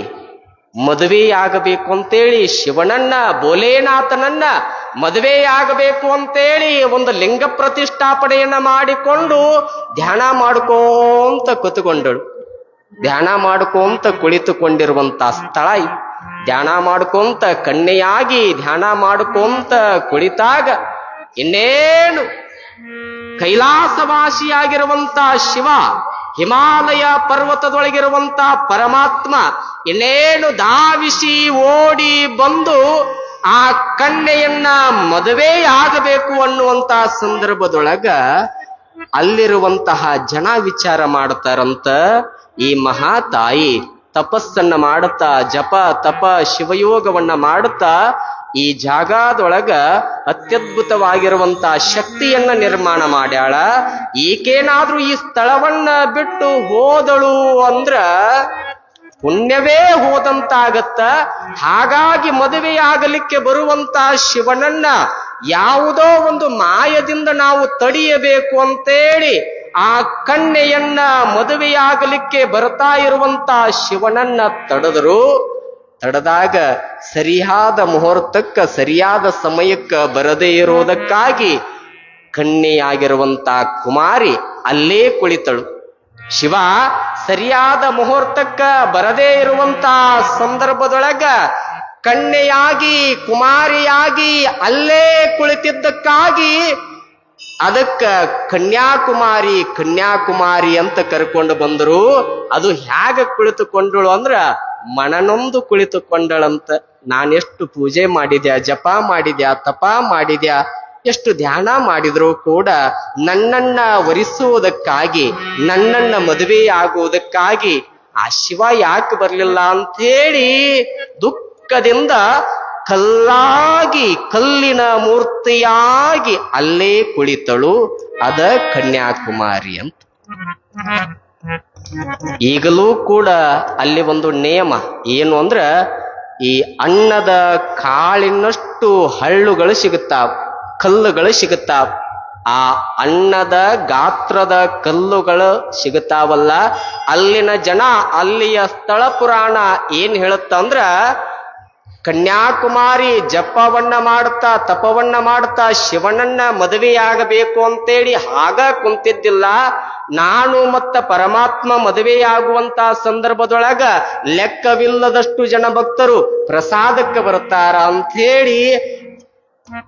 ಮದುವೆಯಾಗಬೇಕು ಅಂತೇಳಿ ಶಿವನನ್ನ, ಭೋಲೇನಾಥನನ್ನ ಮದುವೆಯಾಗಬೇಕು ಅಂತೇಳಿ ಒಂದು ಲಿಂಗ ಪ್ರತಿಷ್ಠಾಪನೆಯನ್ನ ಮಾಡಿಕೊಂಡು ಧ್ಯಾನ ಮಾಡ್ಕೋಂತ ಕೂತುಕೊಂಡಳು. ಧ್ಯಾನ ಮಾಡ್ಕೊಂತ ಕುಳಿತುಕೊಂಡಿರುವಂತ ಸ್ಥಳ ಇದು. ಧ್ಯಾನ ಮಾಡ್ಕೊಂತ ಕನ್ಯೆಯಾಗಿ ಧ್ಯಾನ ಮಾಡ್ಕೊಂತ ಕುಳಿತಾಗ ಇನ್ನೇನು ಕೈಲಾಸವಾಸಿಯಾಗಿರುವಂತ ಶಿವ, ಹಿಮಾಲಯ ಪರ್ವತದೊಳಗಿರುವಂತ ಪರಮಾತ್ಮ ಇನ್ನೇನು ಧಾವಿಸಿ ಓಡಿ ಬಂದು ಆ ಕನ್ಯೆಯನ್ನ ಮದುವೆಯಾಗಬೇಕು ಅನ್ನುವಂತ ಸಂದರ್ಭದೊಳಗ ಅಲ್ಲಿರುವಂತಹ ಜನ ವಿಚಾರ ಮಾಡ್ತಾರಂತ, ಈ ಮಹಾತಾಯಿ ತಪಸ್ಸನ್ನ ಮಾಡುತ್ತಾ ಜಪ ತಪ ಶಿವಯೋಗವನ್ನ ಮಾಡುತ್ತಾ ಈ ಜಾಗದೊಳಗ ಅತ್ಯದ್ಭುತವಾಗಿರುವಂತ ಶಕ್ತಿಯನ್ನ ನಿರ್ಮಾಣ ಮಾಡ್ಯಾಳ. ಈಗೇನಾದ್ರೂ ಈ ಸ್ಥಳವನ್ನ ಬಿಟ್ಟು ಹೋದಳು ಅಂದ್ರ ಪುಣ್ಯವೇ ಹೋದಂತಾಗತ್ತ. ಹಾಗಾಗಿ ಮದುವೆಯಾಗಲಿಕ್ಕೆ ಬರುವಂತ ಶಿವನನ್ನ ಯಾವುದೋ ಒಂದು ಮಾಯದಿಂದ ನಾವು ತಡೆಯಬೇಕು ಅಂತೇಳಿ ಆ ಕನ್ಯೆಯನ್ನ ಮದುವೆಯಾಗಲಿಕ್ಕೆ ಬರ್ತಾ ಇರುವಂತ ಶಿವನನ್ನ ತಡೆದಾಗ ಸರಿಯಾದ ಮುಹೂರ್ತಕ್ಕ ಸರಿಯಾದ ಸಮಯಕ್ಕ ಬರದೇ ಇರುವುದಕ್ಕಾಗಿ ಕನ್ಯೆಯಾಗಿರುವಂತ ಕುಮಾರಿ ಅಲ್ಲೇ ಕುಳಿತಳು. ಶಿವ ಸರಿಯಾದ ಮುಹೂರ್ತಕ್ಕ ಬರದೇ ಇರುವಂತ ಸಂದರ್ಭದೊಳಗ ಕನ್ಯೆಯಾಗಿ ಕುಮಾರಿಯಾಗಿ ಅಲ್ಲೇ ಕುಳಿತಿದ್ದಕ್ಕಾಗಿ ಅದಕ್ಕ ಕನ್ಯಾಕುಮಾರಿ ಅಂತ ಕರ್ಕೊಂಡು ಬಂದರು. ಅದು ಹೇಗ ಕುಳಿತುಕೊಂಡಳು ಅಂದ್ರ ಮನನೊಂದು ಕುಳಿತುಕೊಂಡಳಂತ. ನಾನೆಷ್ಟು ಪೂಜೆ ಮಾಡಿದ್ಯಾ, ಜಪ ಮಾಡಿದ್ಯಾ, ತಪ ಮಾಡಿದ್ಯಾ, ಎಷ್ಟು ಧ್ಯಾನ ಮಾಡಿದ್ರು ಕೂಡ ನನ್ನನ್ನ ವರಿಸುವುದಕ್ಕಾಗಿ ನನ್ನನ್ನ ಮದುವೆ ಆಗುವುದಕ್ಕಾಗಿ ಆ ಶಿವ ಯಾಕೆ ಬರ್ಲಿಲ್ಲ ಅಂಥೇಳಿ ದುಃಖದಿಂದ ಕಲ್ಲಿನ ಮೂರ್ತಿಯಾಗಿ ಅಲ್ಲೇ ಕುಳಿತಳು. ಅದ ಕನ್ಯಾಕುಮಾರಿ ಅಂತ. ಈಗಲೂ ಕೂಡ ಅಲ್ಲಿ ಒಂದು ನಿಯಮ ಏನು ಅಂದ್ರ, ಈ ಅನ್ನದ ಕಾಳಿನಷ್ಟು ಹಳ್ಳುಗಳು ಸಿಗುತ್ತಾವ, ಕಲ್ಲುಗಳು ಸಿಗುತ್ತಾವ. ಆ ಅನ್ನದ ಗಾತ್ರದ ಕಲ್ಲುಗಳು ಸಿಗುತ್ತಾವಲ್ಲ, ಅಲ್ಲಿನ ಜನ, ಅಲ್ಲಿಯ ಸ್ಥಳ ಪುರಾಣ ಏನ್ ಹೇಳುತ್ತಂದ್ರ, ಕನ್ಯಾಕುಮಾರಿ ಜಪವನ್ನ ಮಾಡುತ್ತಾ ತಪವನ್ನ ಮಾಡುತ್ತಾ ಶಿವನನ್ನ ಮದುವೆಯಾಗಬೇಕು ಅಂತೇಳಿ ಆಗ ಕುಂತಿದ್ದಿಲ್ಲ. ನಾನು ಮತ್ತ ಪರಮಾತ್ಮ ಮದುವೆಯಾಗುವಂತ ಸಂದರ್ಭದೊಳಗ ಲೆಕ್ಕವಿಲ್ಲದಷ್ಟು ಜನ ಭಕ್ತರು ಪ್ರಸಾದಕ್ಕೆ ಬರ್ತಾರ ಅಂಥೇಳಿ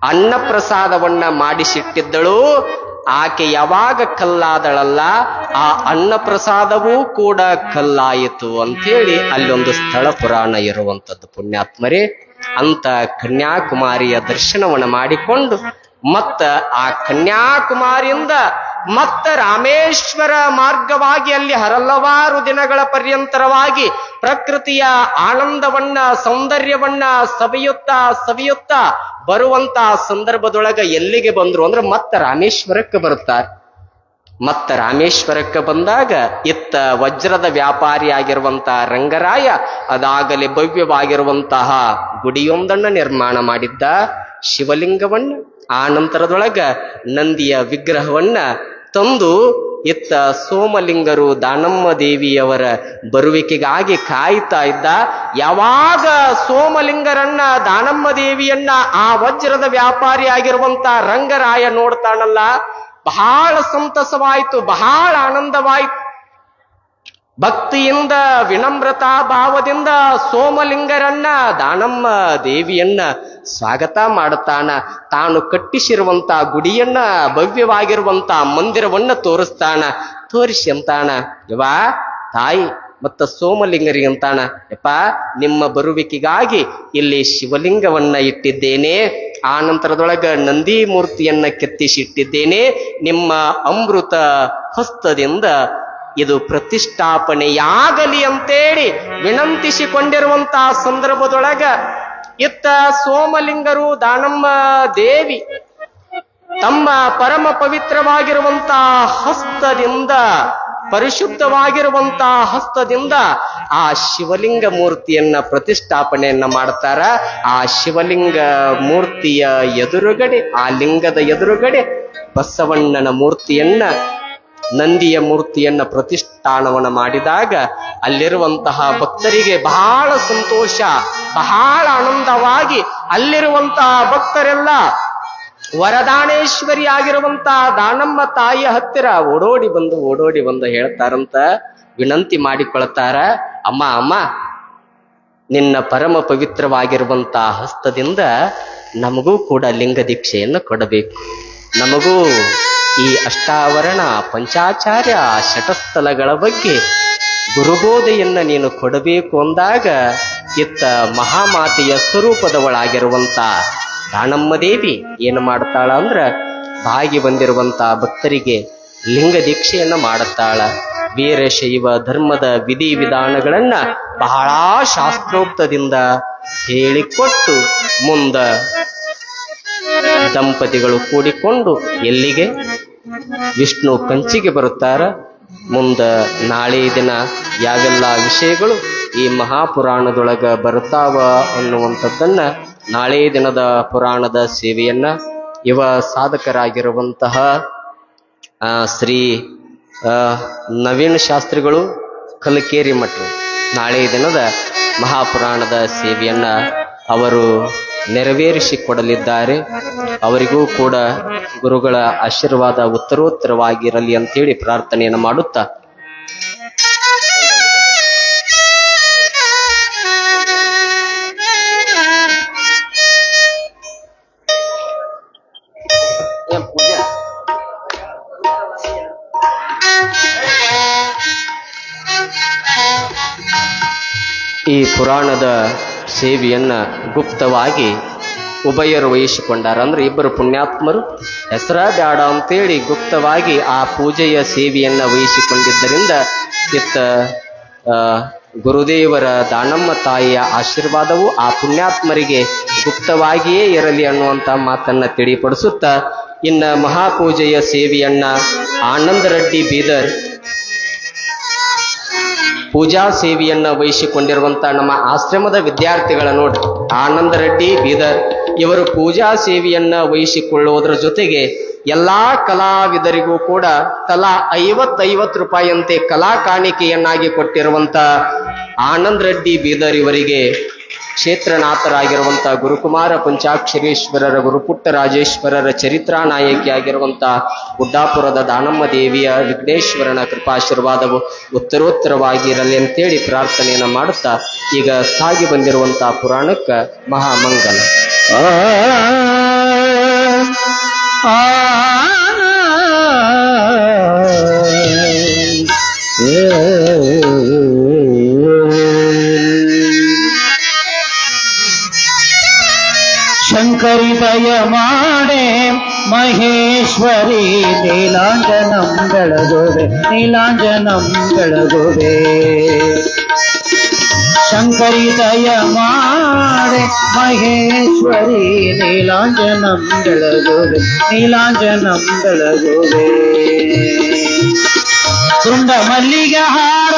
ಅನ್ನ ಪ್ರಸಾದವನ್ನ ಮಾಡಿಸಿಟ್ಟಿದ್ದಳು. ಆಕೆ ಯಾವಾಗ ಕಲ್ಲಾದಳಲ್ಲ, ಆ ಅನ್ನ ಪ್ರಸಾದವೂ ಕೂಡ ಕಲ್ಲಾಯಿತು ಅಂಥೇಳಿ ಅಲ್ಲೊಂದು ಸ್ಥಳ ಪುರಾಣ ಇರುವಂಥದ್ದು. ಪುಣ್ಯಾತ್ಮರೇ, ಅಂತ ಕನ್ಯಾಕುಮಾರಿಯ ದರ್ಶನವನ್ನ ಮಾಡಿಕೊಂಡು ಮತ್ತ ಆ ಕನ್ಯಾಕುಮಾರಿಯಿಂದ ಮತ್ತ ರಾಮೇಶ್ವರ ಮಾರ್ಗವಾಗಿ ಅಲ್ಲಿ ಹಲವಾರು ದಿನಗಳ ಪರ್ಯಂತರವಾಗಿ ಪ್ರಕೃತಿಯ ಆನಂದವನ್ನ ಸೌಂದರ್ಯವನ್ನ ಸವಿಯುತ್ತಾ ಬರುವಂತ ಸಂದರ್ಭದೊಳಗ ಎಲ್ಲಿಗೆ ಬಂದ್ರು ಅಂದ್ರೆ ಮತ್ತ ರಾಮೇಶ್ವರಕ್ಕೆ ಬರುತ್ತಾರೆ. ಮತ್ತ ರಾಮೇಶ್ವರಕ್ಕೆ ಬಂದಾಗ ಇತ್ತ ವಜ್ರದ ವ್ಯಾಪಾರಿಯಾಗಿರುವಂತಹ ರಂಗರಾಯ ಅದಾಗಲೇ ಭವ್ಯವಾಗಿರುವಂತಹ ಗುಡಿಯೊಂದನ್ನ ನಿರ್ಮಾಣ ಮಾಡಿದ್ದ, ಶಿವಲಿಂಗವನ್ನ. ಆ ನಂತರದೊಳಗ ನಂದಿಯ ವಿಗ್ರಹವನ್ನ ತಂದು ಇತ್ತ ಸೋಮಲಿಂಗರು ದಾನಮ್ಮ ದೇವಿಯವರ ಬರುವಿಕೆಗಾಗಿ ಕಾಯ್ತಾ ಇದ್ದ. ಯಾವಾಗ ಸೋಮಲಿಂಗರನ್ನ ದಾನಮ್ಮ ದೇವಿಯನ್ನ ಆ ವಜ್ರದ ವ್ಯಾಪಾರಿ ಆಗಿರುವಂತ ರಂಗರಾಯ ನೋಡ್ತಾನಲ್ಲ, ಬಹಳ ಸಂತಸವಾಯಿತು, ಬಹಳ ಆನಂದವಾಯಿತು. ಭಕ್ತಿಯಿಂದ ವಿನಮ್ರತಾ ಭಾವದಿಂದ ಸೋಮಲಿಂಗರನ್ನ ದಾನಮ್ಮ ದೇವಿಯನ್ನ ಸ್ವಾಗತ ಮಾಡುತ್ತಾನ. ತಾನು ಕಟ್ಟಿಸಿರುವಂತ ಗುಡಿಯನ್ನ ಭವ್ಯವಾಗಿರುವಂತ ಮಂದಿರವನ್ನ ತೋರಿಸಿ ಅಂತಾನ, ಯವಾ ತಾಯಿ ಮತ್ತ ಸೋಮಲಿಂಗರಿಗೆ ಅಂತಾನ, ಯಪ್ಪ ನಿಮ್ಮ ಬರುವಿಕೆಗಾಗಿ ಇಲ್ಲಿ ಶಿವಲಿಂಗವನ್ನ ಇಟ್ಟಿದ್ದೇನೆ, ಆ ನಂತರದೊಳಗ ನಂದಿ ಮೂರ್ತಿಯನ್ನ ಕೆತ್ತಿಸಿಟ್ಟಿದ್ದೇನೆ, ನಿಮ್ಮ ಅಮೃತ ಹಸ್ತದಿಂದ ಇದು ಪ್ರತಿಷ್ಠಾಪನೆಯಾಗಲಿ ಅಂತೇಳಿ ವಿನಂತಿಸಿಕೊಂಡಿರುವಂತಹ ಸಂದರ್ಭದೊಳಗ ಇತ್ತ ಸೋಮಲಿಂಗರು ದಾನಮ್ಮ ದೇವಿ ತಮ್ಮ ಪರಮ ಪವಿತ್ರವಾಗಿರುವಂತಹ ಹಸ್ತದಿಂದ, ಪರಿಶುದ್ಧವಾಗಿರುವಂತಹ ಹಸ್ತದಿಂದ ಆ ಶಿವಲಿಂಗ ಮೂರ್ತಿಯನ್ನ ಪ್ರತಿಷ್ಠಾಪನೆಯನ್ನ ಮಾಡ್ತಾರ. ಆ ಶಿವಲಿಂಗ ಮೂರ್ತಿಯ ಎದುರುಗಡೆ, ಆ ಲಿಂಗದ ಎದುರುಗಡೆ ಬಸವಣ್ಣನ ಮೂರ್ತಿಯನ್ನ, ನಂದಿಯ ಮೂರ್ತಿಯನ್ನ ಪ್ರತಿಷ್ಠಾನವನ್ನ ಮಾಡಿದಾಗ ಅಲ್ಲಿರುವಂತಹ ಭಕ್ತರಿಗೆ ಬಹಳ ಸಂತೋಷ, ಬಹಳ ಆನಂದವಾಗಿ ಅಲ್ಲಿರುವಂತಹ ಭಕ್ತರೆಲ್ಲ ವರದಾನೇಶ್ವರಿ ಆಗಿರುವಂತಹ ದಾನಮ್ಮ ತಾಯಿಯ ಹತ್ತಿರ ಓಡೋಡಿ ಬಂದು ಹೇಳ್ತಾರಂತ, ವಿನಂತಿ ಮಾಡಿಕೊಳ್ತಾರ, ಅಮ್ಮ ಅಮ್ಮ, ನಿನ್ನ ಪರಮ ಪವಿತ್ರವಾಗಿರುವಂತಹ ಹಸ್ತದಿಂದ ನಮಗೂ ಕೂಡ ಲಿಂಗ ದೀಕ್ಷೆಯನ್ನು ಕೊಡಬೇಕು. ನಮಗೂ ಈ ಅಷ್ಟಾವರಣ ಪಂಚಾಚಾರ್ಯ ಶಟಸ್ಥಲಗಳ ಬಗ್ಗೆ ಗುರುಬೋಧೆಯನ್ನ ನೀನು ಕೊಡಬೇಕು ಅಂದಾಗ ಇತ್ತ ಮಹಾಮಾತೆಯ ಸ್ವರೂಪದವಳಾಗಿರುವಂತ ದಾನಮ್ಮ ದೇವಿ ಏನು ಮಾಡ್ತಾಳ ಅಂದ್ರ ಬಾಗಿ ಬಂದಿರುವಂತ ಭಕ್ತರಿಗೆ ಲಿಂಗ ದೀಕ್ಷೆಯನ್ನ ಮಾಡುತ್ತಾಳ. ವೀರಶೈವ ಧರ್ಮದ ವಿಧಿ ವಿಧಾನಗಳನ್ನ ಬಹಳ ಶಾಸ್ತ್ರೋಕ್ತದಿಂದ ಹೇಳಿಕೊಟ್ಟು ಮುಂದ ದಂಪತಿಗಳು ಕೂಡಿಕೊಂಡು ಎಲ್ಲಿಗೆ? ವಿಷ್ಣು ಕಂಚಿಗೆ ಬರುತ್ತಾರ. ಮುಂದ ನಾಳೆ ದಿನ ಯಾವೆಲ್ಲ ವಿಷಯಗಳು ಈ ಮಹಾಪುರಾಣದೊಳಗ ಬರುತ್ತಾವ ಅನ್ನುವಂಥದ್ದನ್ನ ನಾಳೆ ದಿನದ ಪುರಾಣದ ಸೇವೆಯನ್ನ ಯುವ ಸಾಧಕರಾಗಿರುವಂತಹ ಶ್ರೀ ನವೀನ್ ಶಾಸ್ತ್ರಿಗಳು ಕಲಕೇರಿ ಮಠರು ನಾಳೆ ದಿನದ ಮಹಾಪುರಾಣದ ಸೇವೆಯನ್ನ ಅವರು ನೆರವೇರಿಸಿಕೊಡಲಿದ್ದಾರೆ. ಅವರಿಗೂ ಕೂಡ ಗುರುಗಳ ಆಶೀರ್ವಾದ ಉತ್ತರೋತ್ತರವಾಗಿರಲಿ ಅಂತೇಳಿ ಪ್ರಾರ್ಥನೆಯನ್ನು ಮಾಡುತ್ತಾ ಈ ಪುರಾಣದ ಸೇವೆಯನ್ನ ಗುಪ್ತವಾಗಿ ಉಭಯರು ವಹಿಸಿಕೊಂಡಾರ. ಅಂದ್ರೆ ಇಬ್ಬರು ಪುಣ್ಯಾತ್ಮರು ಹೆಸರ ಬ್ಯಾಡ ಅಂತೇಳಿ ಗುಪ್ತವಾಗಿ ಆ ಪೂಜೆಯ ಸೇವೆಯನ್ನ ವಹಿಸಿಕೊಂಡಿದ್ದರಿಂದ ಇತ್ತ ಗುರುದೇವರ ದಾನಮ್ಮ ತಾಯಿಯ ಆಶೀರ್ವಾದವು ಆ ಪುಣ್ಯಾತ್ಮರಿಗೆ ಗುಪ್ತವಾಗಿಯೇ ಇರಲಿ ಅನ್ನುವಂಥ ಮಾತನ್ನ ತಿಳಿಪಡಿಸುತ್ತಾ ಇನ್ನ ಮಹಾಪೂಜೆಯ ಸೇವೆಯನ್ನ ಆನಂದರೆಡ್ಡಿ ಬೀದರ್ ಪೂಜಾ ಸೇವೆಯನ್ನ ವಹಿಸಿಕೊಂಡಿರುವಂತ ನಮ್ಮ ಆಶ್ರಮದ ವಿದ್ಯಾರ್ಥಿಗಳ ನೋಡಿ ಆನಂದರೆಡ್ಡಿ ಬೀದರ್ ಇವರು ಪೂಜಾ ಸೇವೆಯನ್ನ ವಹಿಸಿಕೊಳ್ಳುವುದರ ಜೊತೆಗೆ ಎಲ್ಲಾ ಕಲಾವಿದರಿಗೂ ಕೂಡ ತಲಾ 50 ರೂಪಾಯಿಯಂತೆ ಕಲಾ ಕಾಣಿಕೆಯನ್ನಾಗಿ ಕೊಟ್ಟಿರುವಂತ ಆನಂದರೆಡ್ಡಿ ಬೀದರ್ ಇವರಿಗೆ ಕ್ಷೇತ್ರನಾಥರಾಗಿರುವಂತಹ ಗುರುಕುಮಾರ ಪಂಚಾಕ್ಷರೀಶ್ವರರ ಗುರುಪುಟ್ಟರಾಜೇಶ್ವರರ ಚರಿತ್ರಾ ನಾಯಕಿಯಾಗಿರುವಂಥ ಗುಡ್ಡಾಪುರದ ದಾನಮ್ಮ ದೇವಿಯ ವಿಘ್ನೇಶ್ವರನ ಕೃಪಾಶೀರ್ವಾದವು ಉತ್ತರೋತ್ತರವಾಗಿರಲಿ ಅಂತೇಳಿ ಪ್ರಾರ್ಥನೆಯನ್ನು ಮಾಡುತ್ತಾ ಈಗ ಸಾಗಿ ಬಂದಿರುವಂತಹ ಪುರಾಣಕ್ಕೆ ಮಹಾಮಂಗಲ. ಶಂಕರಿ ದಯ ಮಾಡೆ ಮಹೇಶ್ವರಿ ನೀಲಾಂಜನಂ ಬೆಳಗುವೆ ನೀಲಾಂಜನಂ ಬೆಳಗುವೆ. ಶಂಕರಿ ದಯ ಮಾಡೆ ಮಹೇಶ್ವರಿ ನೀಲಾಂಜನಂ ಬೆಳಗುವೆ ನೀಲಾಂಜನಂ ಬೆಳಗುವೆ. ದುಂಡ ಮಲ್ಲಿಗೆ ಹಾರ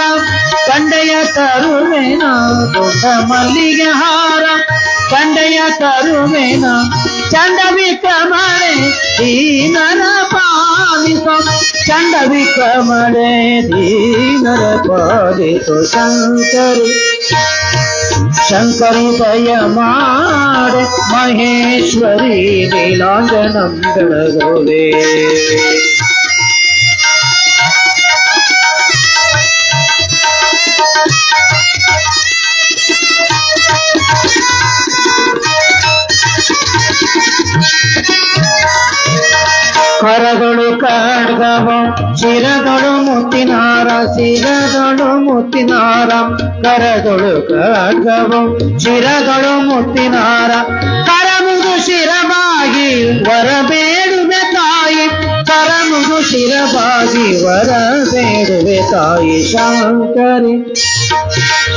ಕಂಡೆಯ ತರುವೆನ ದುಂಡ ಮಲ್ಲಿಗೆ ಹಾರ ಕಂಡೆಯ ತರುವೆನ ಚಂಡ ವಿಕ್ರಮಣೆ ದೀನರ ಪಾಲಿಸ ಚಂಡ ವಿಕ್ರಮಣೆ ದೀನರ ಪಾಲಿಸ. ಶಂಕರಿ ಶಂಕರಿ ದಯ ಮಾಡೆ ಮಹೇಶ್ವರಿ ನೀಲಾಂಜನಂ ಬೆಳಗುವೆ. ಕರಗಳು ಖಡ್ಗವ ಶಿರಗಳು ಮುತ್ತಿನಾರ ಶಿರಗಳು ಮುತ್ತಿನಾರ ಕರಗಳು ಖಡ್ಗವ ಶಿರಗಳು ಮುತ್ತಿನಾರ ಕರಮುದು ಶಿರವಾಗಿ ವರ ಬೇಡುವೆ ತಾಯಿ ಕರಮುದು ಶಿರವಾಗಿ ವರ ಬೇಡುವೆ ತಾಯಿ. ಶಂಕರಿ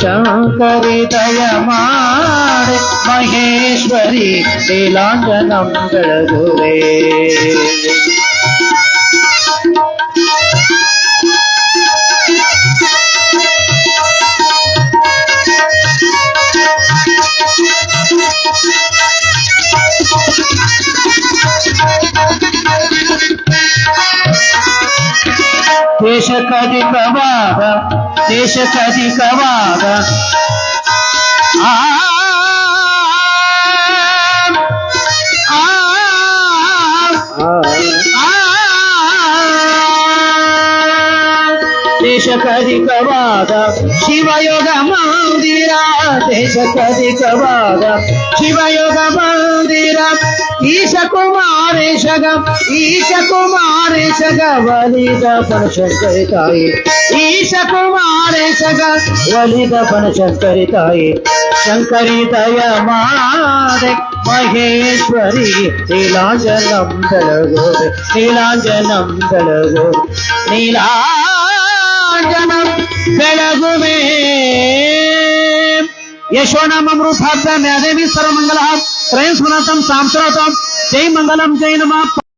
ಶಂಕರಿ ದಯ ಮಾಡೆ ಮಹೇಶ್ವರಿ ನೀಲಾಂಜನಂ ಬೆಳಗುವೆ. ದೇಶಕಧಿಕವಾದ ದೇಶಕಧಿಕವಾದ ದೇಶಕ್ಕಧಿಕವಾದ ಶಿವಯೋಗ ಮಂದಿರ ದೇಶಕ್ಕಧಿಕವಾದ ಶಿವಯೋಗ ಮಂದಿರ ಈಶ ಕುಮಾರೇಶಗ ಒಲಿದ ಬನಶಂಕರಿ ತಾಯಿ ಈಶ ಕುಮಾರೇಶಗ ಒಲಿದ ಬನಶಂಕರಿ ತಾಯಿ ಶಂಕರಿ ದಯ ಮಾಡೆ ಮಹೇಶ್ವರಿ ನೀಲಾಂಜನಂ ಬೆಳಗೋದೆ ನೀಲಾಂಜನಂ ಬೆಳಗುವೆ ಯಶೋನಾಮ ಅಮೃತಾಭ್ಯಾಂ ದೇವಿ ಸರ್ವಮಂಗಲಃ ತ್ರಯಂ ಸ್ಮರಣಂ ಸಾಂಸ್ಕೃತಂ ಜೈ ಮಂಗಲಂ ಜೈ ನಮಃ